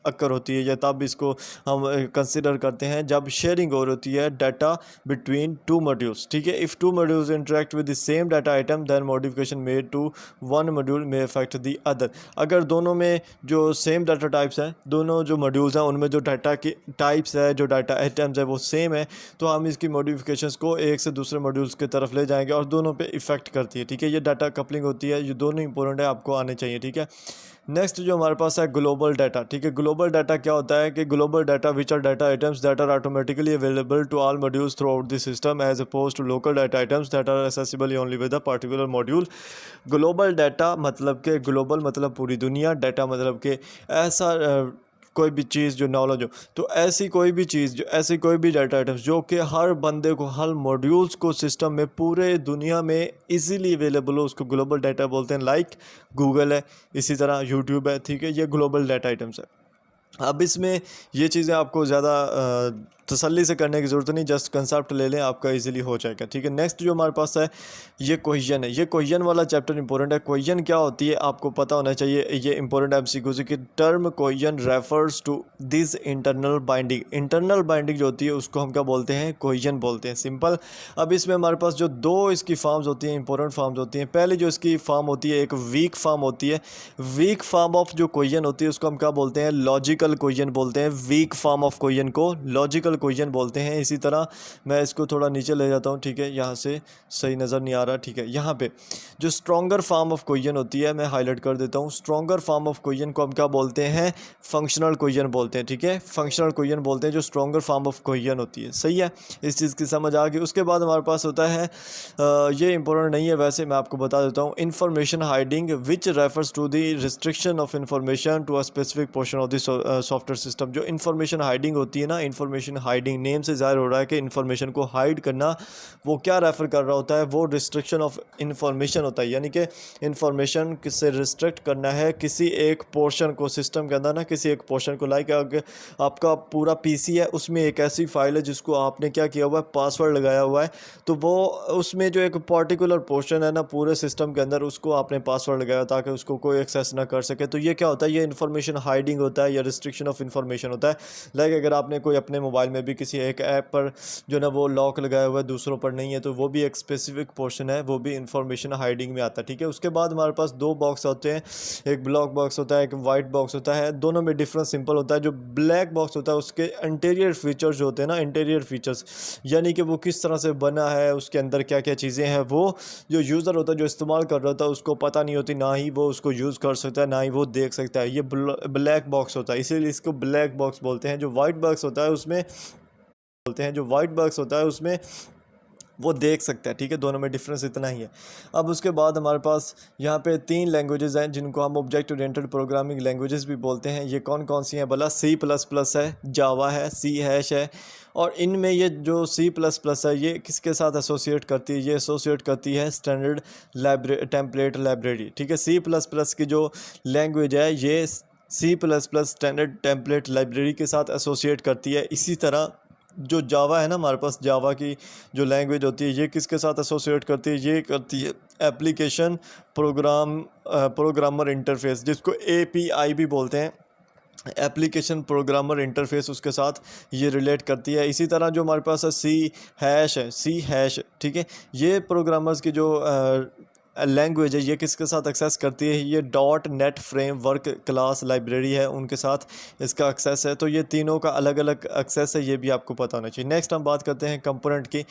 अक्कर होती है या तब इसको हम कंसिडर करते हैं जब शेयरिंग हो रही होती है डाटा बिटवीन 2 मॉड्यूल्स, ठीक है। If 2 modules interact with the same data item then modification made to 1 module में अफेक्ट द अदर। अगर दोनों में जो सेम डाटा टाइप्स हैं, दोनों जो मॉड्यूल्स हैं उनमें जो डाटा की टाइप्स है, जो डाटा आइटम्स है वो सेम है, तो हम इसकी मॉडिफिकेशंस को एक से दूसरे मॉड्यूल्स की तरफ ले जाएंगे और दोनों पे इफ़ेक्ट करती है, ठीक है। ये डाटा कपलिंग होती है, ये दोनों इंपॉर्टेंट है, आपको आने चाहिए, ठीक है। नेक्स्ट जो हमारे पास है ग्लोबल डाटा, ठीक है। ग्लोबल डाटा क्या होता है कि global data which are data items that are automatically available to all modules throughout the system as opposed to local data items that are accessible only with a particular module. Global data मतलब कि global मतलब पूरी दुनिया, data मतलब कि ऐसा कोई भी चीज़ जो नॉलेज हो, तो ऐसी कोई भी चीज़, जो ऐसी कोई भी डाटा आइटम्स जो कि हर बंदे को, हर मॉड्यूल्स को सिस्टम में पूरे दुनिया में इजीली अवेलेबल हो, उसको ग्लोबल डाटा बोलते हैं। लाइक गूगल है, इसी तरह यूट्यूब है, ठीक है। ये ग्लोबल डाटा आइटम्स है। अब इसमें ये चीज़ें आपको ज़्यादा तसल्ली से करने की ज़रूरत नहीं, जस्ट कंसेप्ट ले लें, आपका इजीली हो जाएगा, ठीक है। नेक्स्ट जो हमारे पास है ये कोहेजन है। ये कोहेजन वाला चैप्टर इंपॉर्टेंट है। कोहेजन क्या होती है आपको पता होना चाहिए। ये इंपॉर्टेंट MCQ की term cohesion refers to this internal binding. Internal binding जो होती है उसको हम क्या बोलते हैं, कोहेजन बोलते हैं, सिंपल। अब इसमें हमारे पास जो 2 इसकी फॉर्म्स होती हैं, इंपॉर्टेंट फॉर्म्स होती हैं। पहले जो इसकी फॉर्म होती है एक वीक फॉर्म होती है। वीक फॉर्म ऑफ जो कोहेजन होती है उसको हम क्या बोलते हैं, लॉजिकल कोहेजन बोलते हैं। वीक फॉर्म ऑफ कोहेजन को लॉजिकल फंक्शनल क्वेश्चन बोलते हैं। इसी तरह मैं इसको थोड़ा नीचे ले जाता हूँ, ठीक है, यहाँ से सही नज़र नहीं आ रहा, ठीक है। यहाँ पे जो स्ट्रॉन्गर फॉर्म ऑफ क्वेश्चन होती है, मैं हाईलाइट कर देता हूँ, स्ट्रॉन्गर फॉर्म ऑफ क्वेश्चन को हम क्या बोलते हैं, फंक्शनल क्वेश्चन बोलते हैं, ठीक है। फंक्शनल क्वेश्चन बोलते हैं जो स्ट्रॉन्गर फॉर्म ऑफ क्वेश्चन होती है, सही है। इस चीज़ की समझ आ गई। उसके बाद हमारे पास होता है ये इंपॉर्टेंट नहीं है वैसे, मैं आपको बता देता हूँ, information hiding which refers to the restriction of information to a specific portion of the software system. जो इंफॉर्मेशन हाइडिंग होती है ना, इंफॉर्मेशन हाइडिंग नेम से ज़ाहिर हो रहा है कि इंफॉर्मेशन को हाइड करना, वो क्या रेफ़र कर रहा होता है, वो रिस्ट्रिक्शन ऑफ इंफॉर्मेशन होता है, यानी कि इंफॉर्मेशन से रिस्ट्रिक्ट करना है किसी एक पोर्शन को सिस्टम के अंदर ना, किसी एक पोर्शन को। लाइक अगर आपका पूरा पीसी है, उसमें एक ऐसी फाइल है जिसको आपने क्या किया हुआ है, पासवर्ड लगाया हुआ है, तो वो उसमें जो एक पर्टिकुलर पोर्शन है ना पूरे सिस्टम के अंदर, उसको आपने पासवर्ड लगाया ताकि उसको कोई एक्सेस ना कर सके। तो ये क्या होता है, ये इन्फॉर्मेशन हाइडिंग होता है या रिस्ट्रिक्शन ऑफ इंफॉर्मेशन होता है। लाइक अगर आपने कोई अपने मोबाइल में भी किसी एक ऐप पर जो ना वो लॉक लगाया हुआ है, दूसरों पर नहीं है, तो वो भी एक स्पेसिफिक पोर्शन है, वो भी इंफॉर्मेशन हाइडिंग में आता है, ठीक है। उसके बाद हमारे पास दो बॉक्स होते हैं, एक ब्लैक बॉक्स होता है, एक वाइट बॉक्स होता है। दोनों में डिफरेंस सिंपल होता है। जो ब्लैक बॉक्स होता है उसके इंटीरियर फीचर्स जो होते हैं ना, इंटीरियर फीचर्स यानी कि वो किस तरह से बना है, उसके अंदर क्या क्या चीज़ें हैं, वो जो यूज़र होता है, जो इस्तेमाल कर रहा होता है, उसको पता नहीं होती, ना ही वो उसको यूज़ कर सकता है, ना ही वो देख सकता है। ये ब्लैक बॉक्स होता है, इसीलिए इसको ब्लैक बॉक्स बोलते हैं। जो वाइट बॉक्स होता है उसमें बोलते हैं, जो वाइट बॉक्स होता है उसमें वो देख सकता है, ठीक है। दोनों में डिफरेंस इतना ही है। अब उसके बाद हमारे पास यहाँ पे 3 लैंग्वेजेस हैं जिनको हम ऑब्जेक्ट ओरिएंटेड प्रोग्रामिंग लैंग्वेजेस भी बोलते हैं। ये कौन कौन सी हैं भला? C++ है, जावा है, C# है। और इनमें ये जो C++ है, ये किसके साथ एसोसिएट करती है? ये एसोसिएट करती है स्टैंडर्ड टेम्पलेट लाइब्रेरी, ठीक है। C++ की जो लैंग्वेज है, ये C++ स्टैंडर्ड टेम्पलेट लाइब्रेरी के साथ एसोसिएट करती है। इसी तरह जो जावा है ना, हमारे पास जावा की जो लैंग्वेज होती है, ये किसके साथ एसोसिएट करती है? ये करती है एप्लीकेशन प्रोग्रामर इंटरफेस, जिसको API भी बोलते हैं, एप्लीकेशन प्रोग्रामर इंटरफेस, उसके साथ ये रिलेट करती है। इसी तरह जो हमारे पास है C#, ठीक है। ये प्रोग्रामर्स की जो लैंग्वेज है, ये किसके साथ एक्सेस करती है? ये .NET फ्रेमवर्क क्लास लाइब्रेरी है, उनके साथ इसका एक्सेस है। तो ये तीनों का अलग अलग एक्सेस है, ये भी आपको पता होना चाहिए। नेक्स्ट हम बात करते हैं कंपोनेंट की।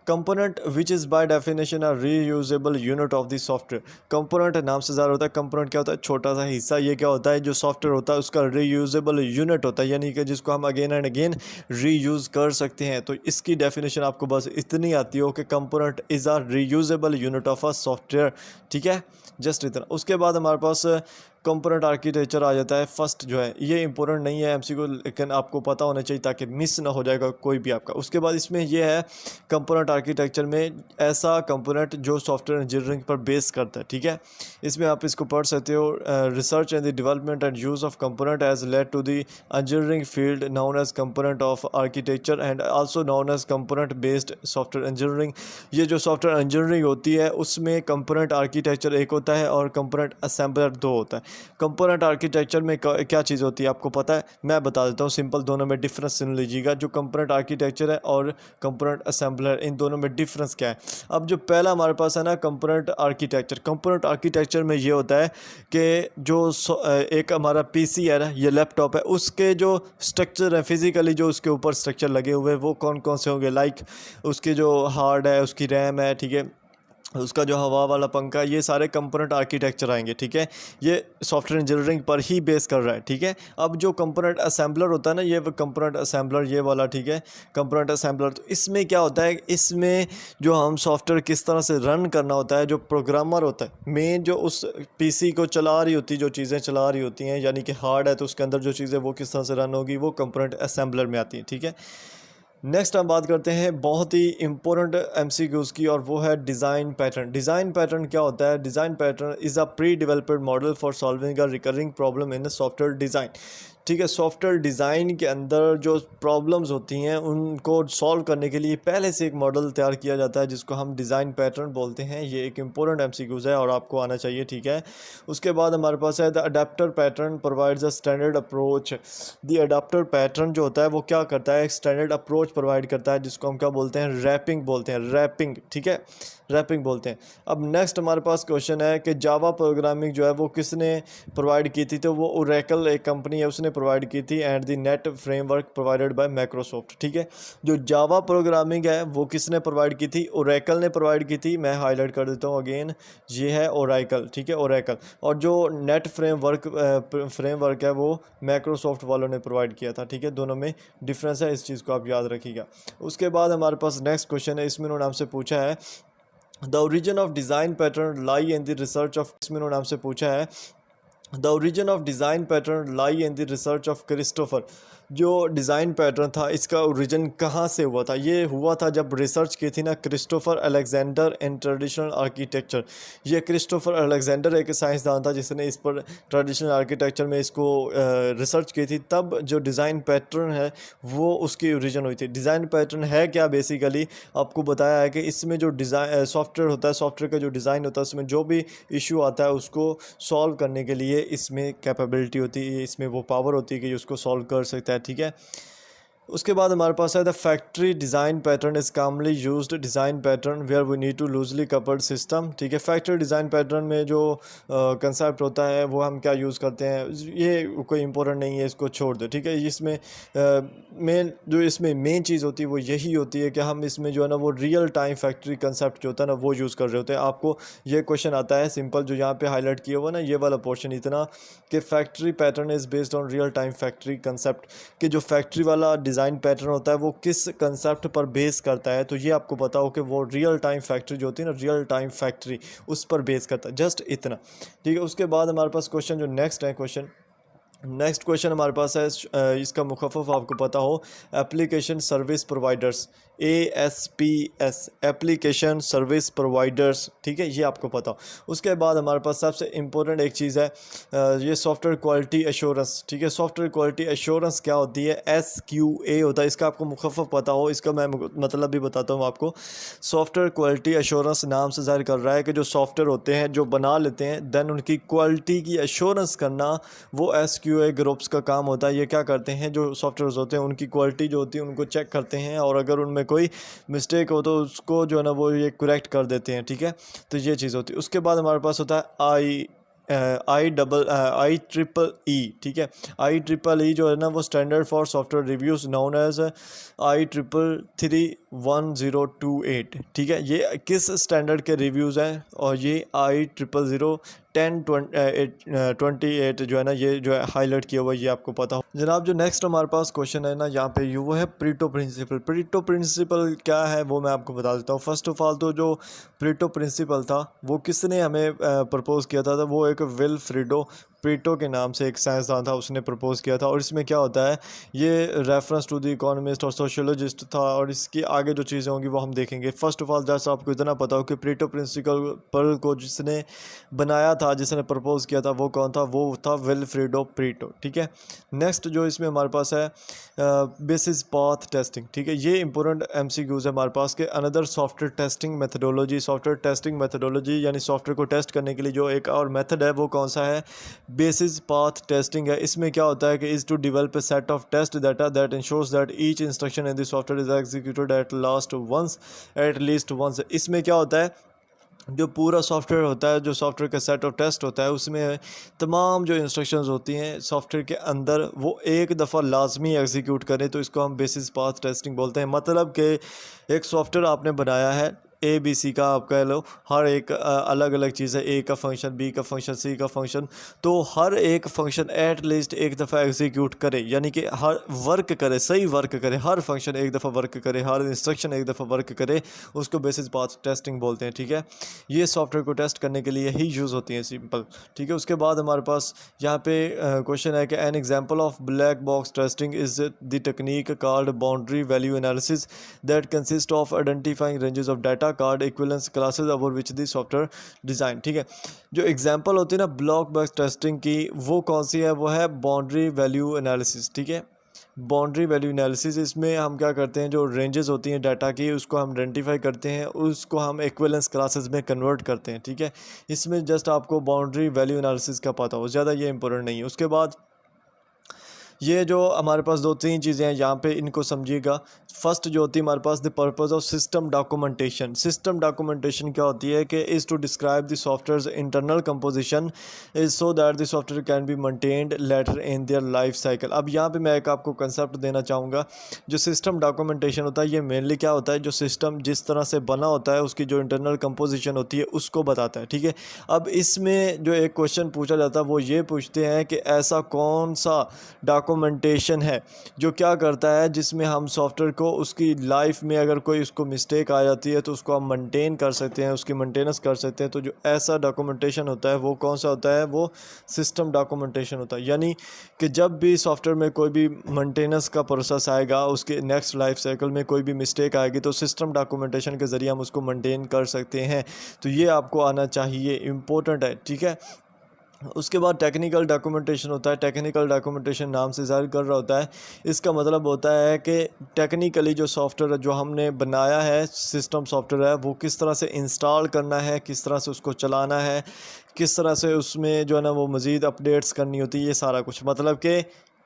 Component which is by definition a reusable unit of the software. Component नाम से ज़्यादा होता है। कंपोनेंट क्या होता है? छोटा सा हिस्सा। ये क्या होता है? जो सॉफ्टवेयर होता है उसका रीयूजेबल यूनिट होता है, यानी कि जिसको हम अगेन एंड अगेन रीयूज़ कर सकते हैं। तो इसकी डेफिनेशन आपको बस इतनी आती हो कि component is a reusable unit of a software, ठीक है, जस्ट इतना। उसके बाद हमारे पास कंपोनेंट आर्किटेक्चर आ जाता है। फर्स्ट जो है, ये इंपॉर्टेंट नहीं है MCQ, लेकिन आपको पता होना चाहिए ताकि मिस ना हो जाएगा कोई भी आपका। उसके बाद इसमें ये है कंपोनेंट आर्किटेक्चर में ऐसा कंपोनेंट जो सॉफ्टवेयर इंजीनियरिंग पर बेस करता है, ठीक है। इसमें आप इसको पढ़ सकते हो, research and the development and use of component as led to the engineering field known as component of architecture and also known as component based software engineering. ये जो सॉफ्टवेयर इंजीनियरिंग होती है उसमें कंपोनेंट आर्किटेक्चर एक होता है और component assembler 2 होता है। कंपोनेंट आर्किटेक्चर में क्या चीज़ होती है आपको पता है? मैं बता देता हूँ सिंपल, दोनों में डिफरेंस सुन लीजिएगा। जो कंपोनेंट आर्किटेक्चर है और कंपोनेंट असेंबलर, इन दोनों में डिफरेंस क्या है? अब जो पहला हमारे पास है ना कंपोनेंट आर्किटेक्चर में ये होता है कि जो एक हमारा PC है ना, ये लैपटॉप है, उसके जो स्ट्रक्चर है फिजिकली, जो उसके ऊपर स्ट्रक्चर लगे हुए हैं, वो कौन कौन से होंगे? लाइक उसकी जो हार्ड है, उसकी रैम है, ठीक है, उसका जो हवा वाला पंखा, ये सारे कंपोनेंट आर्किटेक्चर आएंगे, ठीक है। ये सॉफ्टवेयर इंजीनियरिंग पर ही बेस कर रहा है, ठीक है। अब जो कंपोनेंट असेंबलर होता है ना, ये कंपोनेंट असेंबलर ये वाला, ठीक है, कंपोनेंट असेंबलर, तो इसमें क्या होता है? इसमें जो हम सॉफ्टवेयर किस तरह से रन करना होता है, जो प्रोग्रामर होता है मेन, जो उस PC को चला रही होती, जो चीज़ें चला रही होती हैं, यानी कि हार्ड है तो उसके अंदर जो चीज़ें वो किस तरह से रन होगी, वो कंपोनेंट असेंबलर में आती है, ठीक है। नेक्स्ट हम बात करते हैं बहुत ही इंपॉर्टेंट MCQs की, और वो है डिज़ाइन पैटर्न। डिज़ाइन पैटर्न क्या होता है? Design pattern is a pre developed model for solving a recurring problem in software design, ठीक है। सॉफ्टवेयर डिज़ाइन के अंदर जो प्रॉब्लम्स होती हैं उनको सॉल्व करने के लिए पहले से एक मॉडल तैयार किया जाता है, जिसको हम डिज़ाइन पैटर्न बोलते हैं। ये एक इंपॉर्टेंट MCQs है और आपको आना चाहिए, ठीक है। उसके बाद हमारे पास है the adapter pattern provides a standard approach. The adapter pattern जो होता है वो क्या करता है? एक स्टैंडर्ड अप्रोच प्रोवाइड करता है, जिसको हम क्या बोलते हैं? रैपिंग बोलते हैं, रैपिंग, ठीक है, रैपिंग बोलते हैं। अब नेक्स्ट हमारे पास क्वेश्चन है कि जावा प्रोग्रामिंग जो है वो किसने प्रोवाइड की थी? तो वो ओरेकल एक कंपनी है, उसने किसने प्रोवाइड की थी, and the net framework provided by Microsoft. ठीक है, जो जावा प्रोग्रामिंग है वो किसने प्रोवाइड की थी, ओरेकल ने प्रोवाइड की थी। मैं हाईलाइट कर देता हूँ अगेन, ये है ओरेकल। ठीक है, ओरेकल। और जो नेट फ्रेमवर्क है वो माइक्रोसॉफ्ट वालों ने प्रोवाइड किया था। ठीक है, दोनों में डिफरेंस है, इस चीज़ को आप याद रखिएगा। उसके बाद हमारे पास नेक्स्ट क्वेश्चन है, इसमें उन्होंने हमसे पूछा है the origin of design pattern lie in the research of, इसमें उन्होंने हमसे पूछा है the origin of design pattern lie in the research of Christopher. जो डिज़ाइन पैटर्न था इसका ओरिजिन कहाँ से हुआ था, ये हुआ था जब रिसर्च की थी ना Christopher Alexander in traditional architecture. ये क्रिस्टोफर अलेक्जेंडर एक साइंसदान था जिसने इस पर ट्रेडिशनल आर्किटेक्चर में इसको रिसर्च की थी। तब जो डिज़ाइन पैटर्न है वो उसकी ओरिजिन हुई थी। डिज़ाइन पैटर्न है क्या, बेसिकली आपको बताया है कि इसमें जो डिज़ाइन सॉफ्टवेयर होता है, सॉफ्टवेयर का जो डिज़ाइन होता है उसमें जो भी इशू आता है उसको सॉल्व करने के लिए इसमें कैपेबिलिटी होती है, इसमें वो पावर होती है कि उसको सॉल्व कर सकता है। ठीक है, उसके बाद हमारे पास है the factory design pattern is commonly used design pattern where we need to loosely coupled system. ठीक है, फैक्ट्री डिज़ाइन पैटर्न में जो कंसेप्ट होता है वो हम क्या यूज़ करते हैं, ये कोई इंपॉर्टेंट नहीं है, इसको छोड़ दो। ठीक है, इसमें मेन चीज़ होती है वो यही होती है कि हम इसमें जो है ना वो रियल टाइम फैक्ट्री कंसेप्ट जो होता है ना वो यूज़ कर रहे होते हैं। आपको ये क्वेश्चन आता है सिंपल जो यहाँ पे हाईलाइट किया हुआ ना, ये वाला पोर्शन इतना कि factory pattern is based on real time factory concept, कि जो फैक्ट्री वाला डिज़ाइन पैटर्न होता है वो किस कंसेप्ट पर बेस करता है। तो ये आपको पता हो कि वो रियल टाइम फैक्ट्री जो होती है ना, रियल टाइम फैक्ट्री उस पर बेस करता है, जस्ट इतना। ठीक है, उसके बाद हमारे पास क्वेश्चन जो नेक्स्ट क्वेश्चन हमारे पास है, इसका मुखफ़फ़ आपको पता हो, application service providers, ASPS, application service providers. ठीक है, ये आपको पता हो। उसके बाद हमारे पास सबसे इम्पोर्टेंट एक चीज़ है, ये सॉफ्टवेयर क्वालिटी एश्योरेंस। ठीक है, सॉफ्टवेयर क्वालिटी एश्योरेंस क्या होती है, SQA होता है। इसका आपको मुखफ़फ़ पता हो, इसका मैं मतलब भी बताता हूँ आपको। सॉफ्टवेयर क्वालिटी एश्योरेंस नाम से ज़ाहिर कर रहा है कि जो सॉफ्टवेयर होते हैं जो बना लेते हैं देन उनकी क्वालिटी की एश्योरेंस करना वो SQA ग्रुप्स का काम होता है। ये क्या करते हैं, जो सॉफ्टवेयर होते हैं उनकी क्वालिटी जो होती है उनको चेक करते हैं, और अगर उनमें कोई मिस्टेक हो तो उसको जो है ना वो ये करेक्ट कर देते हैं। ठीक है, तो ये चीज़ होती है। उसके बाद हमारे पास होता है IEEE। ठीक है, IEEE जो है ना वो standard for software reviews known as IEEE 31028। ठीक है, ये किस स्टैंडर्ड के रिव्यूज़ हैं, और ये IEEE 1028 जो है ना ये जो है हाईलाइट किया हुआ है, ये आपको पता हो। जनाब, जो नेक्स्ट हमारे पास क्वेश्चन है ना यहाँ पे ये वो है प्रीटो प्रिंसिपल। प्रीटो प्रिंसिपल क्या है वो मैं आपको बता देता हूँ। फर्स्ट ऑफ ऑल तो जो प्रीटो प्रिंसिपल था वो किसने हमें प्रपोज किया था, वो एक विल्फ्रेडो प्रीटो के नाम से एक साइंसदान था, उसने प्रपोज किया था। और इसमें क्या होता है, ये रेफरेंस टू द इकोनॉमिस्ट और सोशोलॉजिस्ट था, और इसकी आगे जो चीज़ें होंगी वो हम देखेंगे। फर्स्ट ऑफ ऑल जैसा आपको इतना पता हो कि प्रीटो प्रिंसिपल को जिसने बनाया था, जिसने प्रपोज किया था, वो कौन था, वो था विल्फ्रेडो प्रीटो। ठीक है, नेक्स्ट जो इसमें हमारे पास है बेसिस पाथ टेस्टिंग। ठीक है, ये इंपॉर्टेंट MCQs है हमारे पास के another software testing methodology. Software testing methodology यानी सॉफ्टवेयर को टेस्ट करने के लिए जो एक और मेथड है वो कौन सा है, बेसिस पाथ टेस्टिंग है। इसमें क्या होता है कि is to develop a set of test data that ensures that each instruction in the software is executed at least once. इसमें क्या होता है, जो पूरा सॉफ्टवेयर होता है, जो सॉफ्टवेयर का सेट ऑफ टेस्ट होता है, उसमें तमाम जो इंस्ट्रक्शंस होती हैं सॉफ्टवेयर के अंदर वो एक दफ़ा लाजमी एग्जीक्यूट करें, तो इसको हम बेसिस पाथ टेस्टिंग बोलते हैं। मतलब कि एक सॉफ्टवेयर आपने बनाया है ABC का, आप कह लो, हर एक अलग अलग चीज़ है, A का फंक्शन, B का फंक्शन, C का फंक्शन, तो हर एक फंक्शन एट लीस्ट एक दफ़ा एग्जीक्यूट करे, यानी कि हर वर्क करे, सही वर्क करे, हर फंक्शन एक दफ़ा वर्क करे, हर इंस्ट्रक्शन एक दफ़ा वर्क करे, उसको बेसिस पाथ टेस्टिंग बोलते हैं। ठीक है, ये सॉफ्टवेयर को टेस्ट करने के लिए ही यूज़ होती हैं, सिंपल। ठीक है, उसके बाद हमारे पास यहाँ पे क्वेश्चन है कि an example of black box testing is the technique called boundary value analysis that consist of identifying ranges of data card equivalence classes over which the software design. ठीक है, जो एग्जांपल होती है ना ब्लॉक बॉक्स टेस्टिंग की, वो कौन सी है, वो है बाउंड्री वैल्यू एनालिसिस। ठीक है, बाउंड्री वैल्यू एनालिसिस, इसमें हम क्या करते हैं, जो रेंजेस होती हैं डाटा की उसको हम आइडेंटिफाई करते हैं, उसको हम इक्विवेलेंस क्लासेस में कन्वर्ट करते हैं। ठीक है, इसमें जस्ट आपको बाउंड्री वैल्यू एनालिसिस का पता हो, ज़्यादा ये इंपॉर्टेंट नहीं है। उसके बाद ये जो हमारे पास दो तीन चीज़ें हैं यहाँ पे, इनको समझिएगा। फर्स्ट जो होती है हमारे पास, the purpose of system documentation. System documentation क्या होती है कि is to describe the software internal composition is so that the software can be maintained later in their life cycle. अब यहाँ पे मैं एक आपको कंसेप्ट देना चाहूँगा। जो सिस्टम डॉक्यूमेंटेशन होता है ये मेनली क्या होता है, जो सिस्टम जिस तरह से बना होता है उसकी जो इंटरनल कंपोजिशन होती है उसको बताता है, ठीक है। अब इसमें जो एक क्वेश्चन पूछा जाता है वो ये पूछते हैं कि ऐसा कौन सा डॉक्यूमेंटेशन है जो क्या करता है, जिसमें हम सॉफ्टवेयर को उसकी लाइफ में अगर कोई उसको मिस्टेक आ जाती है तो उसको हम मेंटेन कर सकते हैं, उसकी मेंटेनेंस कर सकते हैं। तो जो ऐसा डॉक्यूमेंटेशन होता है वो कौन सा होता है, वो सिस्टम डॉक्यूमेंटेशन होता है। यानी कि जब भी सॉफ्टवेयर में कोई भी मेंटेनेंस का प्रोसेस आएगा, उसके नेक्स्ट लाइफ साइकिल में कोई भी मिस्टेक आएगी तो सिस्टम डॉक्यूमेंटेशन के ज़रिए हम उसको मेंटेन कर सकते हैं। तो ये आपको आना चाहिए, इम्पोर्टेंट है, ठीक है। उसके बाद टेक्निकल डॉक्यूमेंटेशन होता है। टेक्निकल डॉक्यूमेंटेशन नाम से ज़ाहिर कर रहा होता है, इसका मतलब होता है कि टेक्निकली जो सॉफ्टवेयर जो हमने बनाया है, सिस्टम सॉफ्टवेयर है, वो किस तरह से इंस्टॉल करना है, किस तरह से उसको चलाना है, किस तरह से उसमें जो है ना वो मज़ीद अपडेट्स करनी होती है, ये सारा कुछ। मतलब कि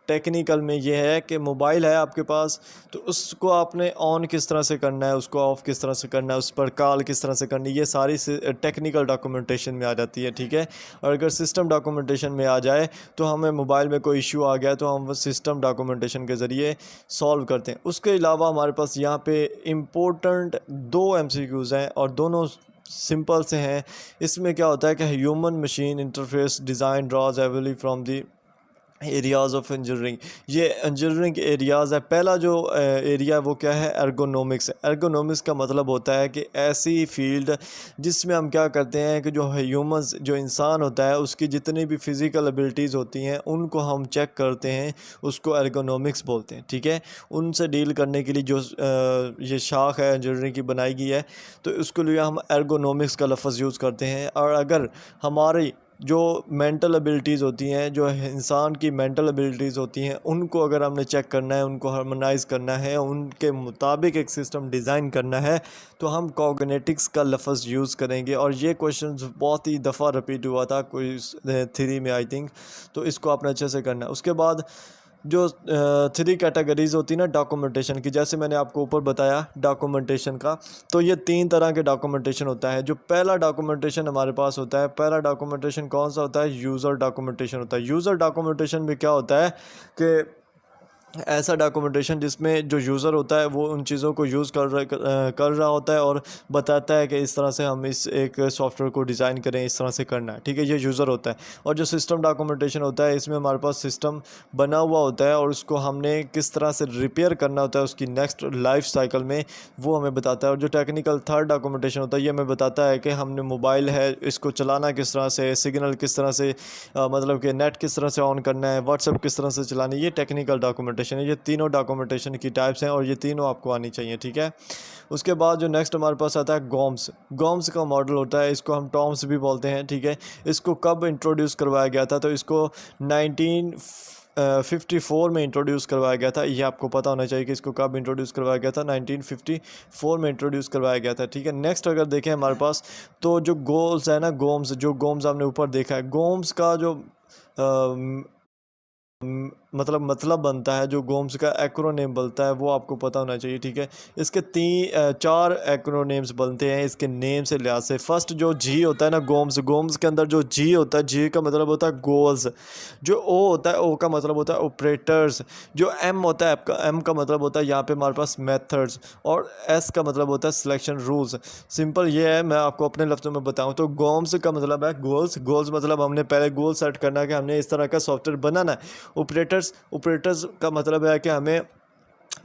टेक्निकल में ये है कि मोबाइल है आपके पास तो उसको आपने ऑन किस तरह से करना है, उसको ऑफ़ किस तरह से करना है, उस पर कॉल किस तरह से करनी है, ये सारी टेक्निकल डॉक्यूमेंटेशन में आ जाती है, ठीक है। और अगर सिस्टम डॉक्यूमेंटेशन में आ जाए तो हमें मोबाइल में कोई इशू आ गया तो हम वो सिस्टम डॉक्यूमेंटेशन के ज़रिए सॉल्व करते हैं। उसके अलावा हमारे पास यहाँ पे इम्पोर्टेंट 2 MCQs हैं और दोनों सिंपल से हैं। इसमें क्या होता है कि human machine interface design draws heavily from the areas of engineering. ये इंजीनियरिंग एरियाज़ है। पहला जो एरिया है वो क्या है, एर्गोनॉमिक्स। एर्गोनॉमिक्स का मतलब होता है कि ऐसी फील्ड जिसमें हम क्या करते हैं कि जो ह्यूमंस, जो इंसान होता है, उसकी जितनी भी फ़िज़िकल एबिलिटीज़ होती हैं उनको हम चेक करते हैं, उसको एर्गोनॉमिक्स बोलते हैं, ठीक है। उनसे डील करने के लिए जो ये शाख है इंजीनियरिंग की बनाई गई है, तो उसके लिए हम एर्गोनॉमिक्स का लफ्ज़ यूज़ करते हैं। और अगर हमारी जो मेंटल एबिलिटीज़ होती हैं, जो इंसान की मेंटल एबिलिटीज़ होती हैं, उनको अगर हमने चेक करना है, उनको हार्मोनाइज़ करना है, उनके मुताबिक एक सिस्टम डिज़ाइन करना है, तो हम कॉग्निटिक्स का लफ्ज़ यूज़ करेंगे। और ये क्वेश्चन बहुत ही दफ़ा रिपीट हुआ था कोई 3 में आई थिंक, तो इसको आपने अच्छे से करना है। उसके बाद जो 3 कैटेगरीज़ होती है ना डॉक्यूमेंटेशन की, जैसे मैंने आपको ऊपर बताया डॉक्यूमेंटेशन का, तो ये 3 तरह के डॉक्यूमेंटेशन होता है। जो पहला डॉक्यूमेंटेशन हमारे पास होता है, पहला डॉक्यूमेंटेशन कौन सा होता है, यूज़र डॉक्यूमेंटेशन होता है। यूज़र डॉक्यूमेंटेशन में क्या होता है कि ऐसा डॉक्यूमेंटेशन जिसमें जो यूज़र होता है वो उन चीज़ों को यूज़ कर रहा होता है और बताता है कि इस तरह से हम इस एक सॉफ्टवेयर को डिज़ाइन करें, इस तरह से करना है, ठीक है। ये यूज़र होता है। और जो सिस्टम डॉक्यूमेंटेशन होता है, इसमें हमारे पास सिस्टम बना हुआ होता है और उसको हमने किस तरह से रिपेयर करना होता है उसकी नेक्स्ट लाइफ साइकिल में, वो हमें बताता है। और जो टेक्निकल थर्ड डॉक्यूमेंटेशन होता है, ये हमें बताता है कि हमने मोबाइल है, इसको चलाना किस तरह से, सिग्नल किस तरह से, मतलब कि नेट किस तरह से ऑन करना है, व्हाट्सएप किस तरह से चलानी है। ये टेक्निकल डॉक्यूमेंटेशन है। ये तीनों डॉक्यूमेंटेशन की टाइप्स हैं और ये तीनों आपको आनी चाहिए, ठीक है। उसके बाद जो नेक्स्ट हमारे पास आता है गोम्स। गोम्स का मॉडल होता है, इसको हम टॉम्स भी बोलते हैं, ठीक है। इसको कब इंट्रोड्यूस करवाया गया था, तो इसको 1954 में इंट्रोड्यूस करवाया गया था। ये आपको पता होना चाहिए कि इसको कब इंट्रोड्यूस करवाया गया था, 1954 में इंट्रोड्यूस करवाया गया था, ठीक है। नेक्स्ट अगर देखें हमारे पास, तो जो गोल्स है ना, गोम्स, जो गोम्स आपने ऊपर देखा है, गोम्स का जो मतलब बनता है, जो गोम्स का एक्रोनेम बनता है, वो आपको पता होना चाहिए, ठीक है। इसके 4 एक्रोनेम्स बनते हैं इसके नेम से लिहाज से। फर्स्ट जो जी होता है ना, गोम्स, गोम्स के अंदर जो जी होता है, जी का मतलब होता है गोल्स। जो ओ होता है, ओ का मतलब होता है ऑपरेटर्स। जो एम होता है, एम का मतलब होता है यहाँ पे हमारे पास मेथड्स। और एस का मतलब होता है सिलेक्शन रूल्स। सिंपल ये है, मैं आपको अपने लफ्ज़ों में बताऊँ तो गोम्स का मतलब है गोल्स। गोल्स मतलब हमने पहले गोल सेट करना है कि हमने इस तरह का सॉफ्टवेयर बनाना है। ऑपरेटर्स का मतलब है कि हमें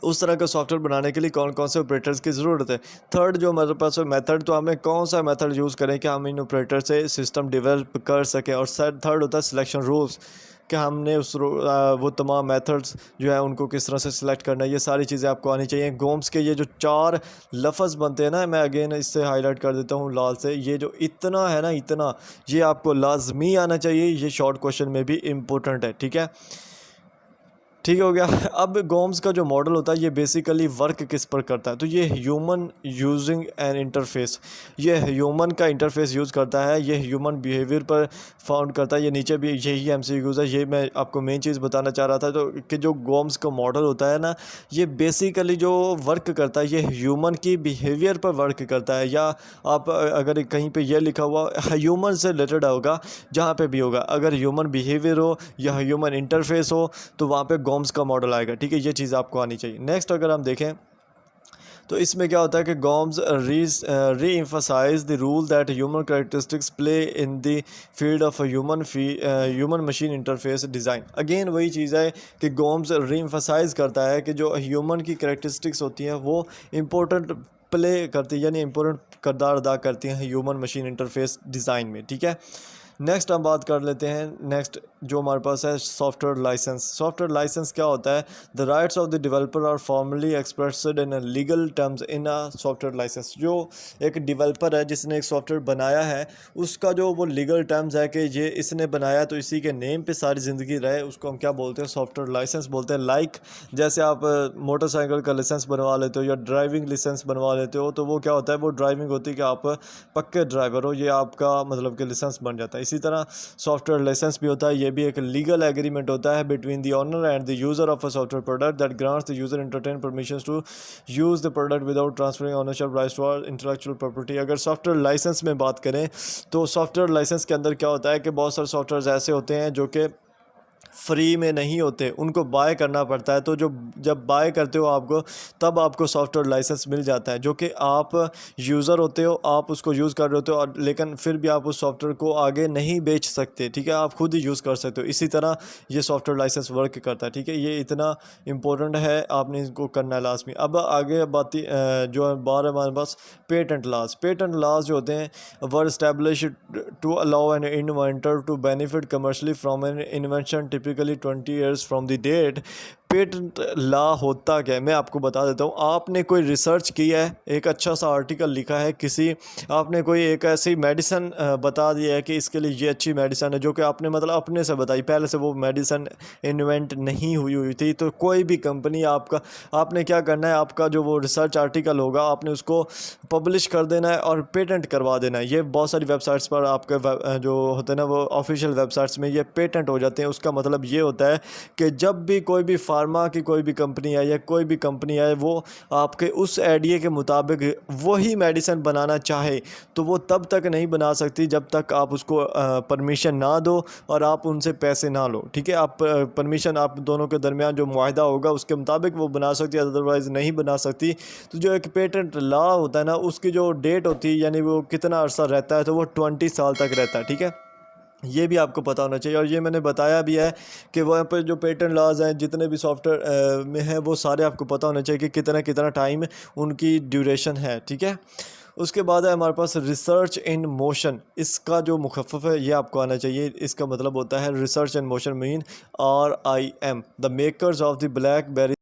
उस तरह का सॉफ्टवेयर बनाने के लिए कौन कौन से ऑपरेटर्स की ज़रूरत है। थर्ड जो हमारे पास मेथड, तो हमें कौन सा मेथड यूज़ करें कि हम इन ऑपरेटर से सिस्टम डेवलप कर सकें। और थर्ड होता है सिलेक्शन रूल्स, कि हमने वो तमाम मेथड्स जो है उनको किस तरह से सिलेक्ट करना है। ये सारी चीज़ें आपको आनी चाहिए। गोम्स के ये जो 4 लफ्ज़ बनते हैं ना, मैं अगेन इससे हाईलाइट कर देता हूँ लाल से, ये जो इतना है ना, इतना, ये आपको लाजमी आना चाहिए। ये शॉर्ट क्वेश्चन में भी इम्पोर्टेंट है, ठीक है। ठीक हो गया। अब गोम्स का जो मॉडल होता है ये बेसिकली वर्क किस पर करता है, तो ये ह्यूमन यूजिंग एन इंटरफेस, ये ह्यूमन का इंटरफेस यूज़ करता है, ये ह्यूमन बिहेवियर पर फाउंड करता है। ये नीचे भी यही एमसीक्यूज़ है, ये मैं आपको मेन चीज़ बताना चाह रहा था। तो कि जो गोम्स का मॉडल होता है ना, ये बेसिकली जो वर्क करता है ये ह्यूमन की बिहेवियर पर वर्क करता है। या आप अगर कहीं पे ये लिखा हुआ ह्यूमन से रिलेटेड होगा, जहाँ पे भी होगा, अगर ह्यूमन बिहेवियर हो या ह्यूमन इंटरफेस हो तो वहाँ पे गोम्स का मॉडल आएगा। ठीक है, ये चीज़ आपको आनी चाहिए। नेक्स्ट अगर हम देखें तो इसमें क्या होता है कि GOMS reemphasize the role that human characteristics play in the field of human machine interface design. Again वही चीज़ है कि गोम्स री एम्फसाइज करता है कि जो ह्यूमन की कैरेक्टरिस्टिक्स होती हैं वो इम्पोर्टेंट प्ले करती है, यानी इम्पोर्टेंट किरदार अदा करती हैं ह्यूमन मशीन इंटरफेस डिज़ाइन में। ठीक है, नेक्स्ट हम बात कर लेते हैं। नेक्स्ट जो हमारे पास है सॉफ्टवेयर लाइसेंस। सॉफ्टवेयर लाइसेंस क्या होता है? The rights of the developer are formally expressed in legal terms in a software license. जो एक डेवलपर है जिसने एक सॉफ्टवेयर बनाया है, उसका जो वो लीगल टर्म्स है कि ये इसने बनाया तो इसी के नेम पे सारी ज़िंदगी रहे, उसको हम क्या बोलते हैं? सॉफ्टवेयर लाइसेंस बोलते हैं। लाइक जैसे आप मोटरसाइकिल का लाइसेंस बनवा लेते हो या ड्राइविंग लाइसेंस बनवा लेते हो, तो वो क्या होता है? वो ड्राइविंग होती है कि आप पक्के ड्राइवर हो, ये आपका मतलब कि लाइसेंस बन जाता है। इसी तरह सॉफ्टवेयर लाइसेंस भी होता है, ये भी एक लीगल एग्रीमेंट होता है between the owner and the user of a software product that grants the user entertain permissions to use the product without transferring ownership rights to intellectual property. अगर software license में बात करें तो software licence के अंदर क्या होता है कि बहुत सारे सॉफ्टवेयर ऐसे होते हैं जो कि फ्री में नहीं होते, उनको बाय करना पड़ता है। तो जो जब बाय करते हो आपको, तब आपको सॉफ्टवेयर लाइसेंस मिल जाता है, जो कि आप यूज़र होते हो, आप उसको यूज़ कर रहे होते हो और लेकिन फिर भी आप उस सॉफ्टवेयर को आगे नहीं बेच सकते। ठीक है, आप खुद ही यूज़ कर सकते हो। इसी तरह ये सॉफ्टवेयर लाइसेंस वर्क करता है। ठीक है, ये इतना इंपॉर्टेंट है, आपने इसको करना है लाजमी। अब आगे जो बार हमारे पास पेटेंट लाज। पेटेंट लाज जो होते हैं were establish to allow an inventor to benefit commercially from an invention typically 20 years from the date. Patent law होता क्या है मैं आपको बता देता हूँ। आपने कोई रिसर्च किया है, एक अच्छा सा आर्टिकल लिखा है किसी, आपने कोई एक ऐसी मेडिसिन बता दिया है कि इसके लिए ये अच्छी मेडिसिन है, जो कि आपने मतलब अपने से बताई, पहले से वो मेडिसिन इन्वेंट नहीं हुई थी। तो कोई भी कंपनी आपने क्या करना है, आपका जो वो रिसर्च आर्टिकल होगा आपने उसको पब्लिश कर देना है और पेटेंट करवा देना है। ये बहुत सारी वेबसाइट्स पर आपके जो होते हैं ना, वो ऑफिशियल वेबसाइट्स में ये पेटेंट हो जाते हैं। उसका मतलब ये होता है कि जब भी कोई भी फार्मा की कोई भी कंपनी है या कोई भी कंपनी है, वो आपके उस आइडिया के मुताबिक वही मेडिसिन बनाना चाहे तो वो तब तक नहीं बना सकती जब तक आप उसको परमिशन ना दो और आप उनसे पैसे ना लो। ठीक है, आप परमिशन, आप दोनों के दरमियान जो मुआहदा होगा उसके मुताबिक वो बना सकती है, अदरवाइज़ नहीं बना सकती। तो जो एक पेटेंट लॉ होता है ना, उसकी जो डेट होती है, यानी वो कितना अर्सा रहता है, तो वो 20 साल तक रहता है। ठीक है, ये भी आपको पता होना चाहिए। और ये मैंने बताया भी है कि वहाँ पर जो पेटेंट लॉज हैं जितने भी सॉफ्टवेयर में हैं, वो सारे आपको पता होना चाहिए कि कितना कितना टाइम उनकी ड्यूरेशन है। ठीक है, उसके बाद है हमारे पास रिसर्च इन मोशन। इसका जो मुखफ़्फ़ है ये आपको आना चाहिए। इसका मतलब होता है research in motion mean RIM, the makers of the blackberry